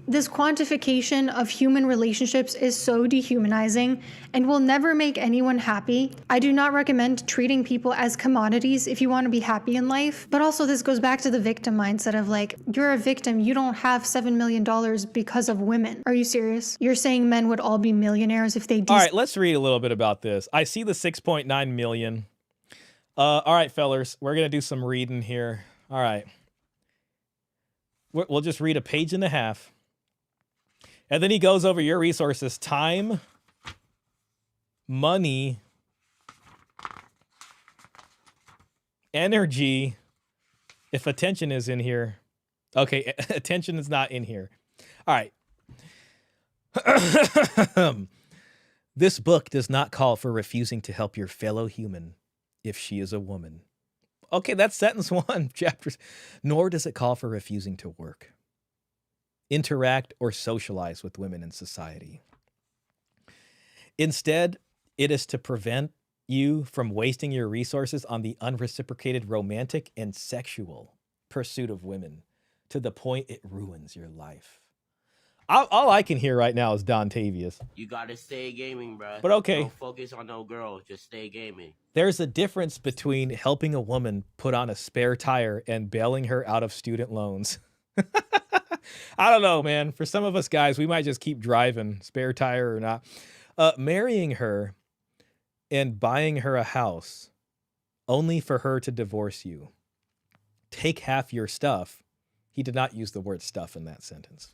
This quantification of human relationships is so dehumanizing and will never make anyone happy. I do not recommend treating people as commodities if you want to be happy in life. But also this goes back to the victim mindset of like, you're a victim, you don't have $7 million because of women. Are you serious? You're saying men would all be millionaires if they All right, let's read a little bit about this. I see the 6.9 million. All right, fellers, we're going to do some reading here. All right. We'll just read a page and a half. And then he goes over your resources: time, money, energy. If attention is in here. Okay, attention is not in here. All right. This book does not call for refusing to help your fellow human if she is a woman. Okay, that's sentence 1, chapters. Nor does it call for refusing to work, interact, or socialize with women in society. Instead, it is to prevent you from wasting your resources on the unreciprocated romantic and sexual pursuit of women to the point it ruins your life. All I can hear right now is Don Tavius. You gotta stay gaming, bro. But okay. Don't focus on no girl. Just stay gaming. There's a difference between helping a woman put on a spare tire and bailing her out of student loans. I don't know, man. For some of us guys, we might just keep driving, spare tire or not. Marrying her and buying her a house only for her to divorce you. Take half your stuff. He did not use the word stuff in that sentence.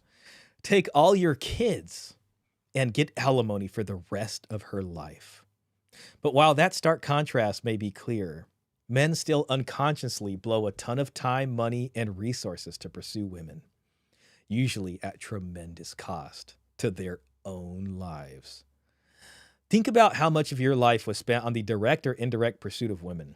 Take all your kids and get alimony for the rest of her life. But while that stark contrast may be clear, men still unconsciously blow a ton of time, money, and resources to pursue women, usually at tremendous cost to their own lives. Think about how much of your life was spent on the direct or indirect pursuit of women.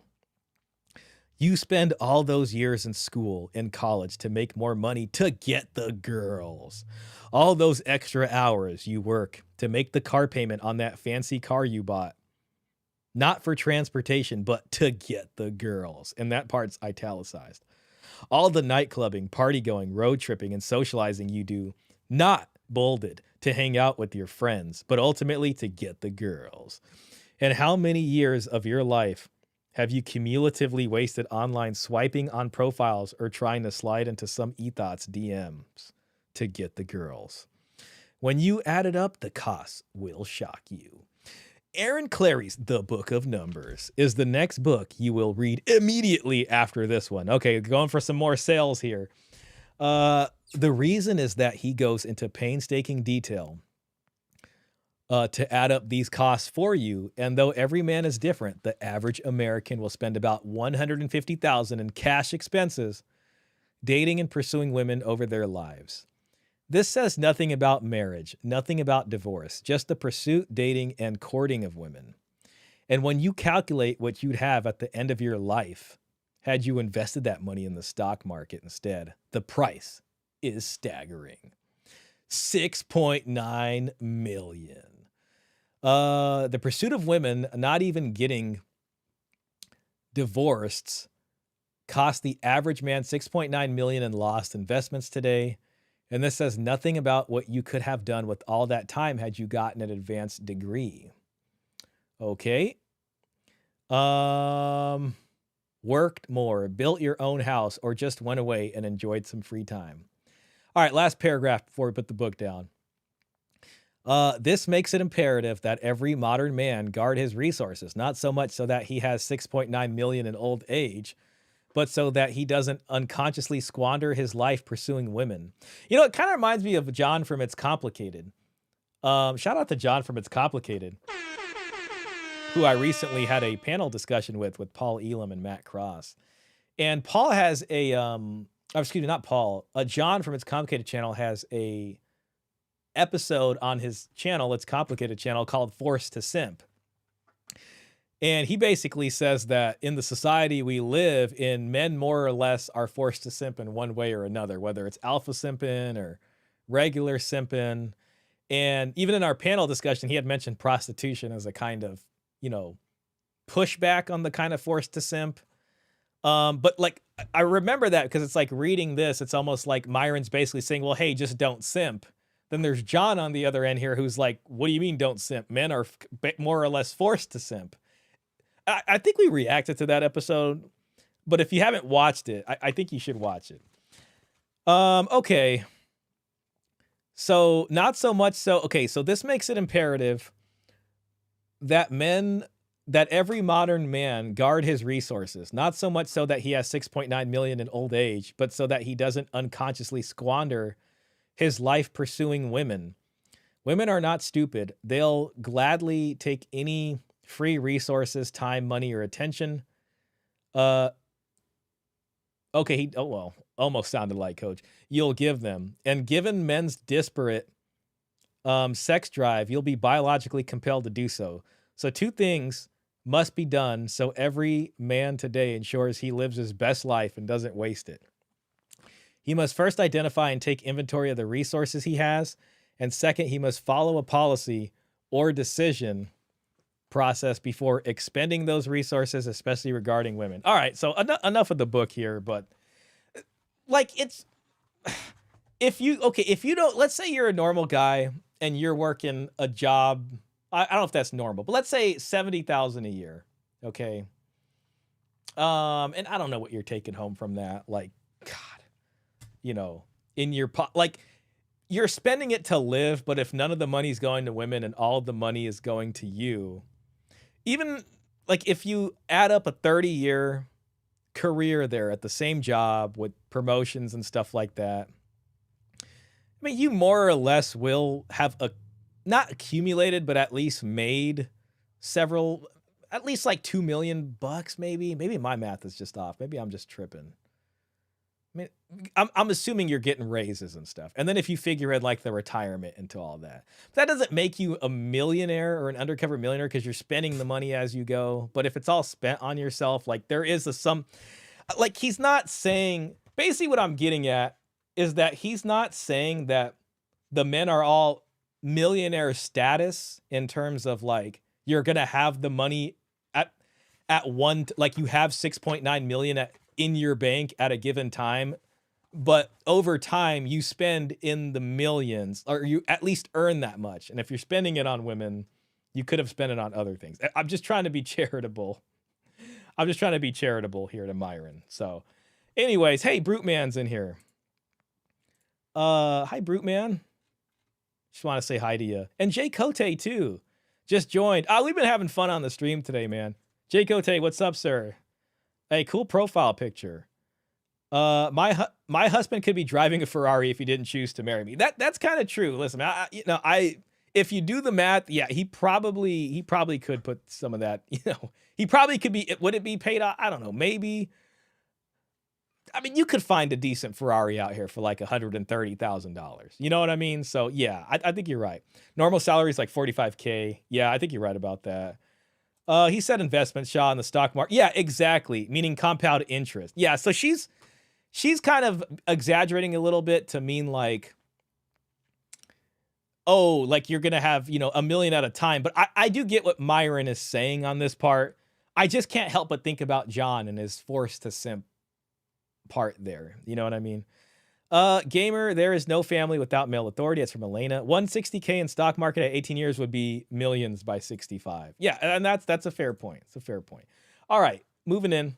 You spend all those years in school and college to make more money to get the girls. All those extra hours you work to make the car payment on that fancy car you bought. Not for transportation, but to get the girls. And that part's italicized. All the night clubbing, party going, road tripping, and socializing you do, not bolded to hang out with your friends, but ultimately to get the girls. And how many years of your life have you cumulatively wasted online swiping on profiles or trying to slide into some ethot's DMs to get the girls? When you add it up, the costs will shock you. Aaron Clary's The Book of Numbers is the next book you will read immediately after this one. Okay, going for some more sales here. The reason is that he goes into painstaking detail to add up these costs for you. And though every man is different, the average American will spend about $150,000 in cash expenses dating and pursuing women over their lives. This says nothing about marriage, nothing about divorce, just the pursuit, dating, and courting of women. And when you calculate what you'd have at the end of your life, had you invested that money in the stock market instead, the price is staggering. $6.9 million. The pursuit of women, not even getting divorced, cost the average man $6.9 million in lost investments today. And this says nothing about what you could have done with all that time had you gotten an advanced degree. Okay. worked more, built your own house, or just went away and enjoyed some free time? All right, last paragraph before we put the book down. This makes it imperative that every modern man guard his resources, not so much so that he has 6.9 million in old age, but so that he doesn't unconsciously squander his life pursuing women. You know, it kind of reminds me of John from It's Complicated. Shout out to John from It's Complicated, who I recently had a panel discussion with Paul Elam and Matt Cross. And Paul has a, excuse me, not Paul, John from It's Complicated channel has a episode on his channel, It's Complicated channel, called Forced to Simp. And he basically says that in the society we live in, men more or less are forced to simp in one way or another, whether it's alpha simping or regular simping. And even in our panel discussion, he had mentioned prostitution as a kind of, you know, pushback on the kind of forced to simp. But like, I remember that because it's like reading this, it's almost like Myron's basically saying, well, hey, just don't simp. Then there's John on the other end here who's like, what do you mean don't simp? Men are more or less forced to simp. I think we reacted to that episode, but if you haven't watched it, I think you should watch it. Okay. So not so much so. Okay. So this makes it imperative that every modern man guard his resources, not so much so that he has 6.9 million in old age, but so that he doesn't unconsciously squander his life pursuing women. Women are not stupid. They'll gladly take any free resources, time, money, or attention. Okay, almost sounded like Coach. You'll give them. And given men's disparate sex drive, you'll be biologically compelled to do so. So 2 things must be done so every man today ensures he lives his best life and doesn't waste it. He must first identify and take inventory of the resources he has. And second, he must follow a policy or decision process before expending those resources, especially regarding women. All right, so enough of the book here, but like if you don't, let's say you're a normal guy and you're working a job, I don't know if that's normal, but let's say 70,000 a year, okay? And I don't know what you're taking home from that, like, God, you know, in your like, you're spending it to live, but if none of the money's going to women and all of the money is going to you, even like if you add up a 30-year career there at the same job with promotions and stuff like that, I mean, you more or less will have not accumulated, but at least made several, at least like $2 million, maybe. Maybe my math is just off. Maybe I'm just tripping. I mean, I'm assuming you're getting raises and stuff. And then if you figure in like the retirement into all that, that doesn't make you a millionaire or an undercover millionaire because you're spending the money as you go. But if it's all spent on yourself, like there is like he's not saying, basically what I'm getting at is that he's not saying that the men are all millionaire status in terms of like, you're going to have the money at one, like you have 6.9 million in your bank at a given time, but over time you spend in the millions, or you at least earn that much. And if you're spending it on women, you could have spent it on other things. I'm just trying to be charitable. I'm just trying to be charitable here to Myron. So anyways, hey, Brute Man's in here. Hi, Brute Man. Just want to say hi to you. And Jay Cote too. Just joined. We've been having fun on the stream today, man. Jay Cote, what's up, sir? Hey, cool profile picture. My husband could be driving a Ferrari if he didn't choose to marry me. That's kind of true. Listen, if you do the math, yeah, he probably could put some of that, you know, he probably could be, would it be paid out? I don't know, maybe. I mean, you could find a decent Ferrari out here for like $130,000. You know what I mean? So yeah, I think you're right. Normal salary is like 45K. Yeah, I think you're right about that. He said investment, Shah, in the stock market. Yeah, exactly. Meaning compound interest. Yeah, so she's kind of exaggerating a little bit to mean like, oh, like you're going to have, you know, $1 million at a time. But I do get what Myron is saying on this part. I just can't help but think about John and his forced to simp part there. You know what I mean? Gamer, there is no family without male authority. It's from Elena. 160K in stock market at 18 years would be millions by 65. Yeah, and that's a fair point. It's a fair point. All right, moving in.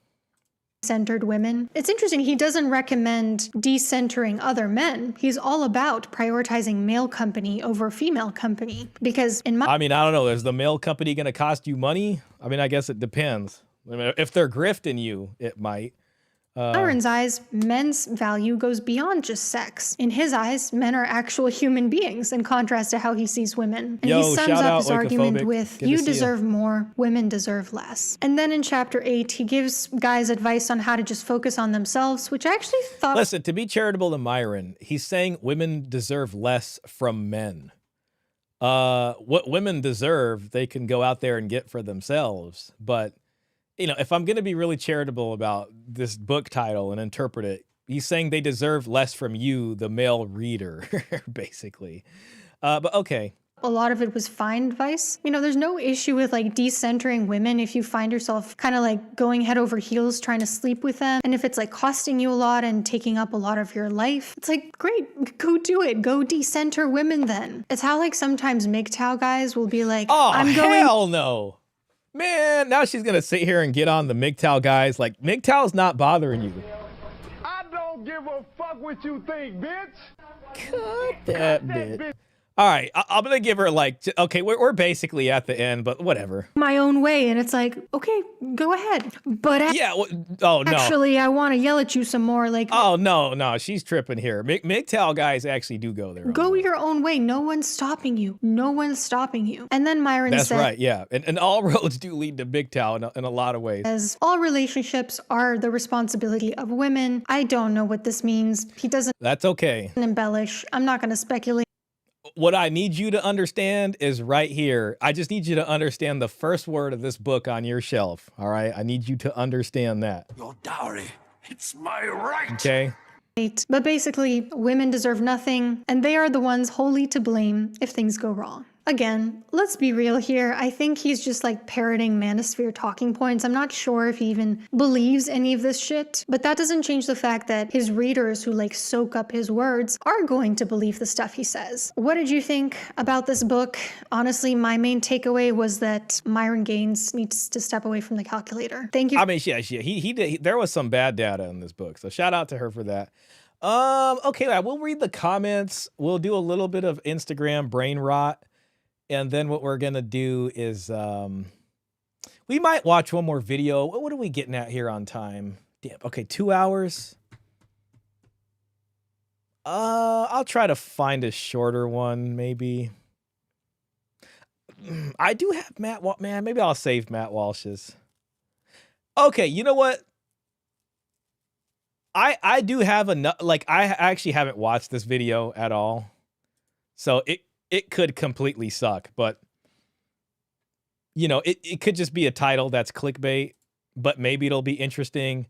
centered women. It's interesting, he doesn't recommend decentering other men. He's all about prioritizing male company over female company. Because in my I mean, I don't know. Is the male company going to cost you money? I mean, I guess it depends. I mean, if they're grifting you, it might. Myron's eyes, men's value goes beyond just sex. In his eyes, men are actual human beings, in contrast to how he sees women. And he sums up his argument with, you deserve more, women deserve less. And then in chapter 8, he gives guys advice on how to just focus on themselves, which I actually thought... Listen, to be charitable to Myron, he's saying women deserve less from men. What women deserve, they can go out there and get for themselves. But, you know, if I'm going to be really charitable about this book title and interpret it, he's saying they deserve less from you, the male reader, basically. But okay. A lot of it was fine advice. You know, there's no issue with like decentering women if you find yourself kind of like going head over heels trying to sleep with them. And if it's like costing you a lot and taking up a lot of your life, it's like, great, go do it. Go decenter women then. It's how like sometimes MGTOW guys will be like, oh, I'm going. Hell no. Man, now she's going to sit here and get on the MGTOW guys. Like, MGTOW's not bothering you. I don't give a fuck what you think, bitch. Cut that bitch. All right, I'm going to give her like, okay, we're basically at the end, but whatever. My own way. And it's like, okay, go ahead. But yeah, oh no. Actually, I want to yell at you some more. Like, oh, no, she's tripping here. MGTOW guys actually do go their own Go way. your own way. No one's stopping you. No one's stopping you. And then Myron said... That's right, yeah. And all roads do lead to MGTOW in a lot of ways. As all relationships are the responsibility of women. I don't know what this means. He doesn't... That's okay. ...embellish. I'm not going to speculate. What I need you to understand is right here. I just need you to understand the first word of this book on your shelf. All right. I need you to understand that. Your dowry, it's my right. Okay. But basically, women deserve nothing, and they are the ones wholly to blame if things go wrong. Again, let's be real here. I think he's just like parroting Manosphere talking points. I'm not sure if he even believes any of this shit, but that doesn't change the fact that his readers who like soak up his words are going to believe the stuff he says. What did you think about this book? Honestly, my main takeaway was that Myron Gaines needs to step away from the calculator. Thank you. I mean, yeah, he did. There was some bad data in this book, so shout out to her for that. Okay, we'll read the comments. We'll do a little bit of Instagram brain rot. And then what we're going to do is we might watch one more video. What are we getting at here on time? Damn. Okay, 2 hours. I'll try to find a shorter one, maybe. I do have Matt Walsh. Man, maybe I'll save Matt Walsh's. Okay, you know what? I do have enough. Like, I actually haven't watched this video at all. So it could completely suck, but you know, it could just be a title that's clickbait, but maybe it'll be interesting.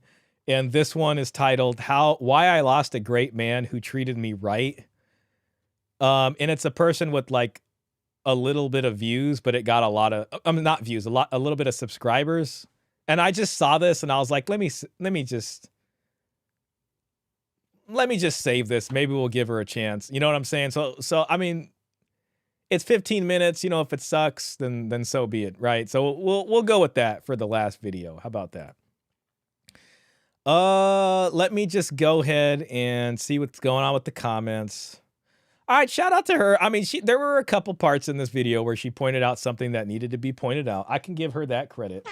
And this one is titled Why I Lost a Great Man Who Treated Me Right. And it's a person with like a little bit of views, but it got a lot of, not views, a little bit of subscribers. And I just saw this and I was like, let me just save this. Maybe we'll give her a chance. You know what I'm saying? So I mean, it's 15 minutes, you know, if it sucks, then so be it, right? So we'll go with that for the last video. How about that? Let me just go ahead and see what's going on with the comments. All right, shout out to her. I mean, there were a couple parts in this video where she pointed out something that needed to be pointed out. I can give her that credit.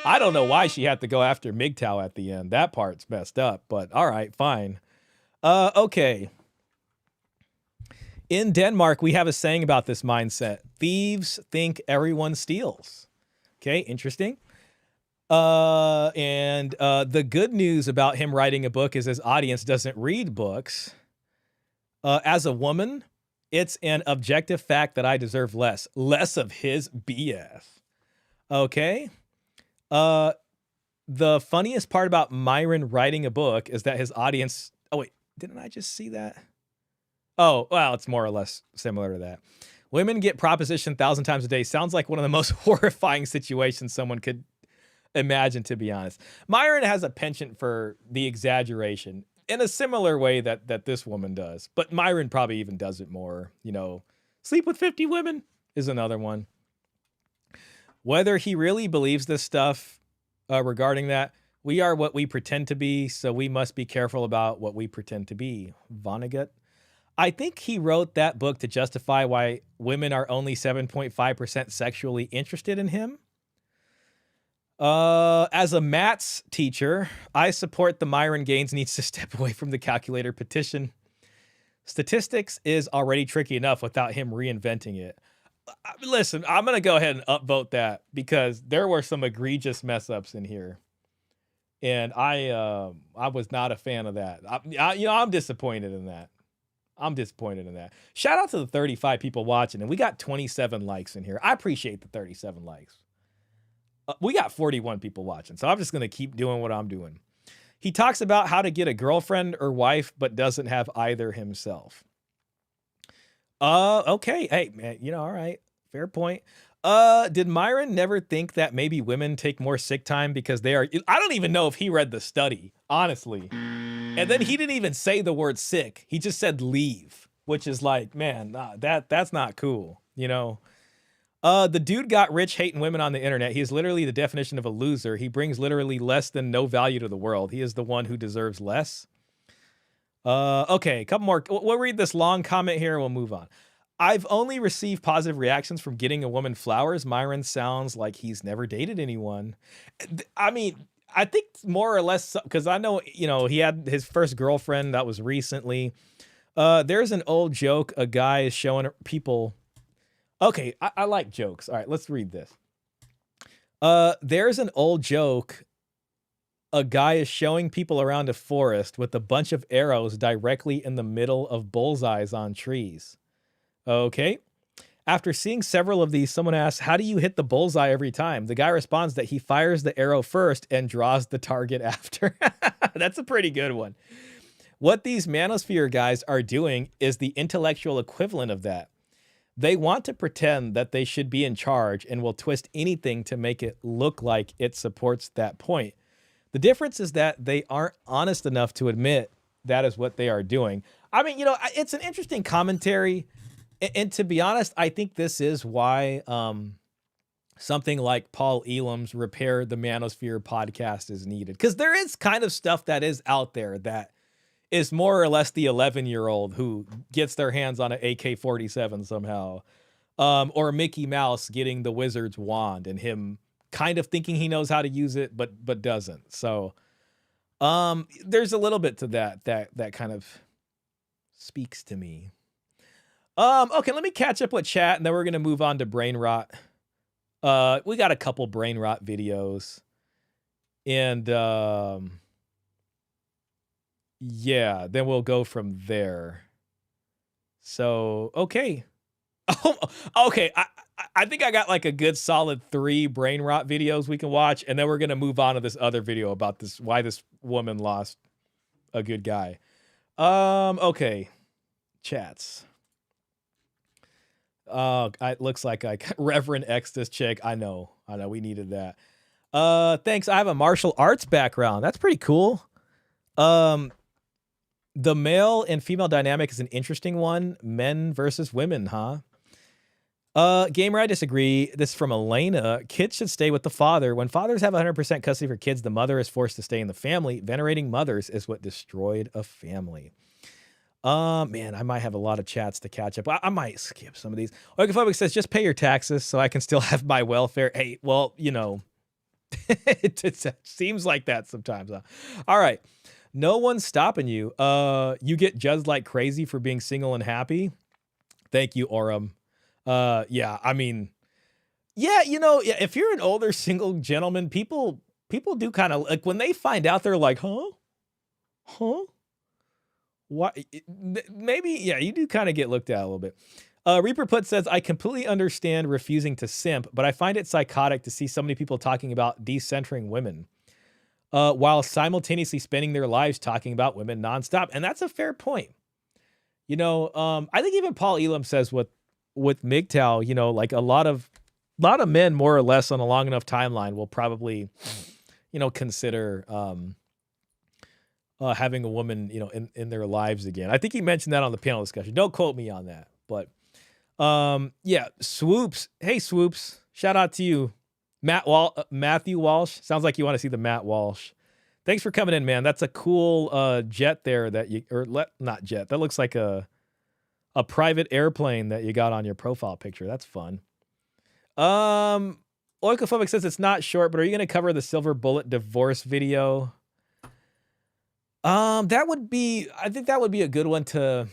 I don't know why she had to go after MGTOW at the end. That part's messed up, but all right, fine. Okay. In Denmark, we have a saying about this mindset. Thieves think everyone steals. Okay, interesting. And the good news about him writing a book is his audience doesn't read books. As a woman, it's an objective fact that I deserve less of his BS. Okay. The funniest part about Myron writing a book is that his audience, oh wait, didn't I just see that? Oh, well, it's more or less similar to that. Women get propositioned 1,000 times a day. Sounds like one of the most horrifying situations someone could imagine, to be honest. Myron has a penchant for the exaggeration in a similar way that this woman does. But Myron probably even does it more. You know, sleep with 50 women is another one. Whether he really believes this stuff regarding that, We are what we pretend to be, so we must be careful about what we pretend to be. Vonnegut. I think he wrote that book to justify why women are only 7.5% sexually interested in him. As a maths teacher, I support the Myron Gaines needs to step away from the calculator petition. Statistics is already tricky enough without him reinventing it. Listen, I'm going to go ahead and upvote that because there were some egregious mess ups in here. And I was not a fan of that. I'm disappointed in that. Shout out to the 35 people watching, and we got 27 likes in here. I appreciate the 37 likes. We got 41 people watching, so I'm just going to keep doing what I'm doing. He talks about how to get a girlfriend or wife, but doesn't have either himself. Okay. Hey, man, all right. Fair point. Did Myron never think that maybe women take more sick time because they are... I don't even know if he read the study, honestly. And then he didn't even say the word sick. He just said leave, which is like, man, that's not cool, The dude got rich hating women on the internet. He is literally the definition of a loser. He brings literally less than no value to the world. He is the one who deserves less. Okay, a couple more. We'll read this long comment here and we'll move on. I've only received positive reactions from getting a woman flowers. Myron sounds like he's never dated anyone. I mean, I think more or less, because I know, he had his first girlfriend that was recently. There's an old joke. A guy is showing people. Okay, I like jokes. All right, let's read this. There's an old joke. A guy is showing people around a forest with a bunch of arrows directly in the middle of bullseyes on trees. Okay. After seeing several of these, someone asks, how do you hit the bullseye every time? The guy responds that he fires the arrow first and draws the target after. That's a pretty good one. What these manosphere guys are doing is the intellectual equivalent of that. They want to pretend that they should be in charge and will twist anything to make it look like it supports that point. The difference is that they aren't honest enough to admit that is what they are doing. I mean, it's an interesting commentary. And to be honest, I think this is why something like Paul Elam's Repair the Manosphere podcast is needed. Because there is kind of stuff that is out there that is more or less the 11-year-old who gets their hands on an AK-47 somehow. Or Mickey Mouse getting the wizard's wand and him kind of thinking he knows how to use it, but doesn't. So there's a little bit to that kind of speaks to me. Okay, let me catch up with chat, and then we're going to move on to brain rot. We got a couple brain rot videos. And, yeah, then we'll go from there. So, okay. Oh, okay, I think I got like a good solid 3 brain rot videos we can watch, and then we're going to move on to this other video about why this woman lost a good guy. Okay, chats. It looks like Reverend X this chick. I know, we needed that. Thanks. I have a martial arts background. That's pretty cool. The male and female dynamic is an interesting one. Men versus women, huh? Gamer, I disagree. This is from Elena. Kids should stay with the father. When fathers have 100% custody for kids, the mother is forced to stay in the family. Venerating mothers is what destroyed a family. Man, I might have a lot of chats to catch up. I might skip some of these. Orgophobic says, just pay your taxes so I can still have my welfare. Hey, well, it seems like that sometimes. Huh? All right. No one's stopping you. You get judged like crazy for being single and happy. Thank you, Orem. Yeah, I mean, yeah, if you're an older single gentleman, people do kind of like when they find out, they're like, huh? What? Maybe, yeah, you do kind of get looked at a little bit. Reaper Put says, I completely understand refusing to simp, but I find it psychotic to see so many people talking about decentering women while simultaneously spending their lives talking about women nonstop. And that's a fair point. I think even Paul Elam says with MGTOW, like a lot of men more or less on a long enough timeline will probably, consider having a woman, in their lives again. I think he mentioned that on the panel discussion. Don't quote me on that, but yeah, Swoops. Hey, Swoops. Shout out to you. Matthew Walsh. Sounds like you want to see the Matt Walsh Thanks for coming in, man. That's a cool jet there that you, not jet. That looks like a private airplane that you got on your profile picture. That's fun. Oikophobic says it's not short, but are you going to cover the Silver Bullet divorce video? That would be, I think that would be a good one to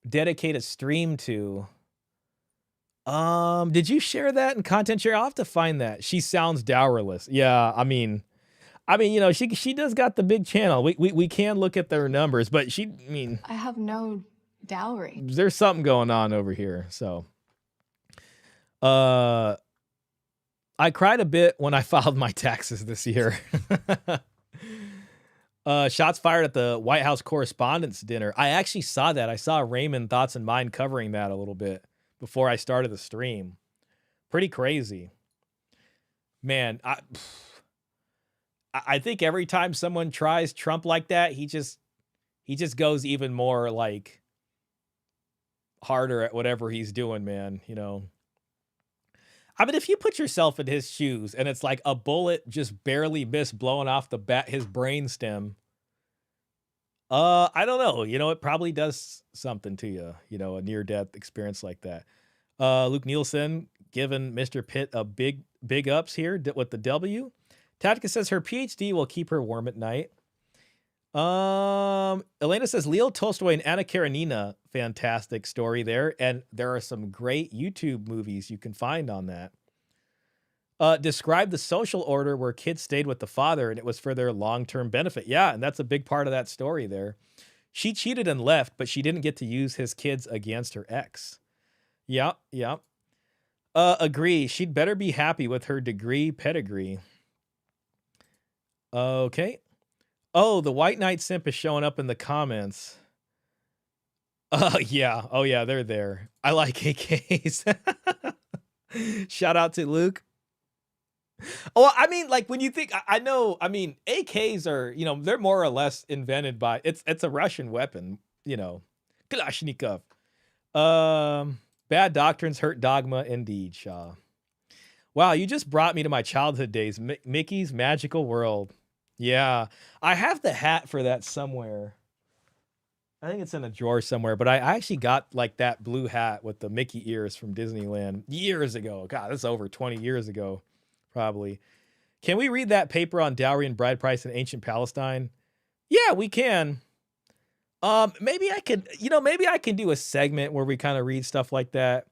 dedicate a stream to. Did you share that in content share? I'll have to find that. She sounds dowerless. Yeah, I mean, you know, she does got the big channel. We can look at their numbers, but I have no dowry. There's something going on over here. So, I cried a bit when I filed my taxes this year. Shots fired at the White House Correspondents' Dinner. I actually saw that. I saw Raymond Thoughts and Mine covering that a little bit before I started the stream. Pretty crazy. Man, I think every time someone tries Trump like that, he just goes even more like harder at whatever he's doing, man, you know. I mean, if you put yourself in his shoes and it's like a bullet just barely missed blowing off his brainstem, I don't know. You know, it probably does something to you, you know, a near-death experience like that. Luke Nielsen giving Mr. Pitt a big ups here with the W. Tactica says her PhD will keep her warm at night. Elena says Leo Tolstoy and Anna Karenina, fantastic story there, and there are some great YouTube movies you can find on that. Describe the social order where kids stayed with the father and it was for their long-term benefit. Yeah, and that's a big part of that story there. She cheated and left, but she didn't get to use his kids against her ex. Yeah. Agree. She'd better be happy with her degree pedigree. Okay. Oh, the White Knight simp is showing up in the comments. Yeah. Oh, yeah, they're there. I like AKs. Shout out to Luke. Oh, I mean, like when you think, I know, I mean, AKs are, you know, they're more or less invented by, it's a Russian weapon, you know, Kalashnikov. Bad doctrines hurt dogma indeed, Shah. Wow, you just brought me to my childhood days. Mickey's Magical World. Yeah, I have the hat for that somewhere. I think it's in a drawer somewhere, but I actually got like that blue hat with the Mickey ears from Disneyland years ago. God, that's over 20 years ago, probably. Can we read that paper on dowry and bride price in ancient Palestine? Yeah, we can. Maybe I could, you know, maybe I can do a segment where we kind of read stuff like that.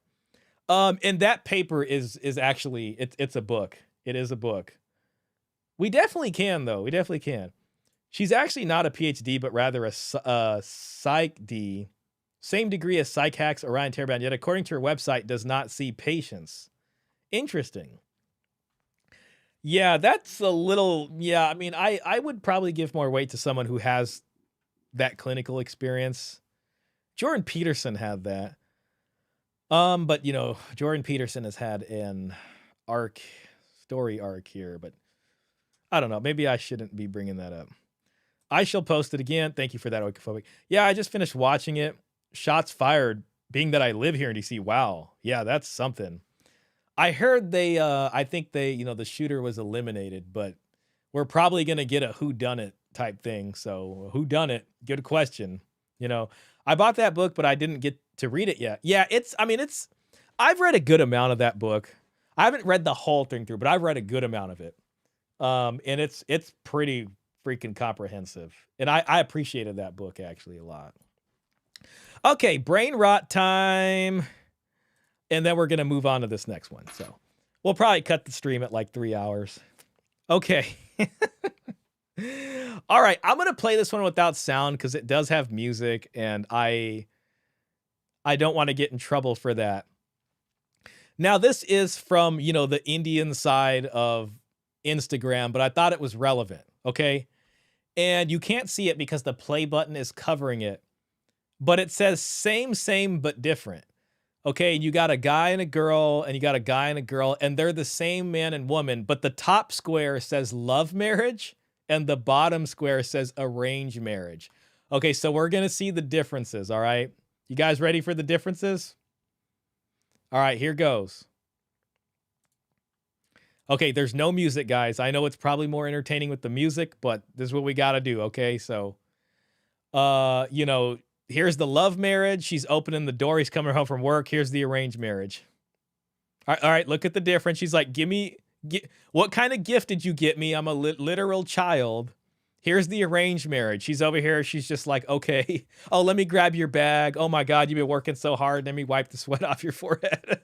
And that paper is actually, it's a book. It is a book. We definitely can, though. We definitely can. She's actually not a PhD, but rather a Psych D. Same degree as Psych Hacks, Orion Teraband, yet according to her website, does not see patients. Interesting. Yeah, that's a little, yeah, I mean, I would probably give more weight to someone who has that clinical experience. Jordan Peterson had that. But, you know, Jordan Peterson has had an story arc here, but I don't know. Maybe I shouldn't be bringing that up. I shall post it again. Thank you for that, Oikophobic. Yeah, I just finished watching it. Shots fired, being that I live here in DC. Wow. Yeah, that's something. I heard I think you know, the shooter was eliminated, but we're probably going to get a whodunit type thing. So whodunit, good question. You know, I bought that book, but I didn't get to read it yet. Yeah, I've read a good amount of that book. I haven't read the whole thing through, but I've read a good amount of it. And it's pretty freaking comprehensive. And I appreciated that book actually a lot. Okay, brain rot time. And then we're going to move on to this next one. So we'll probably cut the stream at like 3 hours. Okay. All right. I'm going to play this one without sound because it does have music and I don't want to get in trouble for that. Now, this is from, you know, the Indian side of Instagram, but I thought it was relevant. Okay. And you can't see it because the play button is covering it, but it says same, but different. Okay, you got a guy and a girl, and you got a guy and a girl, and they're the same man and woman, but the top square says love marriage, and the bottom square says arranged marriage. Okay, so we're going to see the differences, all right? You guys ready for the differences? All right, here goes. Okay, there's no music, guys. I know it's probably more entertaining with the music, but this is what we got to do, okay? So, you know, here's the love marriage. She's opening the door. He's coming home from work. Here's the arranged marriage. All right, look at the difference. She's like, what kind of gift did you get me? I'm a literal child. Here's the arranged marriage. She's over here. She's just like, okay. Oh, let me grab your bag. Oh, my God, you've been working so hard. Let me wipe the sweat off your forehead.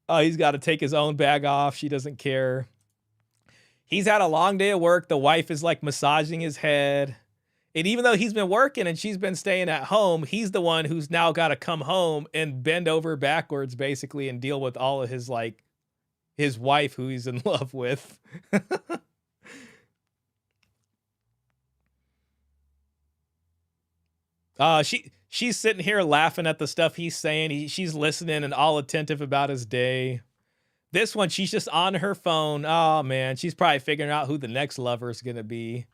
Oh, he's got to take his own bag off. She doesn't care. He's had a long day of work. The wife is like massaging his head. And even though he's been working and she's been staying at home, he's the one who's now got to come home and bend over backwards, basically, and deal with all of his, like, his wife who he's in love with. She's sitting here laughing at the stuff he's saying. She's listening and all attentive about his day. This one, she's just on her phone. Oh, man. She's probably figuring out who the next lover is going to be.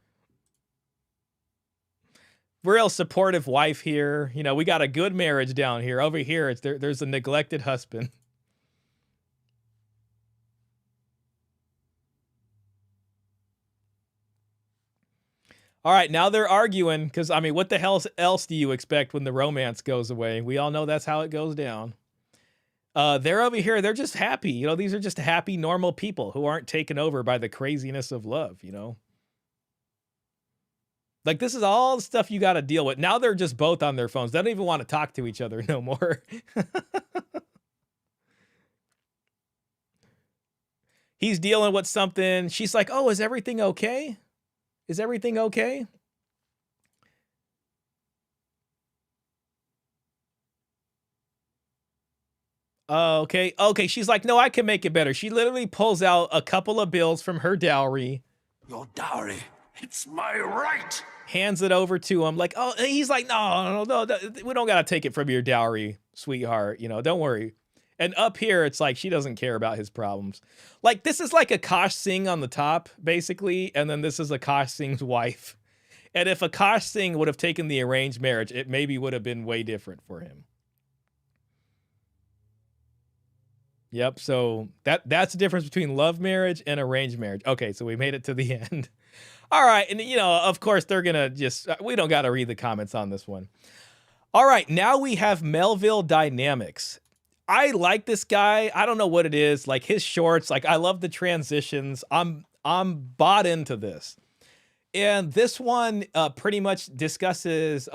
Real supportive wife here. You know, we got a good marriage down here. Over here, there's a neglected husband. All right, now they're arguing because, I mean, what the hell else do you expect when the romance goes away? We all know that's how it goes down. They're over here. They're just happy. You know, these are just happy, normal people who aren't taken over by the craziness of love, you know? Like, this is all the stuff you got to deal with. Now they're just both on their phones. They don't even want to talk to each other no more. He's dealing with something. She's like, oh, is everything okay? Is everything okay? Okay. Okay. She's like, no, I can make it better. She literally pulls out a couple of bills from her dowry. Your dowry, it's my right. Hands it over to him. Like, oh, he's like, no, we don't got to take it from your dowry, sweetheart. You know, don't worry. And up here, it's like she doesn't care about his problems. Like, this is like Akash Singh on the top, basically. And then this is Akash Singh's wife. And if Akash Singh would have taken the arranged marriage, it maybe would have been way different for him. Yep, so that's the difference between love marriage and arranged marriage. Okay, so we made it to the end. All right, and you know, of course, they're gonna just, we don't gotta read the comments on this one. All right, now we have Melville Dynamics. I like this guy. I don't know what it is, like his shorts, like I love the transitions. I'm bought into this. And this one pretty much discusses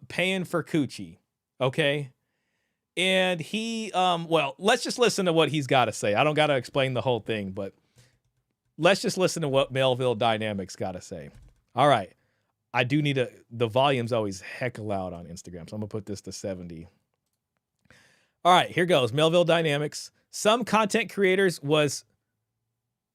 paying for coochie, okay? And he, well, let's just listen to what he's got to say. I don't got to explain the whole thing, but let's just listen to what Melville Dynamics got to say. All right. I do need the volume's always heck loud on Instagram, so I'm going to put this to 70. All right, here goes. Melville Dynamics. Some content creators was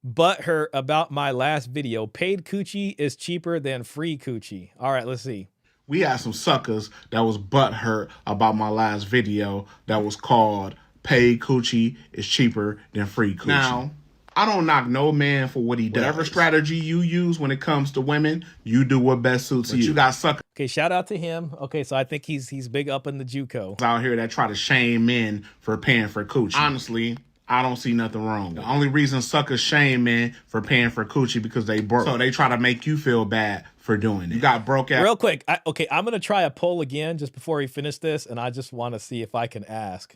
butthurt about my last video. Paid coochie is cheaper than free coochie. All right, let's see. We had some suckers that was butthurt about my last video that was called Paid Coochie is Cheaper Than Free Coochie. Now, I don't knock no man for what he does. Whatever strategy you use when it comes to women, you do what best suits you. You got suckers. Okay, shout out to him. Okay, so I think he's big up in the JUCO. Out here that try to shame men for paying for coochie. Honestly, I don't see nothing wrong. The only reason suckers shame men for paying for coochie because they broke. So they try to make you feel bad for doing it. You got broke out. Real quick. Okay, I'm going to try a poll again just before we finish this, and I just want to see if I can ask.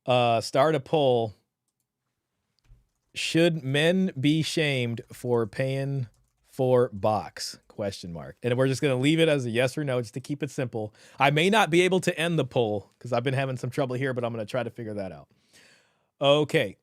Start a poll. Should men be shamed for paying for box? ? And we're just going to leave it as a yes or no just to keep it simple. I may not be able to end the poll because I've been having some trouble here, but I'm going to try to figure that out. Okay.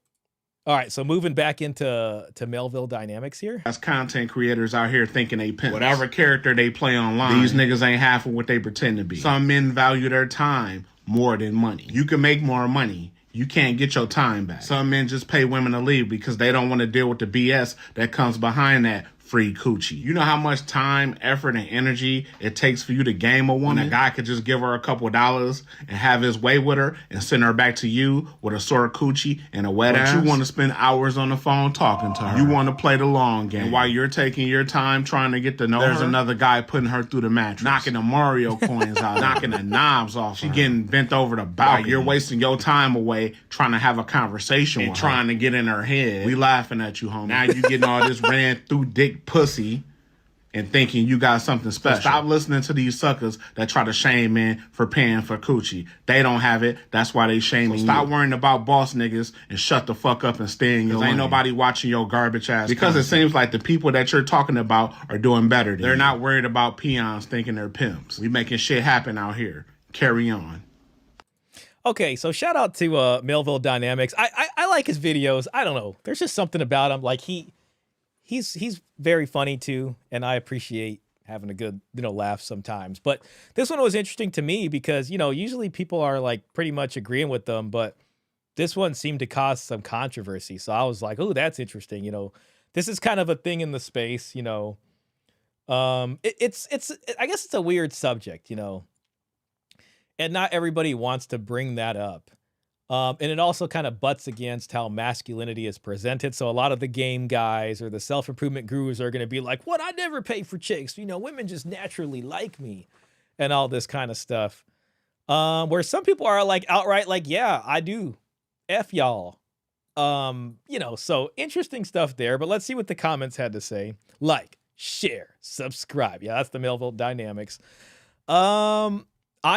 All right, so moving back into Melville Dynamics here. As content creators out here thinking they pimp. Whatever character they play online, these niggas ain't half of what they pretend to be. Some men value their time more than money. You can make more money. You can't get your time back. Some men just pay women to leave because they don't want to deal with the BS that comes behind that free coochie. You know how much time, effort, and energy it takes for you to game a woman? When a guy could just give her a couple dollars and have his way with her and send her back to you with a sore coochie and a wet ass. You want to spend hours on the phone talking to her. You want to play the long game. And while you're taking your time trying to get to know her, there's another guy putting her through the mattress, knocking the Mario coins out, knocking the knobs off. She getting bent over the balcony. You're wasting your time away trying to have a conversation with her, trying to get in her head. We laughing at you, homie. Now you getting all this ran through dick pussy and thinking you got something special. So stop listening to these suckers that try to shame men for paying for coochie. They don't have it. That's why they shaming you. Stop worrying about boss niggas and shut the fuck up and stay in your lane. Ain't nobody watching your garbage ass. Because it seems like the people that you're talking about are doing better than you. They're not worried about peons thinking they're pimps. We making shit happen out here. Carry on. Okay, so shout out to Melville Dynamics. I like his videos. I don't know. There's just something about him. Like he's very funny too, and I appreciate having a good, laugh sometimes. But this one was interesting to me because, usually people are like pretty much agreeing with them, but this one seemed to cause some controversy. So I was like, oh, that's interesting. This is kind of a thing in the space, it's I guess it's a weird subject, and not everybody wants to bring that up. And it also kind of butts against how masculinity is presented. So a lot of the game guys or the self-improvement gurus are going to be like, what? I never pay for chicks. Women just naturally like me and all this kind of stuff. Where some people are like outright like, yeah, I do. F y'all. So interesting stuff there. But let's see what the comments had to say. Like, share, subscribe. Yeah, that's the Melville Dynamics. I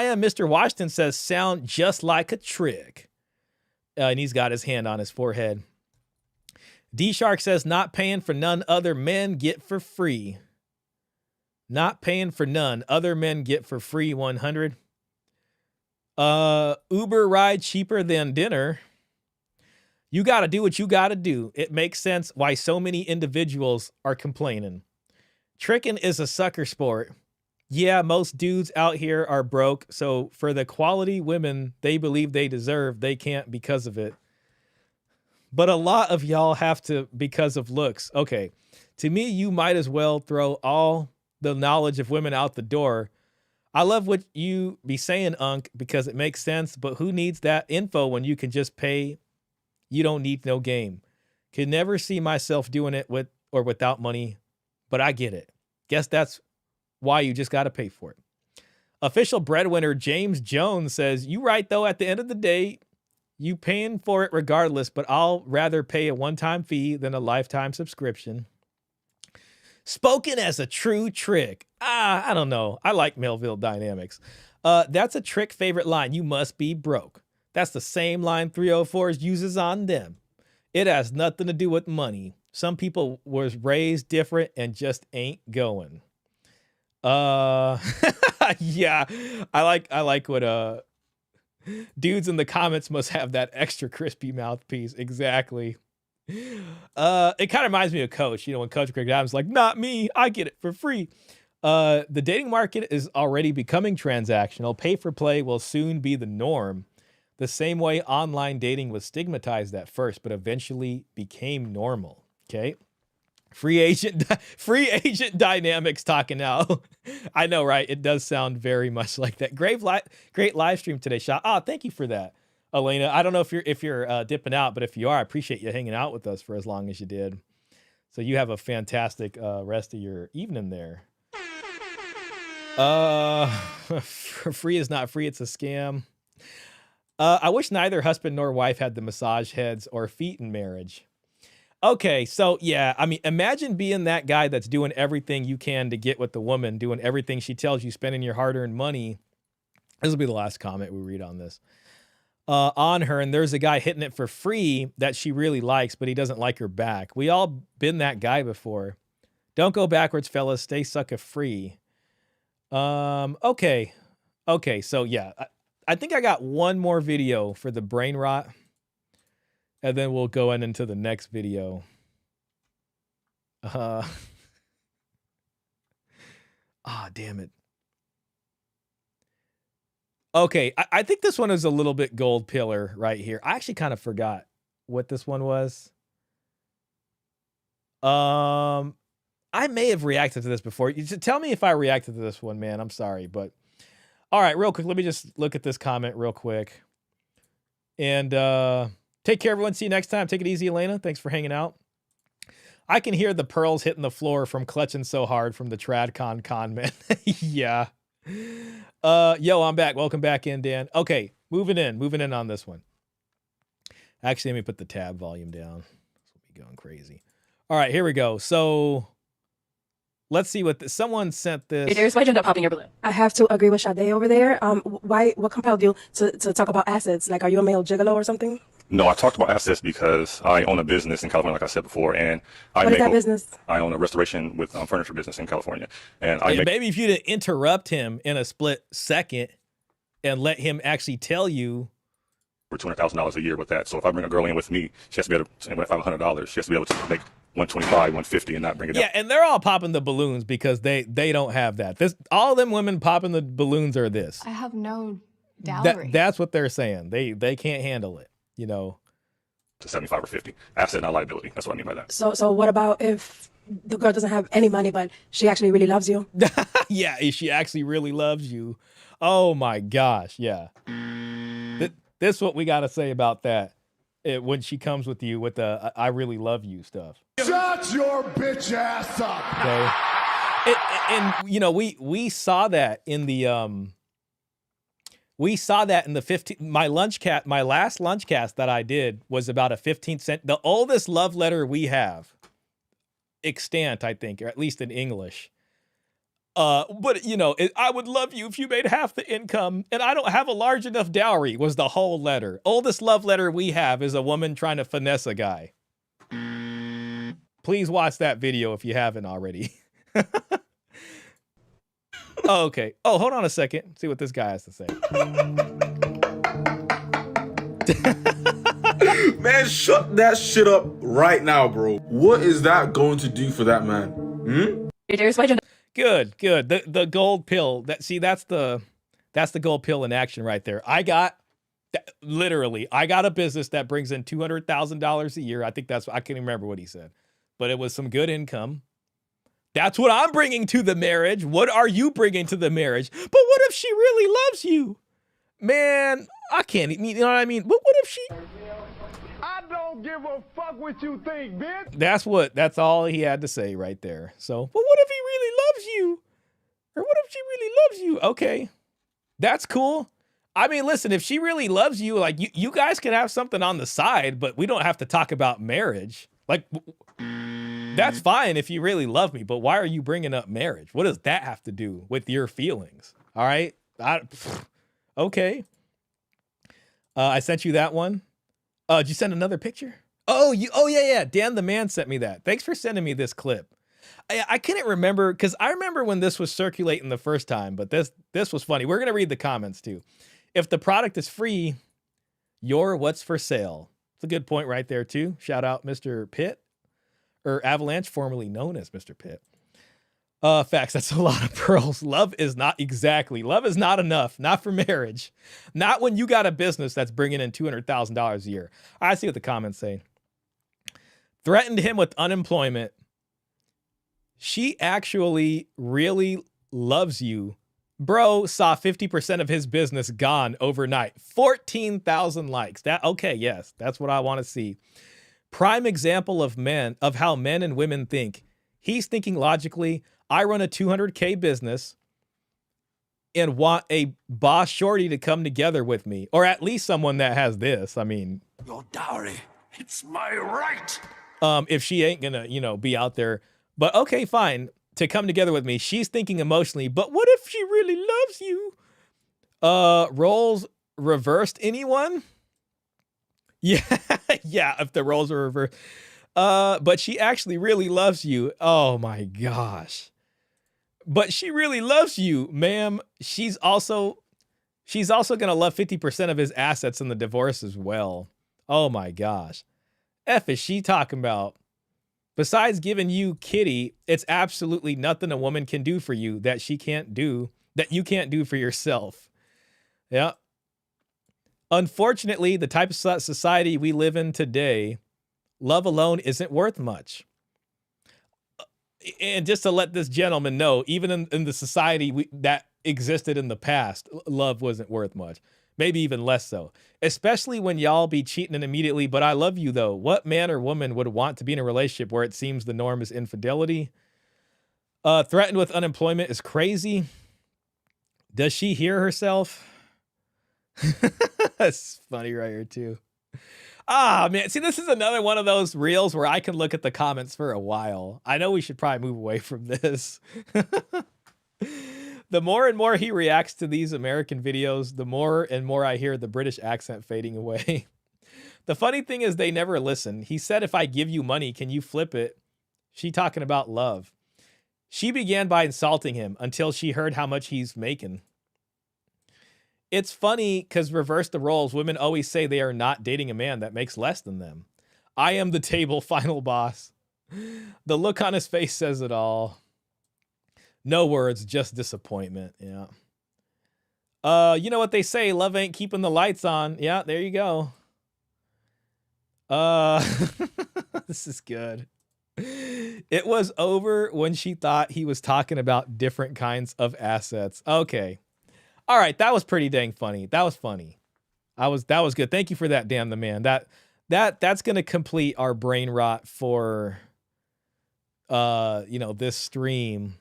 am Mr. Washington says, sound just like a trick. And he's got his hand on his forehead. D-Shark says, not paying for none other men get for free. Not paying for none other men get for free 100. Uber ride cheaper than dinner. You got to do what you got to do. It makes sense why so many individuals are complaining. Tricking is a sucker sport. Yeah, most dudes out here are broke, so for the quality women they believe they deserve, they can't because of it. But a lot of y'all have to because of looks. Okay, to me, you might as well throw all the knowledge of women out the door. I love what you be saying, Unc, because it makes sense, but who needs that info when you can just pay? You don't need no game. Could never see myself doing it with or without money, but I get it. Guess that's why you just got to pay for it. Official breadwinner James Jones says, you right though, at the end of the day, you paying for it regardless, but I'll rather pay a one-time fee than a lifetime subscription. Spoken as a true trick. I don't know. I like Melville Dynamics. That's a trick favorite line. You must be broke. That's the same line 304s uses on them. It has nothing to do with money. Some people was raised different and just ain't going. Yeah, I like what dudes in the comments must have that extra crispy mouthpiece. Exactly. It kind of reminds me of Coach, when Coach Greg Adams like, not me, I get it for free. The dating market is already becoming transactional. Pay for play will soon be the norm. The same way online dating was stigmatized at first, but eventually became normal. Okay. Free agent dynamics talking now. I know, right? It does sound very much like that. Great live stream today, Shah. Oh, thank you for that, Elena. I don't know if you're dipping out, but if you are, I appreciate you hanging out with us for as long as you did. So you have a fantastic rest of your evening there. Free is not free. It's a scam. I wish neither husband nor wife had the massage heads or feet in marriage. Okay, so yeah, I mean, imagine being that guy that's doing everything you can to get with the woman, doing everything she tells you, spending your hard-earned money. This will be the last comment we read on this. On her, and there's a guy hitting it for free that she really likes, but he doesn't like her back. We all been that guy before. Don't go backwards, fellas. Stay sucker free. Okay, so yeah, I think I got one more video for the brain rot. And then we'll go into the next video. Damn it. Okay, I think this one is a little bit gold pillar right here. I actually kind of forgot what this one was. I may have reacted to this before. You just tell me if I reacted to this one, man. I'm sorry, but all right, real quick. Let me just look at this comment real quick. And take care, everyone. See you next time. Take it easy, Elena. Thanks for hanging out. I can hear the pearls hitting the floor from clutching so hard from the TradCon con man. Yeah. Yo, I'm back. Welcome back in, Dan. Okay, moving in on this one. Actually, let me put the tab volume down. This will be going crazy. All right, here we go. So let's see what someone sent this. There's why you end up popping your balloon. I have to agree with Sade over there. What compelled you to talk about assets? Like, are you a male gigolo or something? No, I talked about assets because I own a business in California, like I said before, and what is that business? I own a restoration with furniture business in California, and maybe if you didn't interrupt him in a split second and let him actually tell you. For $200,000 a year with that. So if I bring a girl in with me, she has to be able to, and if I have $100, she has to be able to make 125, 150, and not bring it down. Yeah, and they're all popping the balloons because they don't have that. All them women popping the balloons are this. I have no dowry. That's what they're saying. They can't handle it. You know, to 75 or 50, asset, not liability. That's what I mean by that. So what about if the girl doesn't have any money, but she actually really loves you? Yeah, if she actually really loves you. Oh my gosh, yeah. This is what we got to say about that when she comes with you with the I really love you stuff. Shut your bitch ass up. Okay. And you know, we saw that in the 15 my last lunch cast that I did was about a 15 cent, the oldest love letter we have extant, I think, or at least in English. But you know, I would love you if you made half the income, and I don't have a large enough dowry was the whole letter. Oldest love letter we have is a woman trying to finesse a guy. Please watch that video if you haven't already. Oh, okay. Oh, hold on a second. See what this guy has to say. Man, shut that shit up right now, bro. What is that going to do for that man? Good. The gold pill. That's the gold pill in action right there. I got a business that brings in $200,000 a year. I think I can't even remember what he said, but it was some good income. That's what I'm bringing to the marriage. What are you bringing to the marriage? But what if she really loves you? Man, I can't, you know what I mean? But what if she... I don't give a fuck what you think, bitch. That's all he had to say right there. So, but what if he really loves you? Or what if she really loves you? Okay, that's cool. I mean, listen, if she really loves you, like you guys can have something on the side, but we don't have to talk about marriage. Like... That's fine if you really love me, but why are you bringing up marriage? What does that have to do with your feelings? All right. Okay. I sent you that one. Did you send another picture? Oh, yeah. Dan the man sent me that. Thanks for sending me this clip. I couldn't remember because I remember when this was circulating the first time, but this was funny. We're going to read the comments too. If the product is free, you're what's for sale. It's a good point right there too. Shout out Mr. Pitt. Or Avalanche, formerly known as Mr. Pitt. Facts, that's a lot of pearls. Love is not enough. Not for marriage. Not when you got a business that's bringing in $200,000 a year. I see what the comments say. Threatened him with unemployment. She actually really loves you. Bro saw 50% of his business gone overnight. 14,000 likes. Yes, that's what I want to see. Prime example of how men and women think. He's thinking logically. I run a 200K business and want a boss shorty to come together with me, or at least someone that has this. I mean, your dowry, it's my right. If she ain't gonna, be out there, but okay, fine, to come together with me. She's thinking emotionally, but what if she really loves you? Roles reversed, anyone? Yeah, if the roles are reversed. But she actually really loves you. Oh my gosh. But she really loves you, ma'am. She's also gonna love 50% of his assets in the divorce as well. Oh my gosh. F is she talking about? Besides giving you kitty, it's absolutely nothing a woman can do for you that you can't do for yourself. Yeah. Unfortunately, the type of society we live in today, love alone isn't worth much. And just to let this gentleman know, even in the society that existed in the past, love wasn't worth much. Maybe even less so. Especially when y'all be cheating and immediately, but I love you though. What man or woman would want to be in a relationship where it seems the norm is infidelity? Threatened with unemployment is crazy. Does she hear herself? That's funny right here too. Ah, man. See, this is another one of those reels where I can look at the comments for a while. I know we should probably move away from this. The more and more he reacts to these American videos, the more and more I hear the British accent fading away. The funny thing is they never listen. He said, if I give you money, can you flip it? She talking about love. She began by insulting him until she heard how much he's making. It's funny because reverse the roles. Women always say they are not dating a man that makes less than them. I am the table final boss. The look on his face says it all. No words, just disappointment. Yeah. You know what they say, love ain't keeping the lights on. Yeah, there you go. This is good. It was over when she thought he was talking about different kinds of assets. Okay. All right, that was pretty dang funny. That was funny. That was good. Thank you for that, Dan the man. That's gonna complete our brain rot for this stream.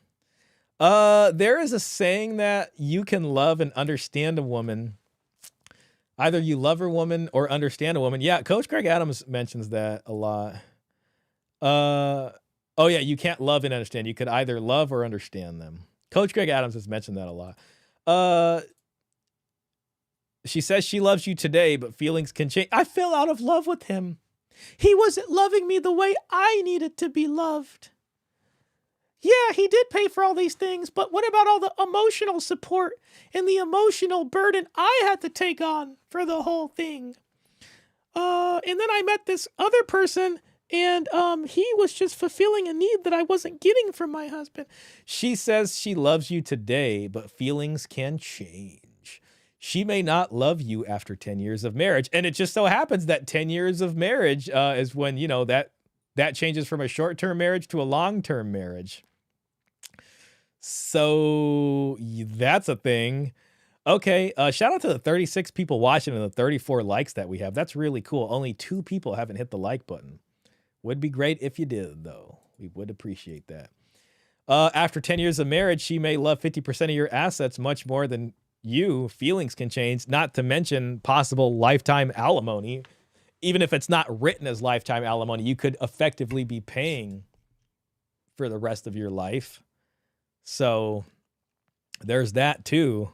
There is a saying that you can love and understand a woman. Either you love a woman or understand a woman. Yeah, Coach Greg Adams mentions that a lot. Oh yeah, you can't love and understand. You could either love or understand them. Coach Greg Adams has mentioned that a lot. She says she loves you today, but feelings can change. I fell out of love with him. He wasn't loving me the way I needed to be loved. Yeah, he did pay for all these things, but what about all the emotional support and the emotional burden I had to take on for the whole thing? And then I met this other person, and he was just fulfilling a need that I wasn't getting from my husband. She says she loves you today, but feelings can change. She may not love you after 10 years of marriage. And it just so happens that 10 years of marriage is when, that changes from a short-term marriage to a long-term marriage. So that's a thing. Okay, shout out to the 36 people watching and the 34 likes that we have. That's really cool. Only 2 people haven't hit the like button. Would be great if you did, though. We would appreciate that. After 10 years of marriage, she may love 50% of your assets much more than you. Feelings can change, not to mention possible lifetime alimony. Even if it's not written as lifetime alimony, you could effectively be paying for the rest of your life. So there's that too.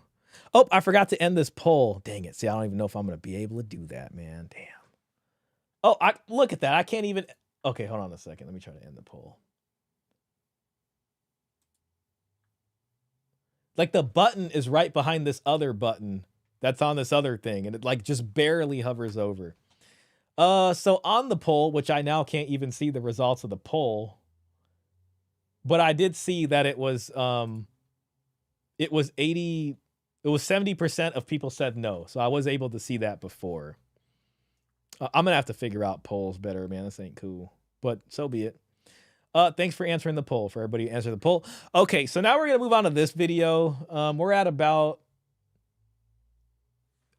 Oh, I forgot to end this poll. Dang it. See, I don't even know if I'm going to be able to do that, man. Damn. Oh, look at that. I can't even. Okay, hold on a second. Let me try to end the poll. Like the button is right behind this other button that's on this other thing, and it like just barely hovers over. So on the poll, which I now can't even see the results of the poll, but I did see that it was 70% of people said no. So I was able to see that before. I'm going to have to figure out polls better, man. This ain't cool, but so be it. Thanks for answering the poll, for everybody who answered the poll. Okay, so now we're going to move on to this video. We're at about,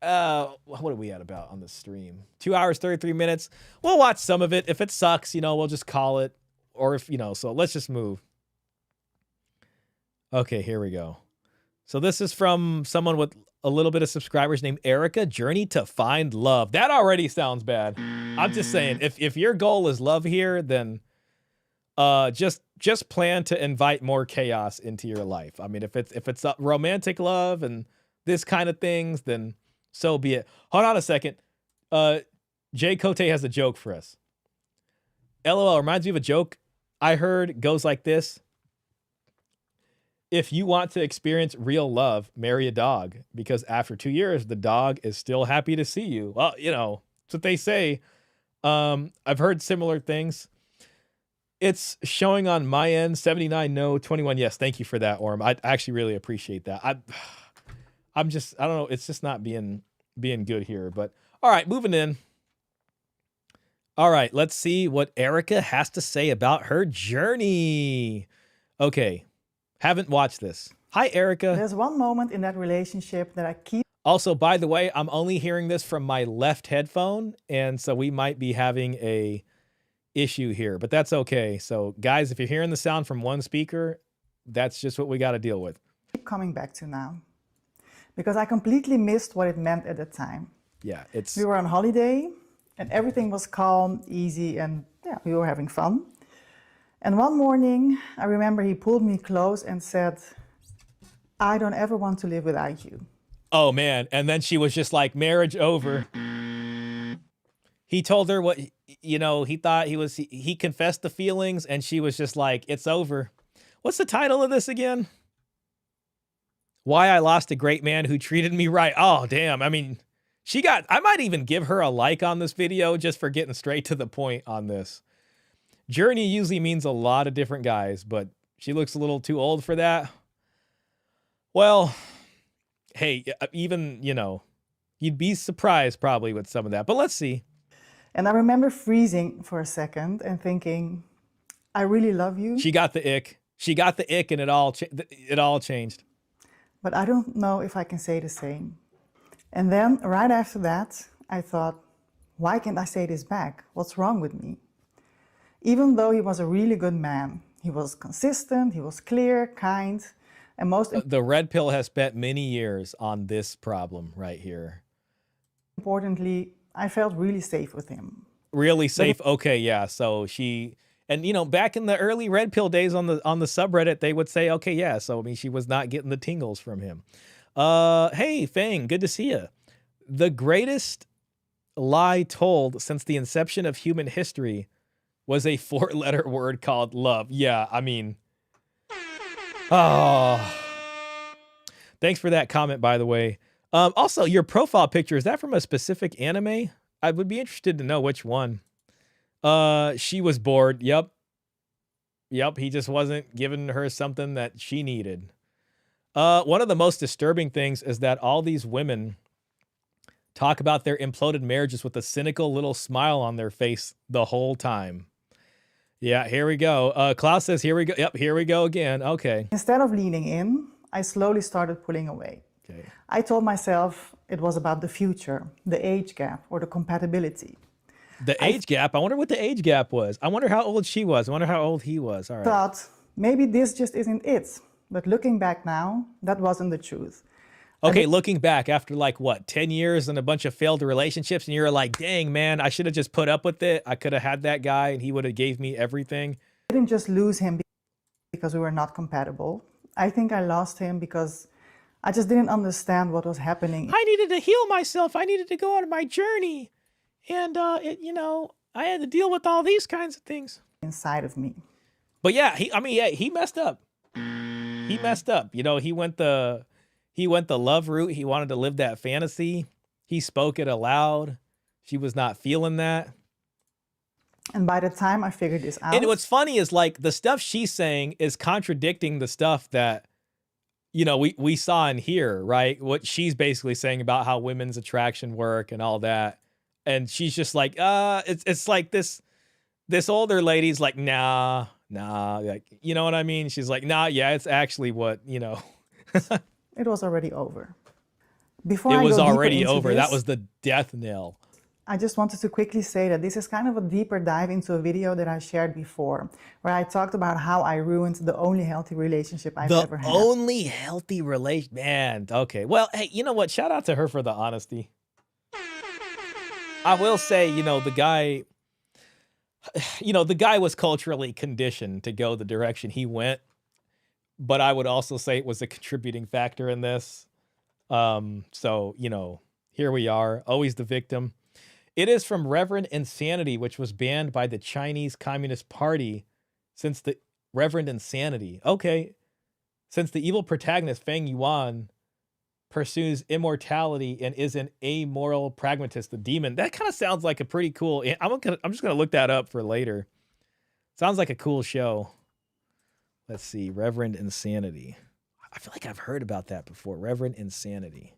what are we at about on the stream? 2 hours, 33 minutes. We'll watch some of it. If it sucks, we'll just call it. Or if, so let's just move. Okay, here we go. So this is from someone with a little bit of subscribers named Erica. Journey to find love. That already sounds bad. I'm just saying, if your goal is love here, then just plan to invite more chaos into your life. I mean, if it's a romantic love and this kind of things, then so be it. Hold on a second. Jay Cote has a joke for us. LOL reminds me of a joke I heard. Goes like this. If you want to experience real love, marry a dog, because after 2 years, the dog is still happy to see you. Well, that's what they say. I've heard similar things. It's showing on my end, 79 no, 21 yes. Thank you for that, Orm. I actually really appreciate that. I don't know. It's just not being good here. But all right, moving in. All right, let's see what Erica has to say about her journey. Okay. Haven't watched this. Hi, Erica. There's one moment in that relationship that I keep. Also, by the way, I'm only hearing this from my left headphone, and so we might be having a issue here, but that's okay. So, guys, if you're hearing the sound from one speaker, that's just what we got to deal with. Keep coming back to now, because I completely missed what it meant at the time. Yeah, it's. We were on holiday, and everything was calm, easy, and yeah, we were having fun. And one morning, I remember he pulled me close and said, "I don't ever want to live without you." Oh, man. And then she was just like, marriage over. He told her what, you know, he thought he confessed the feelings, and she was just like, it's over. What's the title of this again? Why I Lost a Great Man Who Treated Me Right. Oh, damn. I mean, I might even give her a like on this video just for getting straight to the point on this. Journey usually means a lot of different guys, but she looks a little too old for that. Well, hey, even, you know, you'd be surprised probably with some of that, but let's see. And I remember freezing for a second and thinking, I really love you. She got the ick. She got the ick, and it all changed. But I don't know if I can say the same. And then right after that, I thought, why can't I say this back? What's wrong with me? Even though he was a really good man, he was consistent, he was clear, kind, and most the red pill has spent many years on this problem right here. Importantly, I felt really safe with him. Really safe. Okay, yeah. So she, and you know, back in the early red pill days on the subreddit, they would say, okay, yeah. So I mean, she was not getting the tingles from him. Hey, Fang, good to see you. The greatest lie told since the inception of human history was a 4-letter word called love. Yeah, I mean, oh, thanks for that comment, by the way. Also, your profile picture, is that from a specific anime? I would be interested to know which one. She was bored. Yep. He just wasn't giving her something that she needed. One of the most disturbing things is that all these women talk about their imploded marriages with a cynical little smile on their face the whole time. Yeah, here we go. Klaus says, here we go. Yep, here we go again. Okay. Instead of leaning in, I slowly started pulling away. Okay. I told myself it was about the future, the age gap, or the compatibility. The age gap? I wonder what the age gap was. I wonder how old she was. I wonder how old he was. All right. Thought maybe this just isn't it. But looking back now, that wasn't the truth. Okay, looking back after like what, 10 years and a bunch of failed relationships, and you're like, dang, man, I should have just put up with it. I could have had that guy and he would have gave me everything. I didn't just lose him because we were not compatible. I think I lost him because I just didn't understand what was happening. I needed to heal myself. I needed to go on my journey. And, you know, I had to deal with all these kinds of things inside of me. But yeah, he messed up. He messed up. You know, he went the love route. He wanted to live that fantasy. He spoke it aloud. She was not feeling that. And by the time I figured this out. And what's funny is like the stuff she's saying is contradicting the stuff that, you know, we saw in here, right? What she's basically saying about how women's attraction work and all that. And she's just like, it's like this older lady's like, nah, like, you know what I mean? She's like, nah, yeah, it's actually what, you know. It was already over. Before it was I go already over. This, that was the death knell. I just wanted to quickly say that this is kind of a deeper dive into a video that I shared before, where I talked about how I ruined the only healthy relationship I've ever had. The only healthy relation, man. Okay, well, hey, you know what? Shout out to her for the honesty. I will say, you know, the guy was culturally conditioned to go the direction he went, but I would also say it was a contributing factor in this. So, you know, here we are, always the victim. It is from Reverend Insanity, which was banned by the Chinese Communist Party since the Reverend Insanity. Okay. Since the evil protagonist Feng Yuan pursues immortality and is an amoral pragmatist, the demon. That kind of sounds like a pretty cool. I'm just gonna look that up for later. Sounds like a cool show. Let's see, Reverend Insanity. I feel like I've heard about that before. Reverend Insanity.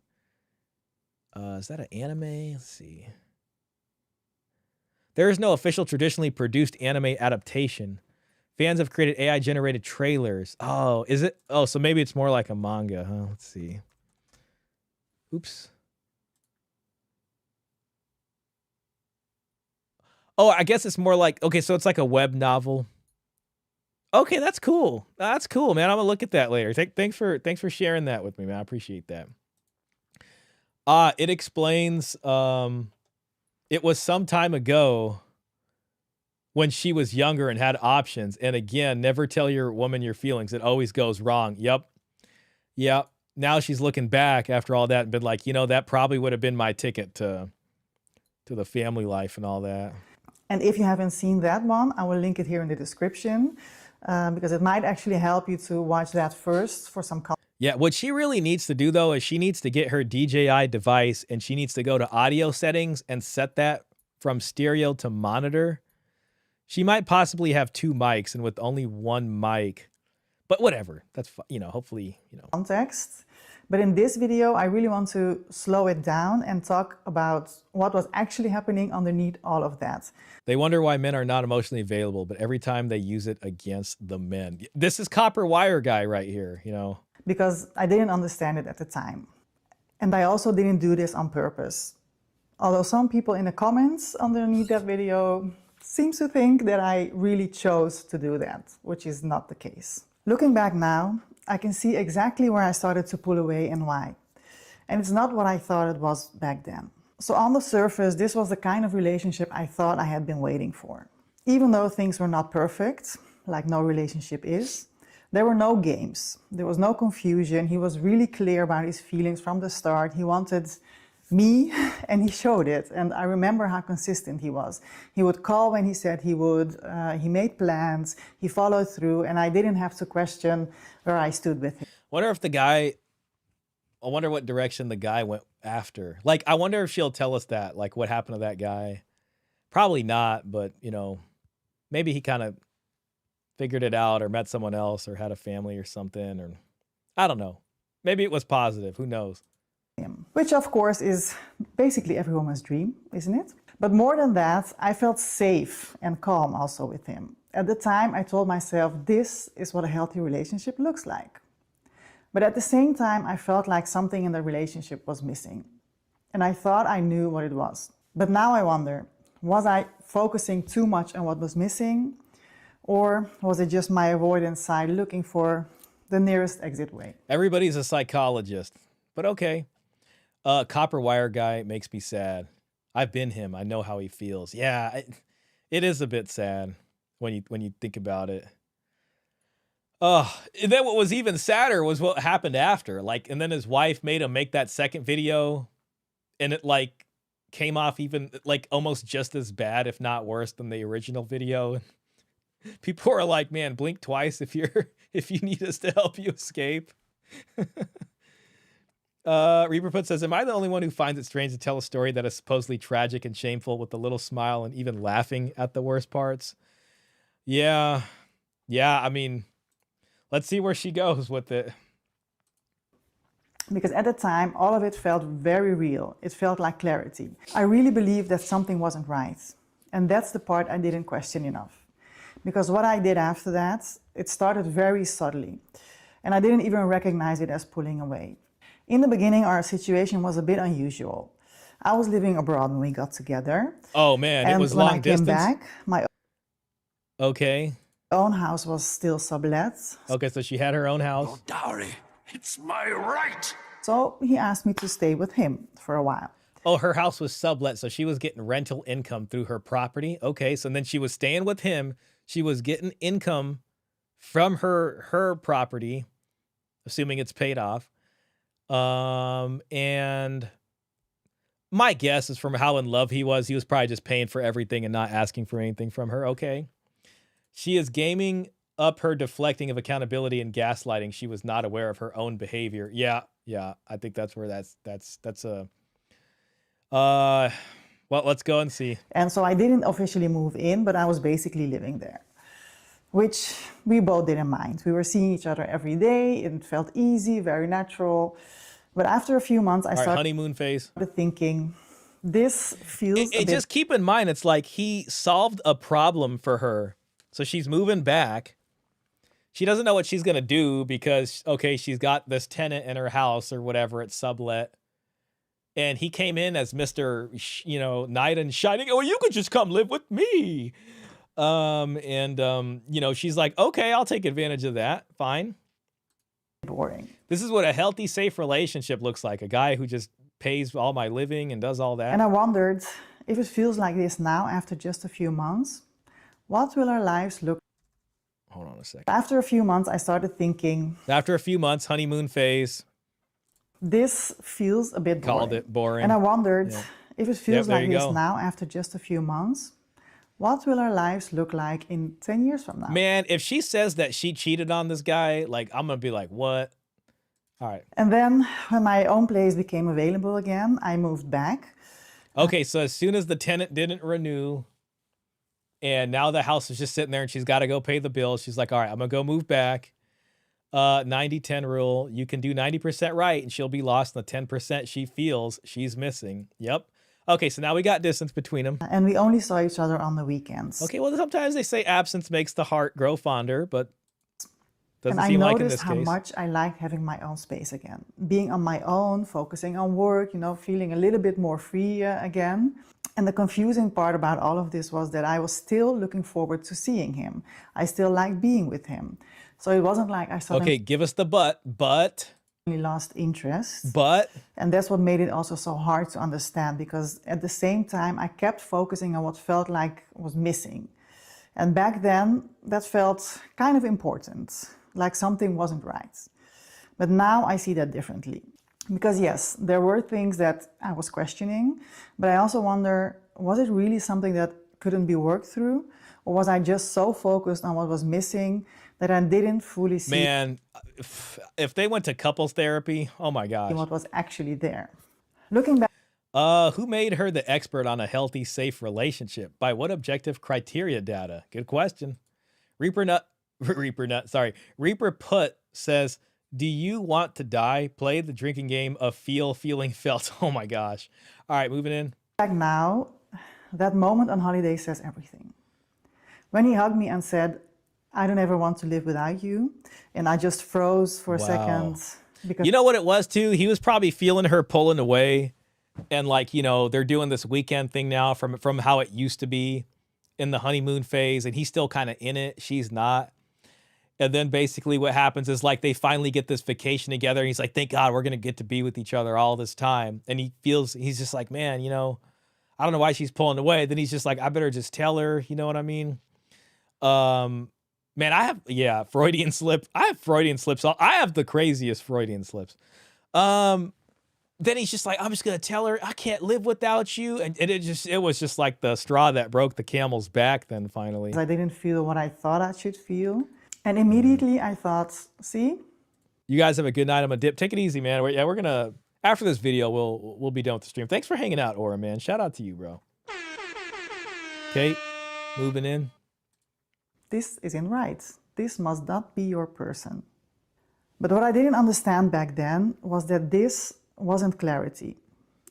Is that an anime? Let's see. There is no official traditionally produced anime adaptation. Fans have created AI-generated trailers. Oh, is it? Oh, so maybe it's more like a manga, huh? Let's see. Oops. Oh, I guess it's more like, okay, so it's like a web novel. Okay, that's cool. That's cool, man. I'm gonna look at that later. Thanks for sharing that with me, man. I appreciate that. It explains it was some time ago when she was younger and had options. And again, never tell your woman your feelings. It always goes wrong. Yep. Yep. Now she's looking back after all that and been like, you know, that probably would have been my ticket to the family life and all that. And if you haven't seen that one, I will link it here in the description because it might actually help you to watch that first for some context. Yeah, what she really needs to do, though, is she needs to get her DJI device and she needs to go to audio settings and set that from stereo to monitor. She might possibly have 2 mics and with only 1 mic, but whatever. That's, you know, hopefully, you know. Context. But in this video, I really want to slow it down and talk about what was actually happening underneath all of that. They wonder why men are not emotionally available, but every time they use it against the men. This is Copper Wire Guy right here, you know. Because I didn't understand it at the time. And I also didn't do this on purpose. Although some people in the comments underneath that video seems to think that I really chose to do that, which is not the case. Looking back now, I can see exactly where I started to pull away and why. And it's not what I thought it was back then. So on the surface, this was the kind of relationship I thought I had been waiting for. Even though things were not perfect, like no relationship is, there were no games. There was no confusion. He was really clear about his feelings from the start. He wanted me, and he showed it. And I remember how consistent he was. He would call when he said he would. He made plans. He followed through, and I didn't have to question where I stood with him. I wonder what direction the guy went after. Like, I wonder if she'll tell us that, like what happened to that guy. Probably not, but, you know, maybe he kind of figured it out or met someone else or had a family or something, or I don't know. Maybe it was positive. Who knows? Which, of course, is basically every woman's dream, isn't it? But more than that, I felt safe and calm also with him. At the time, I told myself, this is what a healthy relationship looks like. But at the same time, I felt like something in the relationship was missing. And I thought I knew what it was. But now I wonder, was I focusing too much on what was missing? Or was it just my avoidance side looking for the nearest exit way? Everybody's a psychologist, but okay. Copper Wire Guy makes me sad. I've been him. I know how he feels. Yeah, it is a bit sad when you think about it. And then what was even sadder was what happened after. Like, and then his wife made him make that second video, and it like came off even like almost just as bad, if not worse, than the original video. People are like, man, blink twice if you need us to help you escape. Reaperput says, am I the only one who finds it strange to tell a story that is supposedly tragic and shameful with a little smile and even laughing at the worst parts? Yeah. Yeah, I mean, let's see where she goes with it. Because at the time, all of it felt very real. It felt like clarity. I really believed that something wasn't right. And that's the part I didn't question enough. Because what I did after that, it started very subtly. And I didn't even recognize it as pulling away. In the beginning, our situation was a bit unusual. I was living abroad when we got together. Oh man, it was long distance? And when I came back, my own house was still sublet. Okay, so she had her own house. Oh, dowry, it's my right. So he asked me to stay with him for a while. Oh, her house was sublet, so she was getting rental income through her property. Okay, so then she was staying with him. She was getting income from her property, assuming it's paid off. And my guess is from how in love he was probably just paying for everything and not asking for anything from her. Okay. She is gaming up her deflecting of accountability and gaslighting. She was not aware of her own behavior. Yeah. I think that's where that's a, well, let's go and see. And so I didn't officially move in, but I was basically living there, which we both didn't mind. We were seeing each other every day. It felt easy, very natural. But after a few months, I started honeymoon phase. Thinking, this feels just keep in mind, it's like he solved a problem for her So she's moving back. She doesn't know what she's going to do because, okay, she's got this tenant in her house or whatever, it's sublet. And he came in as Mr., you know, knight in shining. Oh, you could just come live with me. You know, she's like, okay, I'll take advantage of that. Fine. Boring. This is what a healthy, safe relationship looks like. A guy who just pays all my living and does all that. And I wondered if it feels like this now after just a few months, what will our lives look like? Hold on a second. After a few months, I started thinking. After a few months, honeymoon phase. This feels a bit boring. Called it boring. And I wondered if it feels like this go. now after just a few months, what will our lives look like in 10 years from now? Man, if she says that she cheated on this guy, like, I'm going to be like, what? All right. And then when my own place became available again, I moved back. Okay, so as soon as the tenant didn't renew, and now the house is just sitting there and she's got to go pay the bill, she's like, all right, I'm going to go move back. 90-10 rule. You can do 90% right and she'll be lost in the 10% she feels she's missing. Yep. Okay, so now we got distance between them. And we only saw each other on the weekends. Okay, well, sometimes they say absence makes the heart grow fonder, but doesn't and seem I like in noticed this how case. much I like having my own space again. Being on my own, focusing on work, you know, feeling a little bit more free again. And the confusing part about all of this was that I was still looking forward to seeing him. I still liked being with him. So it wasn't like I suddenly Okay, give us the but. lost interest. But. And that's what made it also so hard to understand, because at the same time, I kept focusing on what felt like was missing. And back then, that felt kind of important, like something wasn't right. But now I see that differently. Because yes, there were things that I was questioning, but I also wonder, was it really something that couldn't be worked through? Or was I just so focused on what was missing that I didn't fully see Man, if they went to couples therapy, oh my gosh. what was actually there? Looking back, who made her the expert on a healthy, safe relationship? By what objective criteria data? Good question. Reaper Put says, do you want to die? Play the drinking game of feeling felt. Oh my gosh. All right, moving in. back now, that moment on holiday says everything. When he hugged me and said, I don't ever want to live without you. And I just froze for a second. Because You know what it was too? He was probably feeling her pulling away. And like, you know, they're doing this weekend thing now from how it used to be in the honeymoon phase. And he's still kind of in it. She's not. And then basically what happens is like they finally get this vacation together. And he's like, thank God we're going to get to be with each other all this time. And he's just like, man, you know, I don't know why she's pulling away. Then he's just like, I better just tell her, you know what I mean? Man, I have, Freudian slip. I have Freudian slips. I have the craziest Freudian slips. Then he's just like, I'm just going to tell her I can't live without you. And it was just like the straw that broke the camel's back then finally. I didn't feel what I thought I should feel. And immediately I thought, see? You guys have a good night. I'm going to dip. Take it easy, man. We're going to, after this video, we'll be done with the stream. Thanks for hanging out, Aura, man. Shout out to you, bro. Okay, moving in. This isn't right. This must not be your person. But what I didn't understand back then was that this wasn't clarity.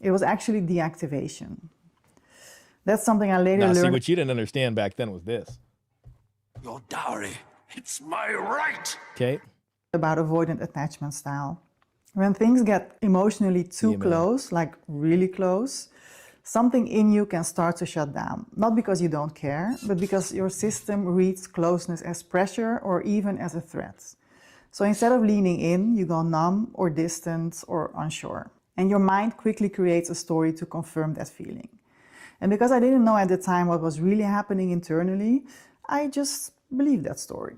It was actually deactivation. That's something I later learned. See, what you didn't understand back then was this. Your dowry, it's my right. Okay. About avoidant attachment style. When things get emotionally too close, like really close, something in you can start to shut down. Not because you don't care, but because your system reads closeness as pressure or even as a threat. So instead of leaning in, you go numb or distant or unsure. And your mind quickly creates a story to confirm that feeling. And because I didn't know at the time what was really happening internally, I just believed that story.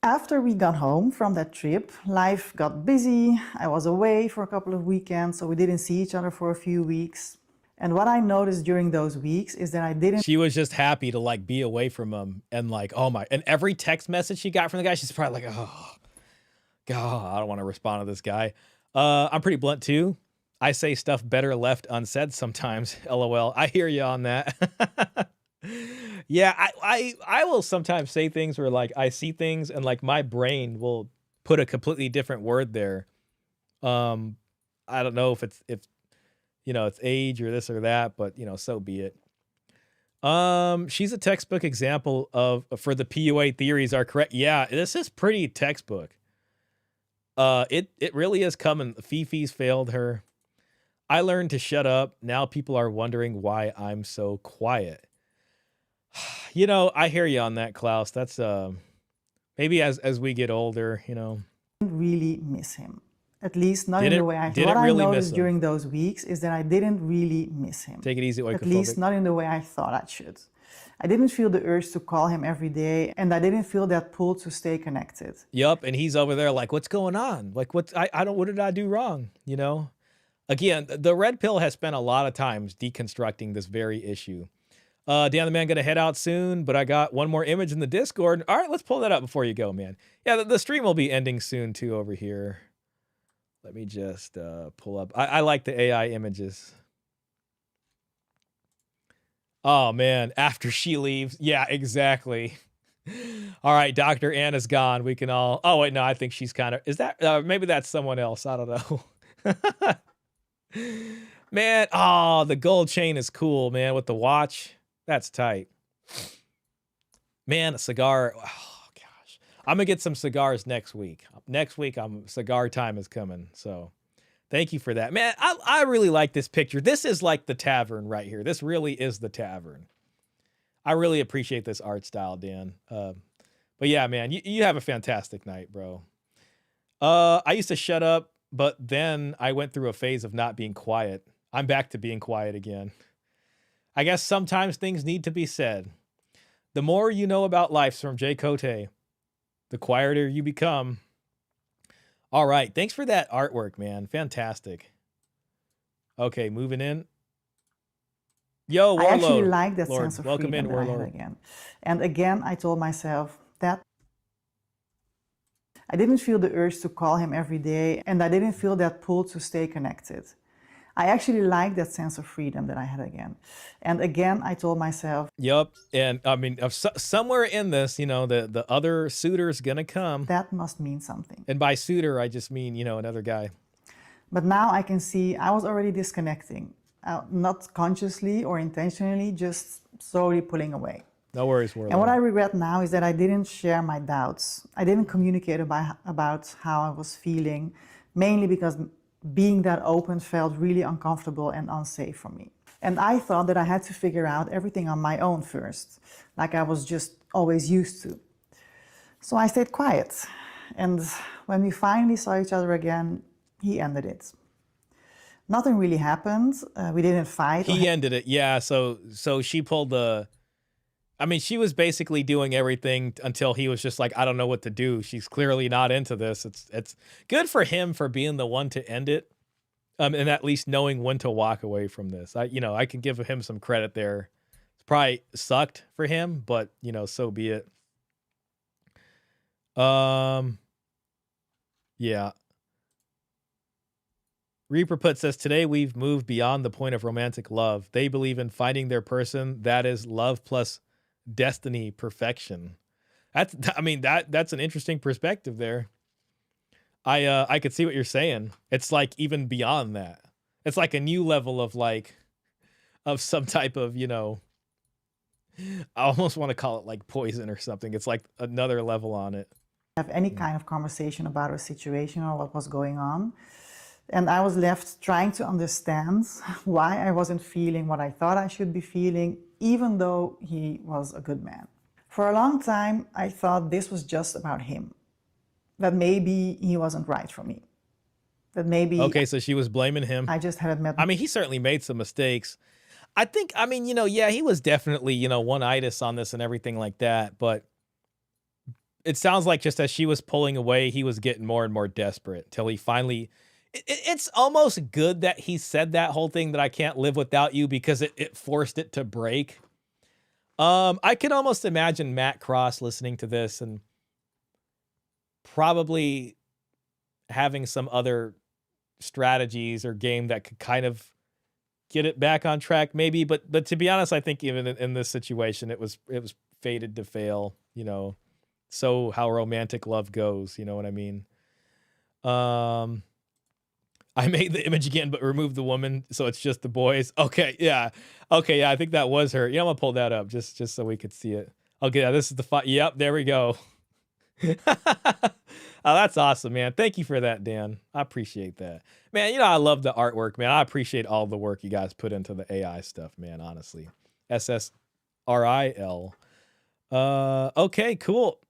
After we got home from that trip, life got busy. I was away for a couple of weekends, so we didn't see each other for a few weeks. And what I noticed during those weeks is that I didn't... She was just happy to like be away from him and like, oh my, and every text message she got from the guy, she's probably like, oh, God, I don't want to respond to this guy. I'm pretty blunt too. I say stuff better left unsaid sometimes. LOL. I hear you on that. Yeah, I will sometimes say things where like I see things and like my brain will put a completely different word there. I don't know if it's you know, it's age or this or that, but you know, so be it. She's a textbook example of for the PUA theories are correct. Yeah, this is pretty textbook. It really is coming. Fifi's failed her. I learned to shut up. Now people are wondering why I'm so quiet. You know, I hear you on that, Klaus. That's maybe as we get older, you know. Didn't really miss him. At least not in Didn't- the way I didn't What really I miss noticed him. during those weeks is that I didn't really miss him. Take it easy, At oikophobic. least not in the way I thought I should. I didn't feel the urge to call him every day, and I didn't feel that pull to stay connected. Yup, and he's over there like, what's going on? Like, what did I do wrong? You know? Again, the red pill has spent a lot of times deconstructing this very issue. Dan the Man gonna head out soon, but I got one more image in the Discord. All right, let's pull that up before you go, man. Yeah, the stream will be ending soon too over here. Let me just pull up. I like the AI images. Oh man, after she leaves. Yeah, exactly. All right, Dr. Anna's gone. We can all, oh wait, no, I think she's kind of, is that, maybe that's someone else. I don't know. Man, oh, the gold chain is cool, man, with the watch. That's tight. Man, a cigar. Oh gosh. I'm gonna get some cigars next week. Next week, cigar time is coming. So thank you for that. Man, I really like this picture. This is like the tavern right here. This really is the tavern. I really appreciate this art style, Dan. But yeah, man, you have a fantastic night, bro. I used to shut up, but then I went through a phase of not being quiet. I'm back to being quiet again. I guess sometimes things need to be said. The more you know about life, from Jay Cote, the quieter you become. All right, thanks for that artwork, man. Fantastic. Okay, moving in. Yo, Warlord. I actually like that Lord, sense of welcome freedom in, that I Warlord. had again. And again, I told myself that I didn't feel the urge to call him every day, and I didn't feel that pull to stay connected. I actually like that sense of freedom that I had again. And again, I told myself, Yup, and I mean, somewhere in this, you know, the other suitor's gonna come. that must mean something. And by suitor, I just mean, you know, another guy. But now I can see I was already disconnecting, not consciously or intentionally, just slowly pulling away. No worries, Warlord. And what I regret now is that I didn't share my doubts. I didn't communicate about how I was feeling, mainly because being that open felt really uncomfortable and unsafe for me. And I thought that I had to figure out everything on my own first, like I was just always used to. So I stayed quiet. And when we finally saw each other again, he ended it. Nothing really happened. We didn't fight. He ended it, yeah. So she pulled the. I mean, she was basically doing everything until he was just like, I don't know what to do. She's clearly not into this. It's good for him for being the one to end it, and at least knowing when to walk away from this. I can give him some credit there. It's probably sucked for him, but so be it. Yeah. Reaper Put says, today we've moved beyond the point of romantic love. They believe in finding their person. That is love plus destiny perfection. That's an interesting perspective there. I could see what you're saying. It's like even beyond that. It's like a new level of some type of, I almost want to call it like poison or something. It's like another level on it. Have any kind of conversation about a situation or what was going on. And I was left trying to understand why I wasn't feeling what I thought I should be feeling, even though he was a good man. For a long time, I thought this was just about him. That maybe he wasn't right for me. That maybe... Okay, so she was blaming him. I just hadn't met... I mean, he certainly made some mistakes. I think, yeah, he was definitely, one-itis on this and everything like that. But it sounds like just as she was pulling away, he was getting more and more desperate until he finally... It's almost good that he said that whole thing that I can't live without you because it forced it to break. I can almost imagine Matt Cross listening to this and probably having some other strategies or game that could kind of get it back on track maybe. But to be honest, I think even in this situation, it was fated to fail, So how romantic love goes, you know what I mean? I made the image again, but removed the woman, so it's just the boys. Okay, yeah. Okay, yeah, I think that was her. Yeah, I'm gonna pull that up just so we could see it. Okay, yeah, this is the Yep, there we go. Oh, that's awesome, man. Thank you for that, Dan. I appreciate that. Man, you know, I love the artwork, man. I appreciate all the work you guys put into the AI stuff, man, honestly. SSRIL. Okay, cool.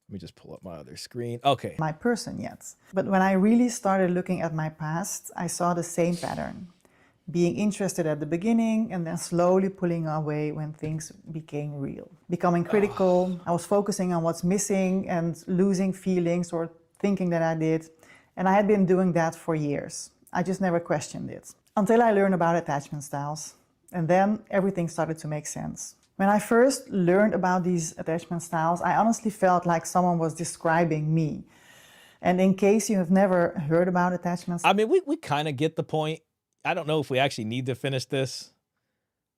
Let me just pull up my other screen. Okay. My person yet. But when I really started looking at my past, I saw the same pattern. Being interested at the beginning and then slowly pulling away when things became real. Becoming critical, I was focusing on what's missing and losing feelings or thinking that I did. And I had been doing that for years. I just never questioned it. Until I learned about attachment styles. And then everything started to make sense. When I first learned about these attachment styles, I honestly felt like someone was describing me. And in case you have never heard about attachment styles, I mean, we kind of get the point. I don't know if we actually need to finish this,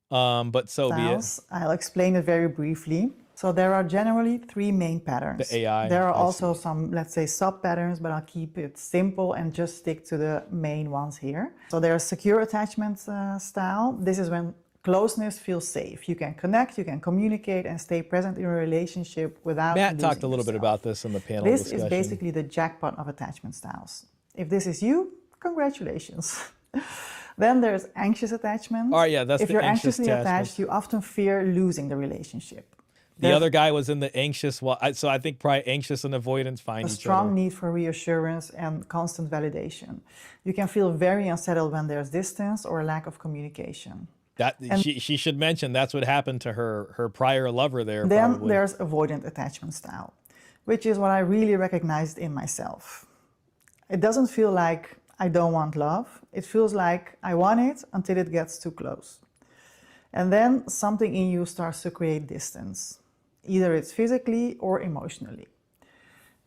but so be it. I'll explain it very briefly. So there are generally 3 main patterns. The AI. There are also some, let's say, sub-patterns, but I'll keep it simple and just stick to the main ones here. So there's secure attachment style. This is when closeness feels safe. You can connect, you can communicate, and stay present in a relationship without Matt losing talked a little bit about this in the panel discussion. This is basically the jackpot of attachment styles. If this is you, congratulations. Then there's anxious attachment. Oh yeah, that's if the you're anxious anxiously attachment. attached, you often fear losing the relationship. The other guy was in the anxious one, so I think probably anxious and avoidance find each other. A strong need for reassurance and constant validation. You can feel very unsettled when there's distance or a lack of communication. She should mention that's what happened to her prior lover there. Then probably. There's avoidant attachment style, which is what I really recognized in myself. It doesn't feel like I don't want love. It feels like I want it until it gets too close. And then something in you starts to create distance. Either it's physically or emotionally.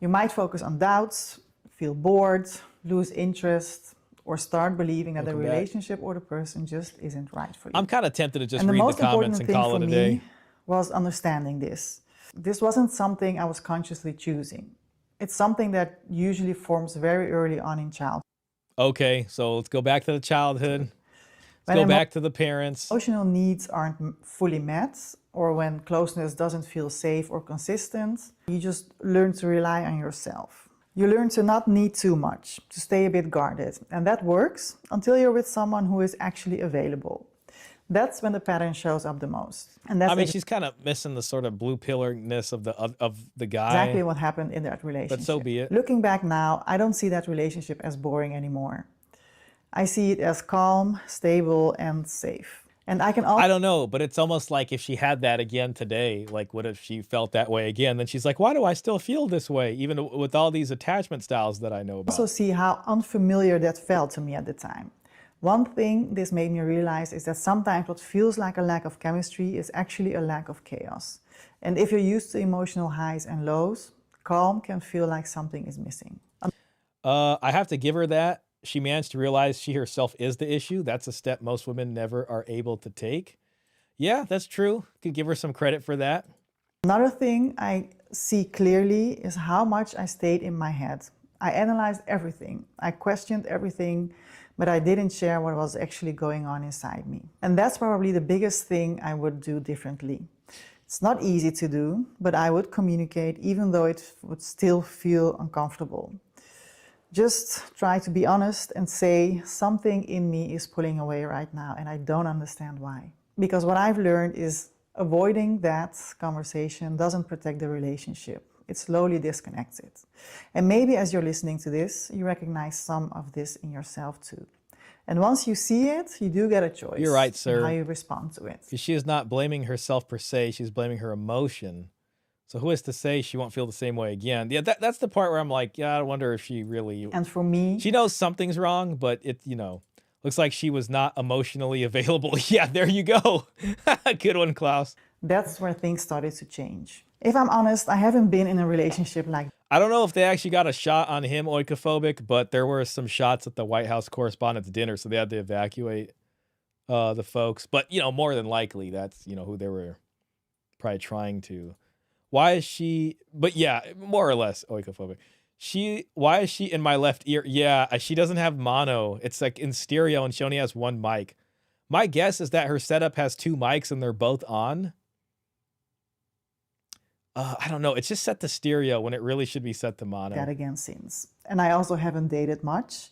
You might focus on doubts, feel bored, lose interest, or start believing that the relationship or the person just isn't right for you. I'm kind of tempted to just read the comments and call it a day. And the most important thing for me was understanding this. This wasn't something I was consciously choosing. It's something that usually forms very early on in childhood. Okay, so let's go back to the childhood. Let's go back to the parents. Emotional needs aren't fully met, or when closeness doesn't feel safe or consistent, you just learn to rely on yourself. You learn to not need too much, to stay a bit guarded. And that works until you're with someone who is actually available. That's when the pattern shows up the most. And that's I mean, she's kind of missing the sort of blue pillarness of the guy. Exactly what happened in that relationship. But so be it. Looking back now, I don't see that relationship as boring anymore. I see it as calm, stable, and safe. And I don't know, but it's almost like if she had that again today, like what if she felt that way again? Then she's like, why do I still feel this way, even with all these attachment styles that I know about? Also see how unfamiliar that felt to me at the time. One thing this made me realize is that sometimes what feels like a lack of chemistry is actually a lack of chaos. And if you're used to emotional highs and lows, calm can feel like something is missing. I have to give her that. She managed to realize she herself is the issue. That's a step most women never are able to take. Yeah, that's true. Could give her some credit for that. Another thing I see clearly is how much I stayed in my head. I analyzed everything. I questioned everything, but I didn't share what was actually going on inside me. And that's probably the biggest thing I would do differently. It's not easy to do, but I would communicate even though it would still feel uncomfortable. Just try to be honest and say something in me is pulling away right now and I don't understand why. Because what I've learned is avoiding that conversation doesn't protect the relationship. It slowly disconnects it. And maybe as you're listening to this, you recognize some of this in yourself too. And once you see it, you do get a choice. You're right, sir. How you respond to it. She is not blaming herself per se, she's blaming her emotion. So who is to say she won't feel the same way again? Yeah, that's the part where I'm like, yeah, I wonder if she really... And for me... She knows something's wrong, but it, looks like she was not emotionally available. Yeah, there you go. Good one, Klaus. That's where things started to change. If I'm honest, I haven't been in a relationship like... I don't know if they actually got a shot on him oikophobic, but there were some shots at the White House Correspondents' Dinner, so they had to evacuate the folks. But, more than likely, that's, who they were probably trying to... Why is she... But yeah, more or less oikophobic. Why is she in my left ear? Yeah, she doesn't have mono. It's like in stereo and she only has one mic. My guess is that her setup has 2 mics and they're both on. I don't know. It's just set to stereo when it really should be set to mono. That again since. And I also haven't dated much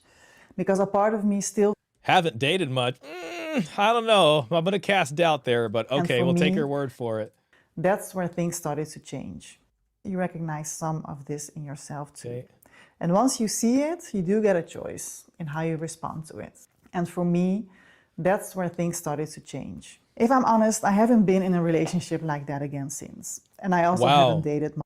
because a part of me still... Haven't dated much? I don't know. I'm going to cast doubt there, but okay, we'll take your word for it. That's where things started to change. You recognize some of this in yourself too. Okay. And once you see it, you do get a choice in how you respond to it. And for me, that's where things started to change. If I'm honest, I haven't been in a relationship like that again since. And I also haven't dated much.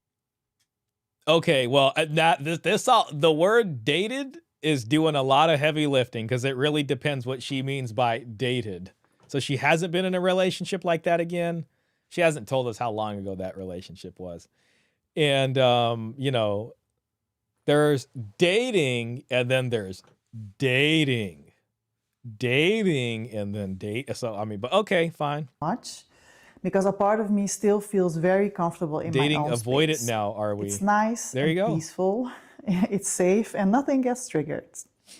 Okay, well, the word dated is doing a lot of heavy lifting because it really depends what she means by dated. So she hasn't been in a relationship like that again. She hasn't told us how long ago that relationship was. And, you know, there's dating and then there's dating. Dating and then date. So, I mean, but okay, fine. Much. Because a part of me still feels very comfortable in dating, my own avoid space. It now, are we? It's nice, there you go. Peaceful, it's safe, and nothing gets triggered.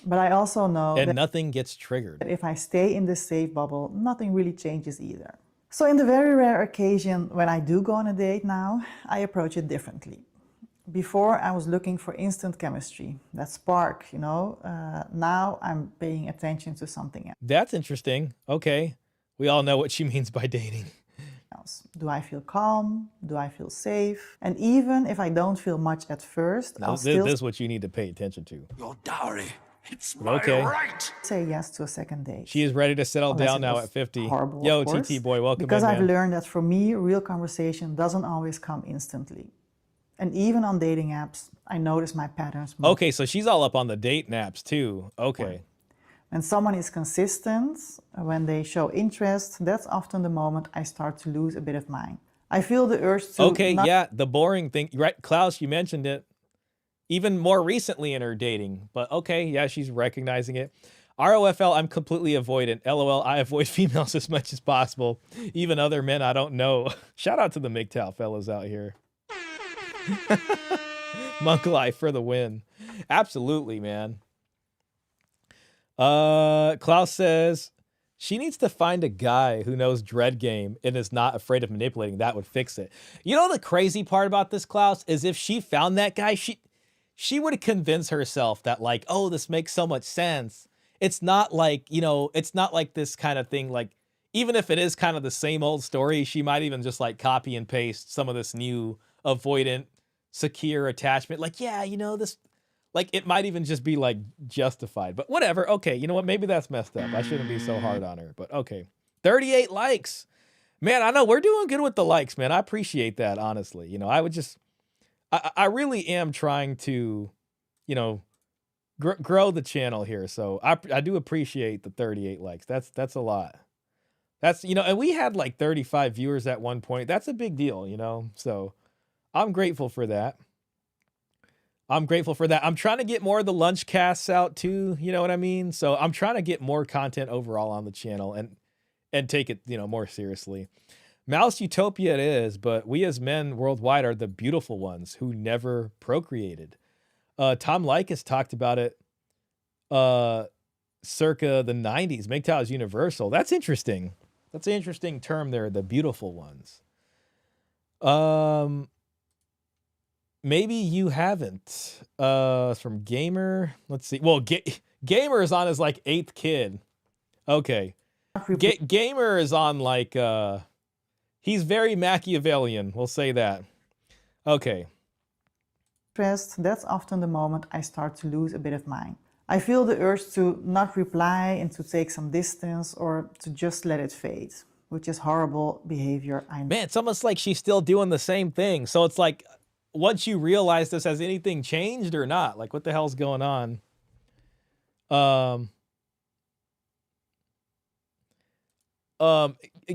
But I also know that nothing gets triggered. If I stay in this safe bubble, nothing really changes either. So in the very rare occasion when I do go on a date now, I approach it differently. Before I was looking for instant chemistry, that spark, you know. Now I'm paying attention to something else. That's interesting. Okay. We all know what she means by dating. Do I feel calm? Do I feel safe? And even if I don't feel much at first, no, this is what you need to pay attention to. Your dowry, it's my right. Say yes to a second date. She is ready to settle down now at 50. Horrible, yo, TT boy, welcome because in, I've man. learned that for me, real conversation doesn't always come instantly. And even on dating apps, I notice my patterns more. Okay, so she's all up on the dating apps too. Okay. When someone is consistent, when they show interest, that's often the moment I start to lose a bit of mine. I feel the urge to... Okay, yeah, the boring thing. Right, Klaus, you mentioned it. Even more recently in her dating. But okay, yeah, she's recognizing it. ROFL, I'm completely avoidant. LOL, I avoid females as much as possible. Even other men I don't know. Shout out to the MGTOW fellas out here. Monk life for the win. Absolutely, man. Klaus says she needs to find a guy who knows Dread Game and is not afraid of manipulating. That would fix it. You know, the crazy part about this, Klaus, is if she found that guy, she would convince herself that, like, oh, this makes so much sense. It's not like, you know, it's not like this kind of thing. Like, even if it is kind of the same old story, she might even just like copy and paste some of this new avoidant, secure attachment. Like, yeah, you know, this, like, it might even just be like justified, but whatever. Okay. You know what? Maybe that's messed up. I shouldn't be so hard on her, but okay. 38 likes, man. I know we're doing good with the likes, man. I appreciate that. Honestly, you know, I would just, I really am trying to, you know, grow the channel here. So I do appreciate the 38 likes. That's a lot. That's, you know, and we had like 35 viewers at one point. That's a big deal, you know? So I'm grateful for that. I'm trying to get more of the lunch casts out too. You know what I mean? So I'm trying to get more content overall on the channel and take it, you know, more seriously. Mouse Utopia it is, but we as men worldwide are the beautiful ones who never procreated. Tom Likas talked about it circa the 90s. MGTOW is universal. That's interesting. That's an interesting term there, the beautiful ones. Maybe you haven't. From Gamer. Let's see. Well, Gamer is on his like 8th kid. Okay. Gamer is on like he's very Machiavellian. We'll say that. Okay. That's often the moment I start to lose a bit of mine. I feel the urge to not reply and to take some distance or to just let it fade, which is horrible behavior. Man, it's almost like she's still doing the same thing. So it's like, once you realize this, has anything changed or not? Like, what the hell's going on?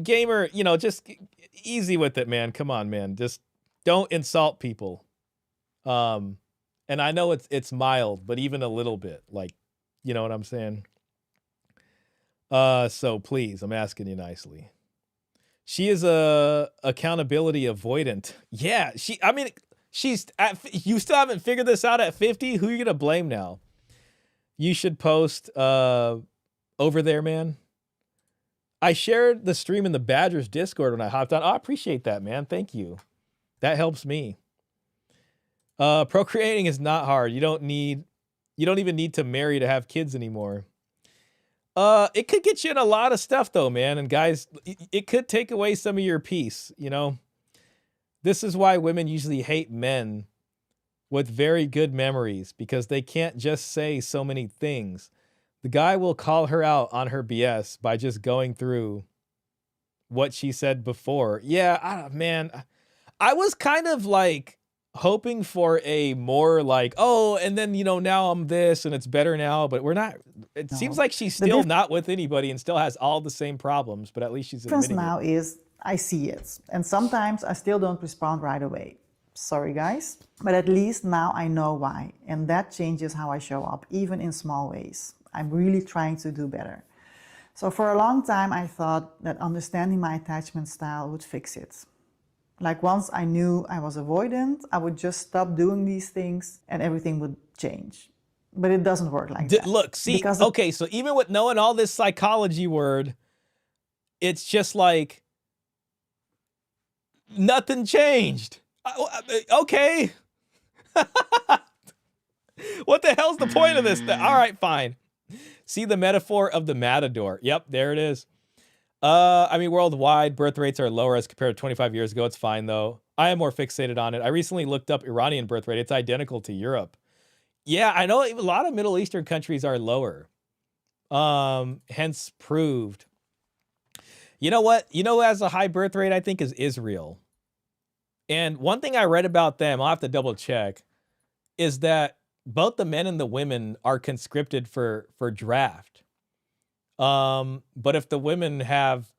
Gamer, you know, just easy with it, man. Come on, man. Just don't insult people. And I know it's mild, but even a little bit, like, you know what I'm saying? So please, I'm asking you nicely. She is a accountability avoidant. Yeah, I mean, You still haven't figured this out at 50? Who are you going to blame now? You should post over there, man. I shared the stream in the Badgers Discord when I hopped on. Oh, I appreciate that, man. Thank you. That helps me. Procreating is not hard. You don't even need to marry to have kids anymore. It could get you in a lot of stuff though, man. And guys, it could take away some of your peace, you know? This is why women usually hate men with very good memories, because they can't just say so many things. The guy will call her out on her BS by just going through what she said before. Yeah, man, I was kind of like hoping for a more like, oh, and then, you know, now I'm this and it's better now, but we're not. It seems like she's still not with anybody and still has all the same problems, but at least she's admitting now it. is I see it. And sometimes I still don't respond right away. Sorry, guys. But at least now I know why. And that changes how I show up, even in small ways. I'm really trying to do better. So for a long time, I thought that understanding my attachment style would fix it. Like once I knew I was avoidant, I would just stop doing these things and everything would change. But it doesn't work like that. Look, see, okay, so even with knowing all this psychology word, it's just like nothing changed. Okay. What the hell's the point of this? All right, fine. See the metaphor of the matador. Yep, there it is. I mean, worldwide, birth rates are lower as compared to 25 years ago. It's fine, though. I am more fixated on it. I recently looked up Iranian birth rate. It's identical to Europe. Yeah, I know a lot of Middle Eastern countries are lower. Hence proved. You know what? You know who has a high birth rate, I think, is Israel. And one thing I read about them, I'll have to double check, is that both the men and the women are conscripted for draft. But if the women have,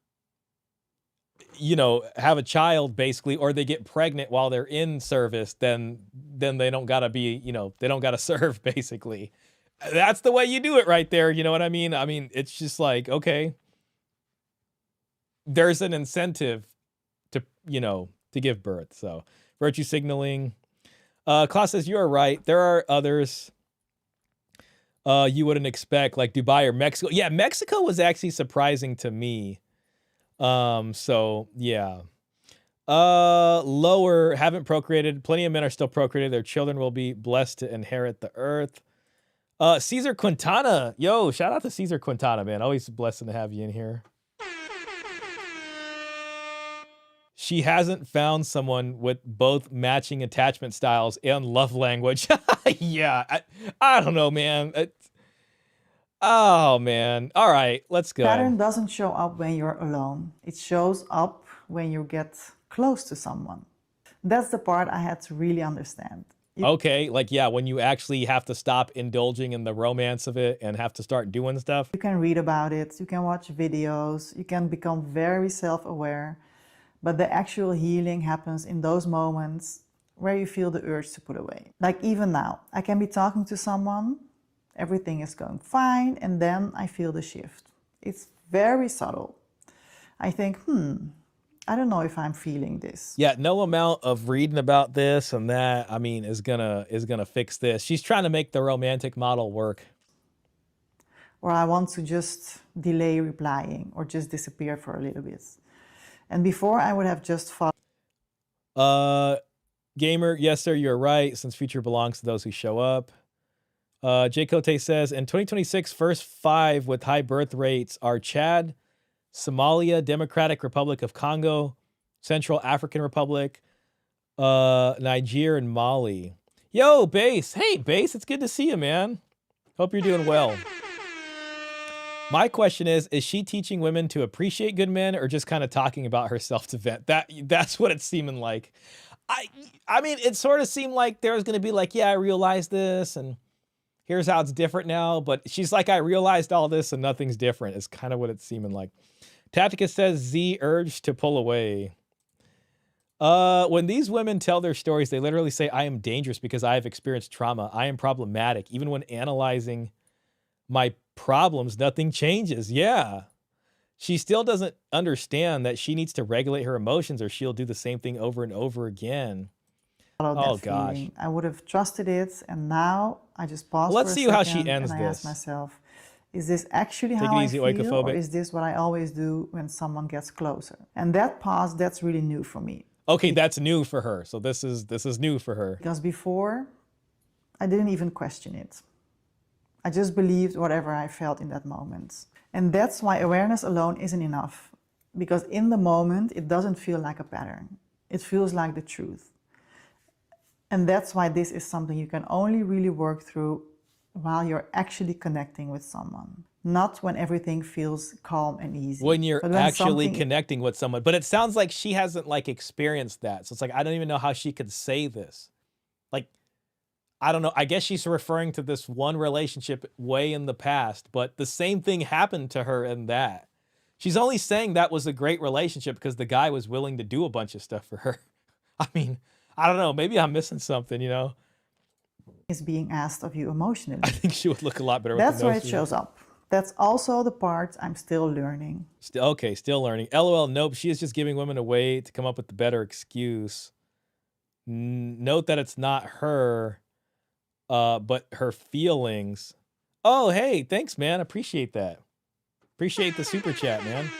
you know, have a child basically, or they get pregnant while they're in service, then they don't gotta be, you know, they don't gotta serve basically. That's the way you do it right there. You know what I mean? I mean, it's just like, okay, there's an incentive to, you know, to give birth. So virtue signaling. Klaus says, you are right. There are others you wouldn't expect, like Dubai or Mexico. Yeah, Mexico was actually surprising to me. So yeah. Lower, haven't procreated. Plenty of men are still procreated. Their children will be blessed to inherit the earth. Cesar Quintana. Yo, shout out to Cesar Quintana, man. Always a blessing to have you in here. She hasn't found someone with both matching attachment styles and love language. Yeah, I don't know, man. Oh, man. All right, let's go. Pattern doesn't show up when you're alone. It shows up when you get close to someone. That's the part I had to really understand. Okay, like, yeah, when you actually have to stop indulging in the romance of it and have to start doing stuff. You can read about it, you can watch videos, you can become very self-aware. But the actual healing happens in those moments where you feel the urge to put away. Like even now, I can be talking to someone, everything is going fine, and then I feel the shift. It's very subtle. I think, I don't know if I'm feeling this. Yeah, no amount of reading about this and that, I mean, is gonna fix this. She's trying to make the romantic model work. Or I want to just delay replying or just disappear for a little bit. And before I would have just followed. Gamer, yes, sir, you're right, since future belongs to those who show up. J. Cote says, in 2026, first 5 with high birth rates are Chad, Somalia, Democratic Republic of Congo, Central African Republic, Niger, and Mali. Yo, Base. Hey, Base, it's good to see you, man. Hope you're doing well. My question is she teaching women to appreciate good men or just kind of talking about herself to vent? That's what it's seeming like. I mean, it sort of seemed like there was going to be like, yeah, I realized this and here's how it's different now. But she's like, I realized all this and nothing's different. It's kind of what it's seeming like. Tactica says Z urge to pull away. When these women tell their stories, they literally say, I am dangerous because I have experienced trauma. I am problematic. Even when analyzing my problems, nothing changes. Yeah. She still doesn't understand that she needs to regulate her emotions or she'll do the same thing over and over again. followed that gosh. feeling. I would have trusted it, and now I just pause Let's for a see second how she ends and I ask this. myself, is this actually Take how it I easy, feel, or oikophobic. is this what I always do when someone gets closer? And that pause, that's really new for me. Okay, that's new for her. So this is new for her. Because before, I didn't even question it. I just believed whatever I felt in that moment. And that's why awareness alone isn't enough. Because in the moment, it doesn't feel like a pattern. It feels like the truth. And that's why this is something you can only really work through while you're actually connecting with someone. Not when everything feels calm and easy. When you're But actually something- connecting with someone. But it sounds like she hasn't like experienced that. So it's like, I don't even know how she could say this. Like, I don't know. I guess she's referring to this one relationship way in the past, but the same thing happened to her in that. She's only saying that was a great relationship because the guy was willing to do a bunch of stuff for her. I mean, I don't know. Maybe I'm missing something, you know? Is being asked of you emotionally. I think she would look a lot better with That's the where nose it to shows up. That's also the part I'm still learning. Okay, still learning. LOL, nope. She is just giving women a way to come up with the better excuse. Note that it's not her, but her feelings. Oh, hey, thanks, man. Appreciate that. Appreciate the super chat, man.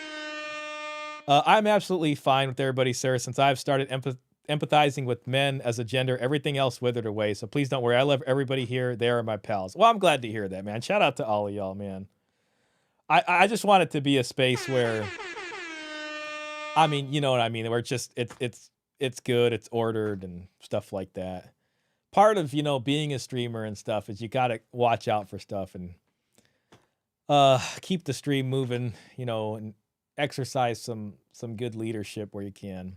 I'm absolutely fine with everybody, sir, since I've started empathizing with men as a gender. Everything else withered away, so please don't worry. I love everybody here. They are my pals. Well, I'm glad to hear that, man. Shout out to all of y'all, man. I just want it to be a space where, I mean, you know what I mean, where it's just it's good, it's ordered and stuff like that. Part of, you know, being a streamer and stuff is you gotta watch out for stuff and keep the stream moving, you know, and exercise some good leadership where you can.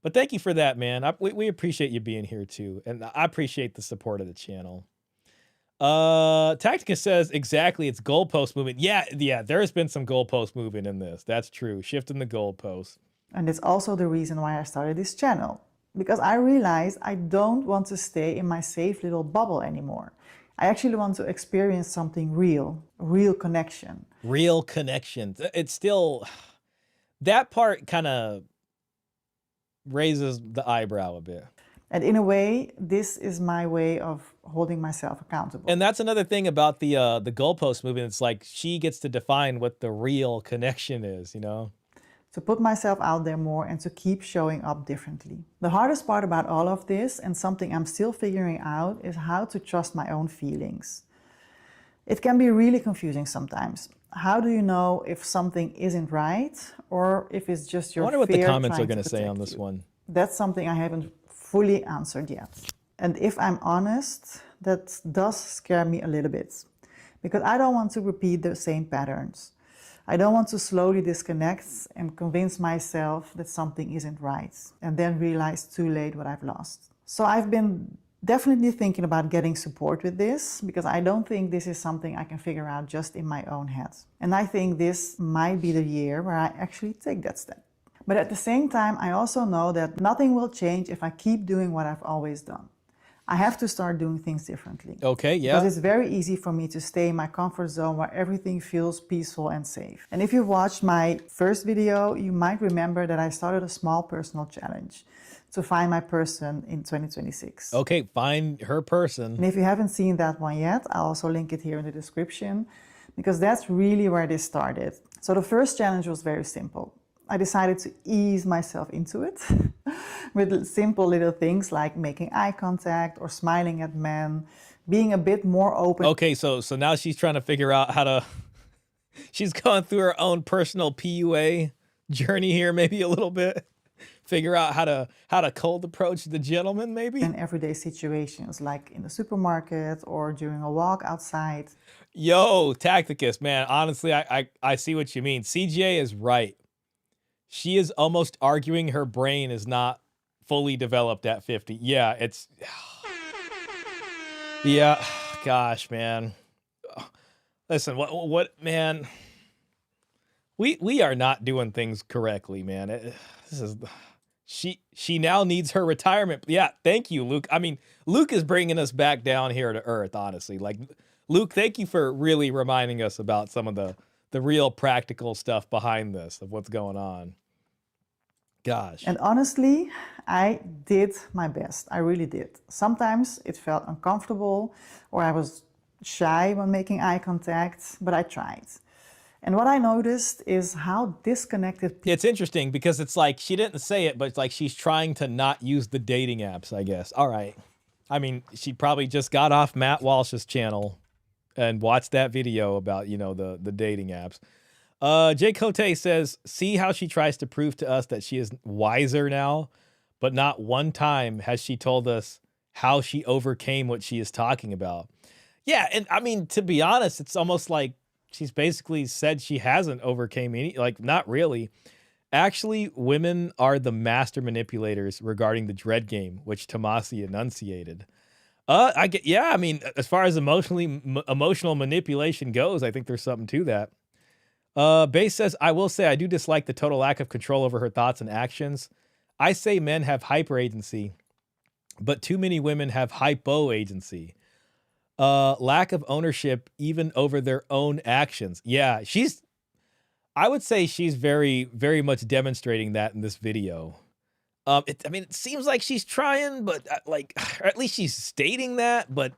But thank you for that, man. We appreciate you being here too, and I appreciate the support of the channel. Tactica says exactly, it's goalpost movement. Yeah, there has been some goalpost movement in this. That's true. Shifting the goalpost. And it's also the reason why I started this channel. Because I realized I don't want to stay in my safe little bubble anymore. I actually want to experience something real connection. Real connection. It's still, that part kind of raises the eyebrow a bit. And in a way, this is my way of holding myself accountable. And that's another thing about the goalpost movement. It's like she gets to define what the real connection is, you know? To put myself out there more and to keep showing up differently. The hardest part about all of this, and something I'm still figuring out, is how to trust my own feelings. It can be really confusing sometimes. How do you know if something isn't right or if it's just your fear? I wonder what the comments are going to say on this one. That's something I haven't fully answered yet. And if I'm honest, that does scare me a little bit because I don't want to repeat the same patterns. I don't want to slowly disconnect and convince myself that something isn't right and then realize too late what I've lost. So I've been definitely thinking about getting support with this because I don't think this is something I can figure out just in my own head. And I think this might be the year where I actually take that step. But at the same time, I also know that nothing will change if I keep doing what I've always done. I have to start doing things differently. Okay, yeah. Because it's very easy for me to stay in my comfort zone where everything feels peaceful and safe. And if you've watched my first video, you might remember that I started a small personal challenge to find my person in 2026. Okay, find her person. And if you haven't seen that one yet, I'll also link it here in the description because that's really where this started. So the first challenge was very simple. I decided to ease myself into it with simple little things like making eye contact or smiling at men, being a bit more open. Okay, so now she's trying to figure out how to, she's going through her own personal PUA journey here, maybe a little bit. Figure out how to cold approach the gentleman, maybe? In everyday situations, like in the supermarket or during a walk outside. Yo, Tacticus, man, honestly, I see what you mean. CJ is right. She is almost arguing her brain is not fully developed at 50. Yeah, it's... Yeah, gosh, man. Listen, what man... We are not doing things correctly, man. This is... She now needs her retirement. Yeah, thank you, Luke. I mean, Luke is bringing us back down here to earth, honestly. Like, Luke, thank you for really reminding us about some of the real practical stuff behind this, of what's going on. gosh. And honestly, I did my best. I really did. Sometimes it felt uncomfortable or I was shy when making eye contact, but I tried. And what I noticed is how disconnected It's interesting because it's like she didn't say it, but it's like she's trying to not use the dating apps, I guess. All right. I mean, she probably just got off Matt Walsh's channel and watched that video about, you know, the dating apps. Jay Cote says, see how she tries to prove to us that she is wiser now, but not one time has she told us how she overcame what she is talking about. Yeah, and I mean, to be honest, it's almost like she's basically said she hasn't overcame any, like, not really. Actually, women are the master manipulators regarding the dread game, which Tomasi enunciated. Yeah, I mean, as far as emotional manipulation goes, I think there's something to that. Base says, I will say I do dislike the total lack of control over her thoughts and actions. I say men have hyper agency, but too many women have hypo agency. Lack of ownership even over their own actions. Yeah, I would say she's very, very much demonstrating that in this video. I mean, it seems like she's trying, but like, or at least she's stating that, but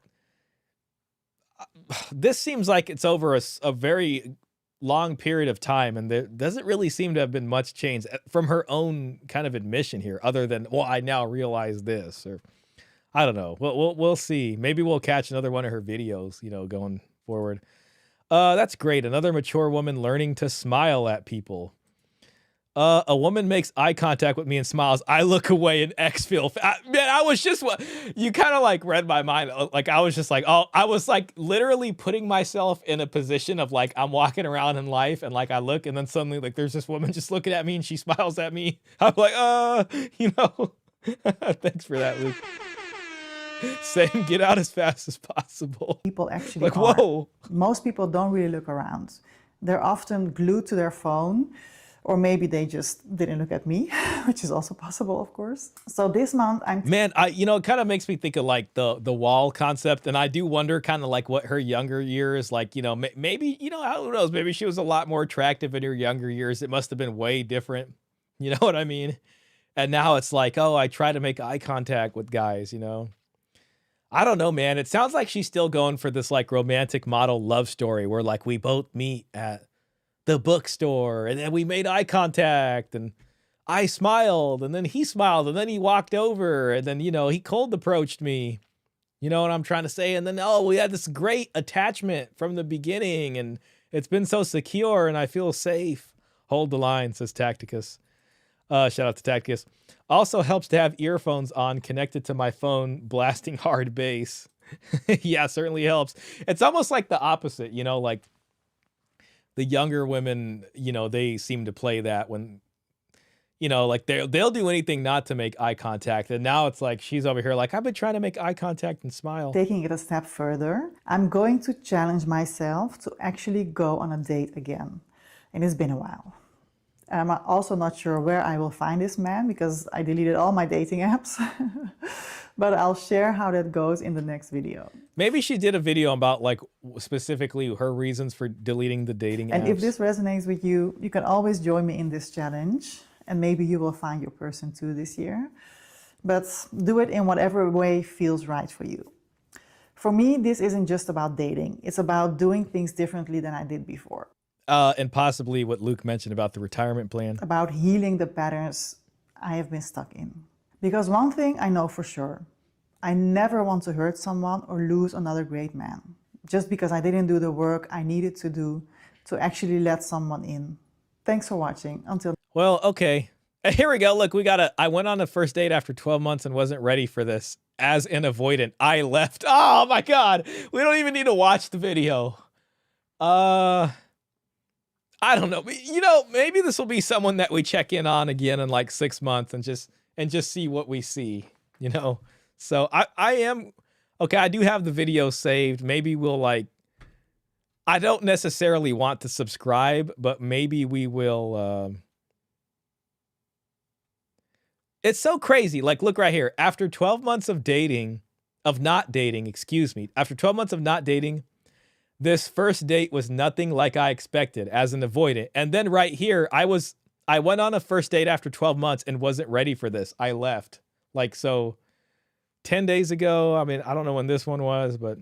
this seems like it's over a very long period of time, and there doesn't really seem to have been much change from her own kind of admission here, other than, well, I now realize this, or I don't know. We'll see. Maybe we'll catch another one of her videos, you know, going forward. That's great. Another mature woman learning to smile at people. A woman makes eye contact with me and smiles. I look away and exfil. Man, I was just, you kind of like read my mind. Like, I was just like, oh, I was like literally putting myself in a position of like, I'm walking around in life and like I look and then suddenly like there's this woman just looking at me and she smiles at me. I'm like, you know, thanks for that, Luke. Saying get out as fast as possible. People actually like, are. whoa. Most people don't really look around. They're often glued to their phone, or maybe they just didn't look at me, which is also possible, of course. So this month Man, you know, it kind of makes me think of like the wall concept, and I do wonder kind of like what her younger years, like, you know, maybe, you know, who knows, maybe she was a lot more attractive in her younger years. It must have been way different. You know what I mean? And now it's like, oh, I try to make eye contact with guys, you know? I don't know, man. It sounds like she's still going for this like romantic model love story where like we both meet at the bookstore and then we made eye contact and I smiled and then he smiled and then he walked over and then, you know, he cold approached me. You know what I'm trying to say? And then, oh, we had this great attachment from the beginning and it's been so secure and I feel safe. Hold the line, says Tacticus. Shout out to Tacticus. Also helps to have earphones on connected to my phone, blasting hard bass. Yeah, certainly helps. It's almost like the opposite, you know, like the younger women, you know, they seem to play that when, you know, like they'll do anything not to make eye contact. And now it's like she's over here like, I've been trying to make eye contact and smile. Taking it a step further, I'm going to challenge myself to actually go on a date again. And it's been a while. I'm also not sure where I will find this man because I deleted all my dating apps. But I'll share how that goes in the next video. Maybe she did a video about like specifically her reasons for deleting the dating apps. And if this resonates with you, you can always join me in this challenge. And maybe you will find your person too this year. But do it in whatever way feels right for you. For me, this isn't just about dating. It's about doing things differently than I did before. And possibly what Luke mentioned about the retirement plan. About healing the patterns I have been stuck in. Because one thing I know for sure, I never want to hurt someone or lose another great man. Just because I didn't do the work I needed to do to actually let someone in. Thanks for watching. Until... Well, okay. Here we go. Look, I went on a first date after 12 months and wasn't ready for this. As an avoidant, I left. Oh my God. We don't even need to watch the video. I don't know. You know, maybe this will be someone that we check in on again in like 6 months and just see what we see, you know? So I am, okay, I do have the video saved. Maybe we'll like, I don't necessarily want to subscribe, but maybe we will, it's so crazy. Like, look right here. After 12 months of not dating, after 12 months of not dating, this first date was nothing like I expected as an avoidant. And then right here, I was I went on a first date after 12 months and wasn't ready for this. I left. Like, so 10 days ago. I mean, I don't know when this one was, but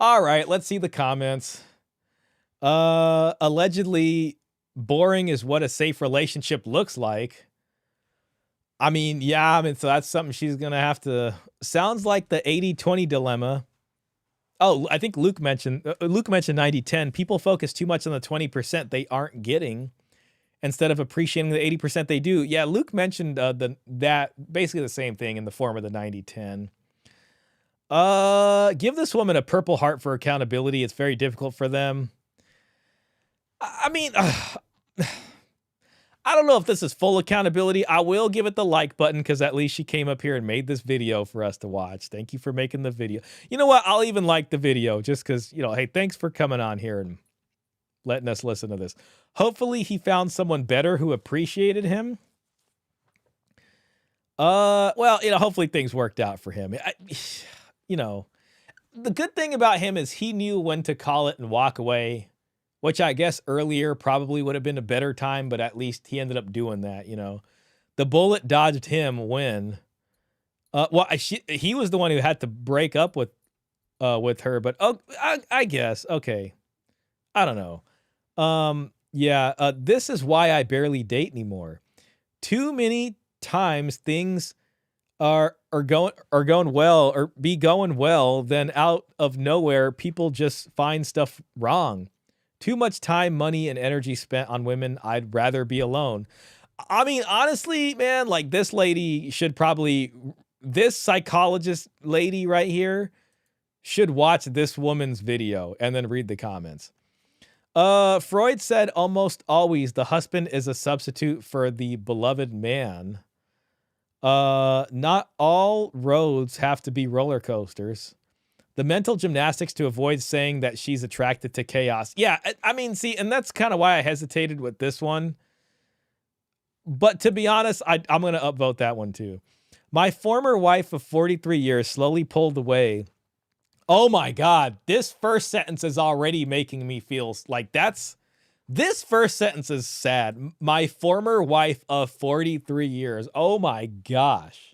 all right, let's see the comments. Allegedly boring is what a safe relationship looks like. I mean, yeah, I mean, so that's something she's going to have to, sounds like the 80-20 dilemma. Oh, I think Luke mentioned 90-10. People focus too much on the 20% they aren't getting instead of appreciating the 80% they do. Yeah, Luke mentioned that basically the same thing in the form of the 90-10. Give this woman a purple heart for accountability. It's very difficult for them. I mean, I don't know if this is full accountability. I will give it the like button because at least she came up here and made this video for us to watch. Thank you for making the video. You know what? I'll even like the video just because, you know, hey, thanks for coming on here and letting us listen to this. Hopefully he found someone better who appreciated him. Well, you know, hopefully things worked out for him. You know, the good thing about him is he knew when to call it and walk away, which I guess earlier probably would have been a better time, but at least he ended up doing that, you know. The bullet dodged him when, well, he was the one who had to break up with her, but I guess, okay. I don't know. Yeah, this is why I barely date anymore. Too many times things are going well or be going well, then out of nowhere, people just find stuff wrong. Too much time, money, and energy spent on women. I'd rather be alone. I mean, honestly, man, like this lady should probably, this psychologist lady right here should watch this woman's video and then read the comments. Freud said almost always the husband is a substitute for the beloved man. Not all roads have to be roller coasters. The mental gymnastics to avoid saying that she's attracted to chaos. Yeah, I mean, see, and that's kind of why I hesitated with this one. But to be honest, I'm going to upvote that one too. My former wife of 43 years slowly pulled away. Oh my God, this first sentence is already making me feel like this first sentence is sad. My former wife of 43 years. Oh my gosh.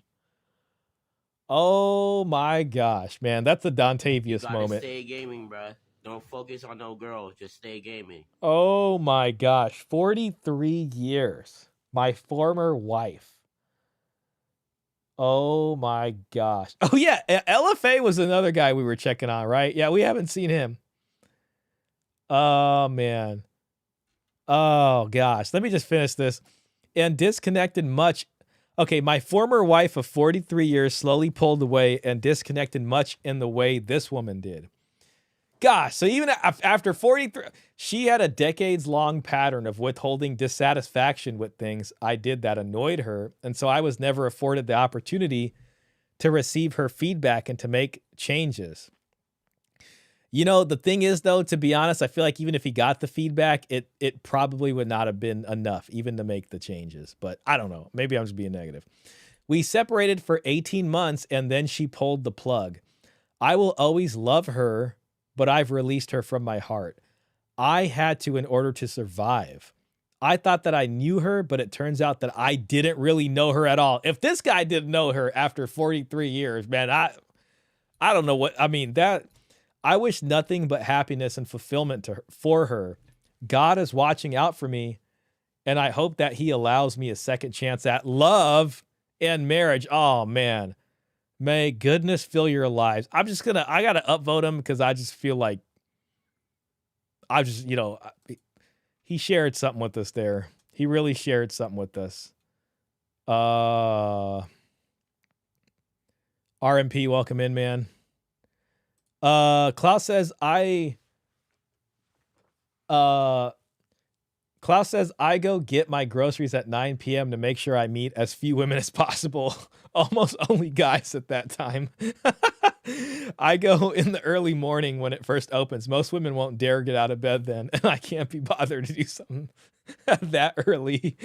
Oh my gosh, man. That's a Dontavius moment. Stay gaming, bro. Don't focus on no girl. Just stay gaming. Oh my gosh. 43 years. My former wife. Oh my gosh. Oh yeah, LFA was another guy we were checking on, right? Yeah, we haven't seen him. Oh man. Oh gosh. Let me just finish this. And disconnected much. Okay, my former wife of 43 years slowly pulled away and disconnected much in the way this woman did. Gosh, so even after 43, she had a decades-long pattern of withholding dissatisfaction with things I did that annoyed her, and so I was never afforded the opportunity to receive her feedback and to make changes. You know, the thing is, though, to be honest, I feel like even if he got the feedback, it probably would not have been enough even to make the changes. But I don't know. Maybe I'm just being negative. We separated for 18 months, and then she pulled the plug. I will always love her, but I've released her from my heart. I had to in order to survive. I thought that I knew her, but it turns out that I didn't really know her at all. If this guy didn't know her after 43 years, man, I don't know what, I mean, that... I wish nothing but happiness and fulfillment for her. God is watching out for me, and I hope that he allows me a second chance at love and marriage. Oh, man. May goodness fill your lives. I got to upvote him because I just feel like you know, he shared something with us there. He really shared something with us. RMP, welcome in, man. Klaus says I go get my groceries at 9 p.m. to make sure I meet as few women as possible. Almost only guys at that time. I go in the early morning when it first opens. Most women won't dare get out of bed then, and I can't be bothered to do something that early.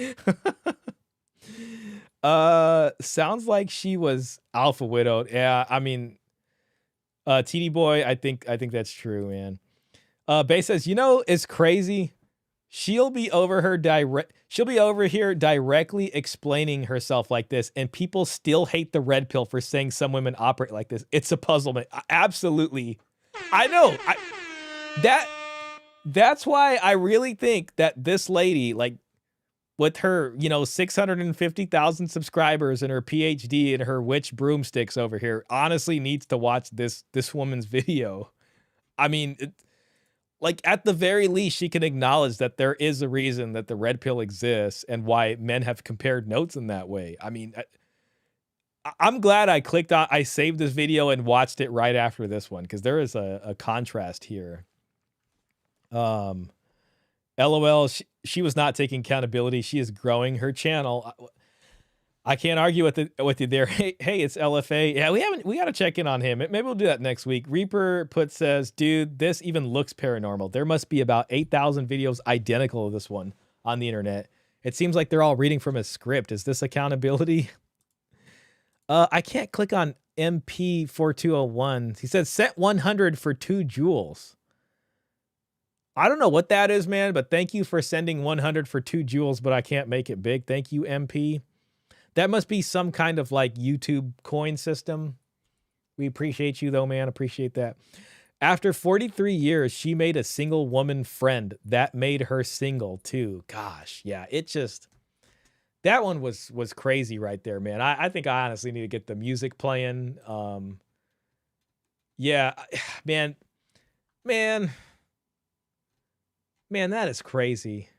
Sounds like she was alpha widowed. Yeah, I mean, TD boy, I think that's true, man. Bay says, you know, it's crazy. She'll be over here directly explaining herself like this, and people still hate the red pill for saying some women operate like this. It's a puzzlement. Absolutely. I know. That's why I really think that this lady, like with her, 650,000 subscribers and her PhD and her witch broomsticks over here, honestly needs to watch this woman's video. I mean, like at the very least, she can acknowledge that there is a reason that the red pill exists and why men have compared notes in that way. I mean, I'm glad I saved this video and watched it right after this one, because there is a contrast here. LOL, she was not taking accountability. She is growing her channel. I can't argue with you there. Hey, it's LFA. Yeah, we got to check in on him. Maybe we'll do that next week. Reaper says, dude, this even looks paranormal. There must be about 8,000 videos identical to this one on the internet. It seems like they're all reading from a script. Is this accountability? I can't click on MP4201. He says, sent 100 for 2 jewels. I don't know what that is, man, but thank you for sending 100 for 2 jewels, but I can't make it big. Thank you, MP. That must be some kind of like YouTube coin system. We appreciate you though, man. Appreciate that. After 43 years, she made a single woman friend. That made her single too. Gosh, yeah, that one was crazy right there, man. I think I honestly need to get the music playing. Yeah, man, that is crazy.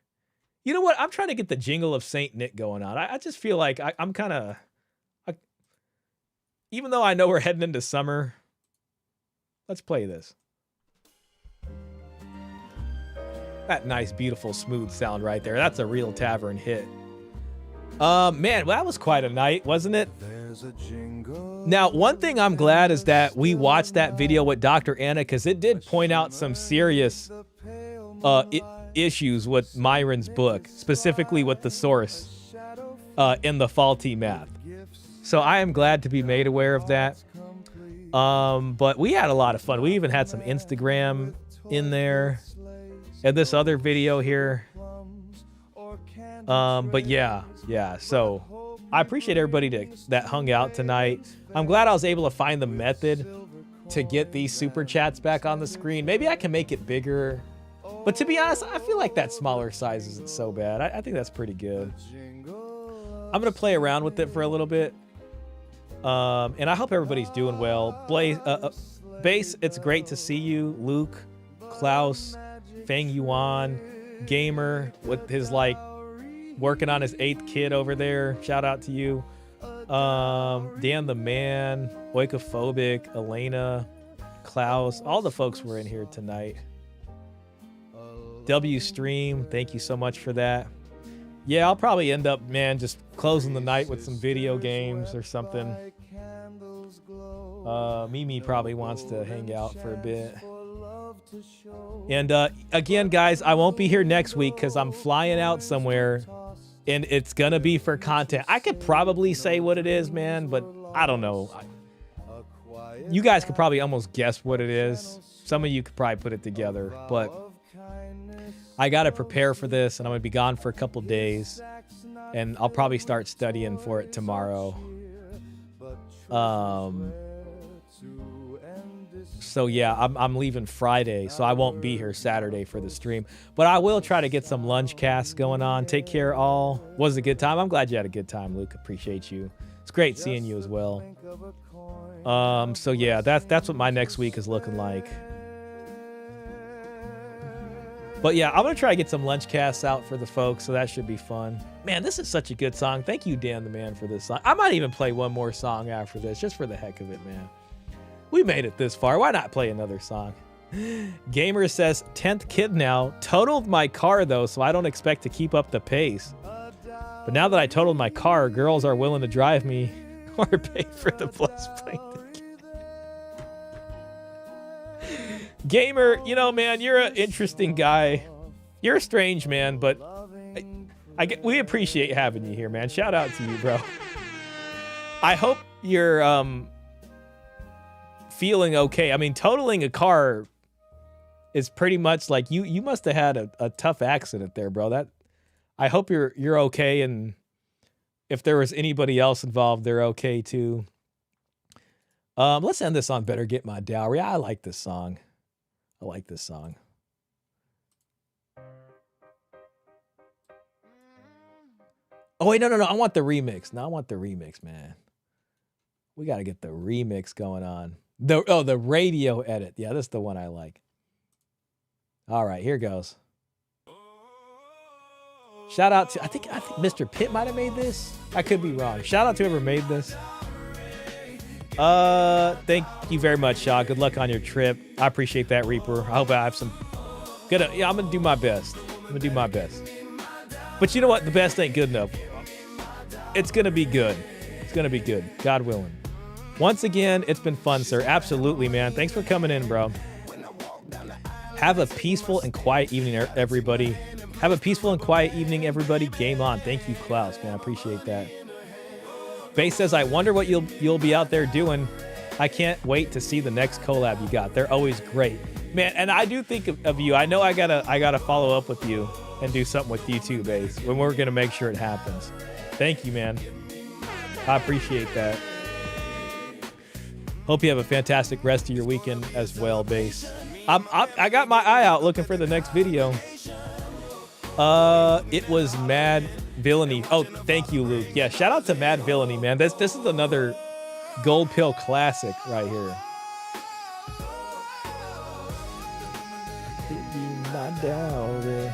You know what? I'm trying to get the jingle of Saint Nick going on. I just feel like I'm kind of, even though I know we're heading into summer, let's play this. That nice, beautiful, smooth sound right there. That's a real tavern hit. Man, well, that was quite a night, wasn't it? Now, one thing I'm glad is that we watched that video with Dr. Anna, because it did point out some serious issues with Myron's book, specifically with the source in the faulty math. So I am glad to be made aware of that. But we had a lot of fun. We even had some Instagram in there and this other video here. But yeah. So I appreciate everybody that hung out tonight. I'm glad I was able to find the method to get these super chats back on the screen. Maybe I can make it bigger. But to be honest, I feel like that smaller size isn't so bad. I think that's pretty good. I'm going to play around with it for a little bit. And I hope everybody's doing well. Base, it's great to see you. Luke, Klaus, Fang Yuan, Gamer with his working on his 8th kid over there. Shout out to you. Dan the Man, Oikophobic, Elena, Klaus, all the folks were in here tonight. W Stream, thank you so much for that. Yeah, I'll probably end up, man, just closing the night with some video games or something. Mimi probably wants to hang out for a bit. And again, guys, I won't be here next week because I'm flying out somewhere, and it's gonna be for content. I could probably say what it is, man, but I don't know. You guys could probably almost guess what it is. Some of you could probably put it together, but I got to prepare for this, and I'm going to be gone for a couple days, and I'll probably start studying for it tomorrow. So yeah, I'm leaving Friday, so I won't be here Saturday for the stream, but I will try to get some lunch casts going on. Take care all. Was a good time. I'm glad you had a good time, Luke. Appreciate you. It's great seeing you as well. So yeah, that's what my next week is looking like. But yeah, I'm going to try to get some lunch casts out for the folks, so that should be fun. Man, this is such a good song. Thank you, Dan the Man, for this song. I might even play one more song after this, just for the heck of it, man. We made it this far. Why not play another song? Gamer says, 10th kid now. Totaled my car, though, so I don't expect to keep up the pace. But now that I totaled my car, girls are willing to drive me or pay for the plus plane ticket. Gamer, man, you're an interesting guy. You're a strange man, but we appreciate having you here, man. Shout out to you, bro. I hope you're feeling okay. I mean, totaling a car is pretty much like you must have had a tough accident there, bro. That I hope you're okay, and if there was anybody else involved, they're okay too. Let's end this on Better Get My Dowry. I like this song. I like this song. Oh wait, no. I want the remix. No, I want the remix, man. We got to get the remix going on. The radio edit. Yeah, this is the one I like. All right, here goes. Shout out to I think Mr. Pitt might have made this. I could be wrong. Shout out to whoever made this. Thank you very much, Shah. Good luck on your trip. I appreciate that, Reaper. I hope I have some good. Yeah, I'm gonna do my best. But you know what? The best ain't good enough. It's gonna be good. It's gonna be good. God willing. Once again, it's been fun, sir. Absolutely, man. Thanks for coming in, bro. Have a peaceful and quiet evening, everybody. Have a peaceful and quiet evening, everybody. Game on. Thank you, Klaus, man. I appreciate that. Base says, I wonder what you'll be out there doing. I can't wait to see the next collab you got. They're always great. Man, and I do think of you. I know I gotta follow up with you and do something with you too, Base. When we're gonna make sure it happens. Thank you, man. I appreciate that. Hope you have a fantastic rest of your weekend as well, Base. I got my eye out looking for the next video. It was Mad Villainy. Oh, thank you, Luke. Yeah, shout out to Mad Villainy, man. This is another Gold Pill classic right here. My dowry.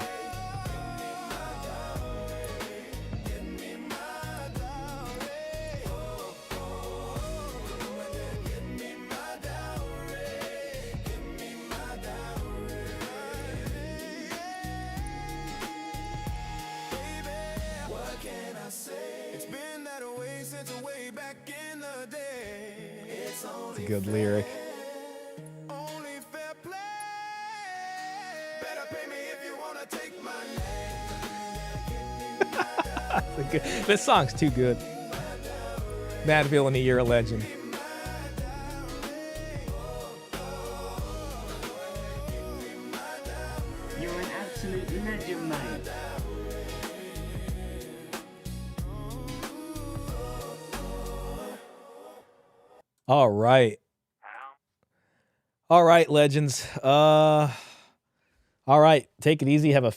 It's a good lyric. This song's too good. Mad Villainy, you're a legend. You're an absolute legend, mate. All right. All right, legends. All right. Take it easy. Have a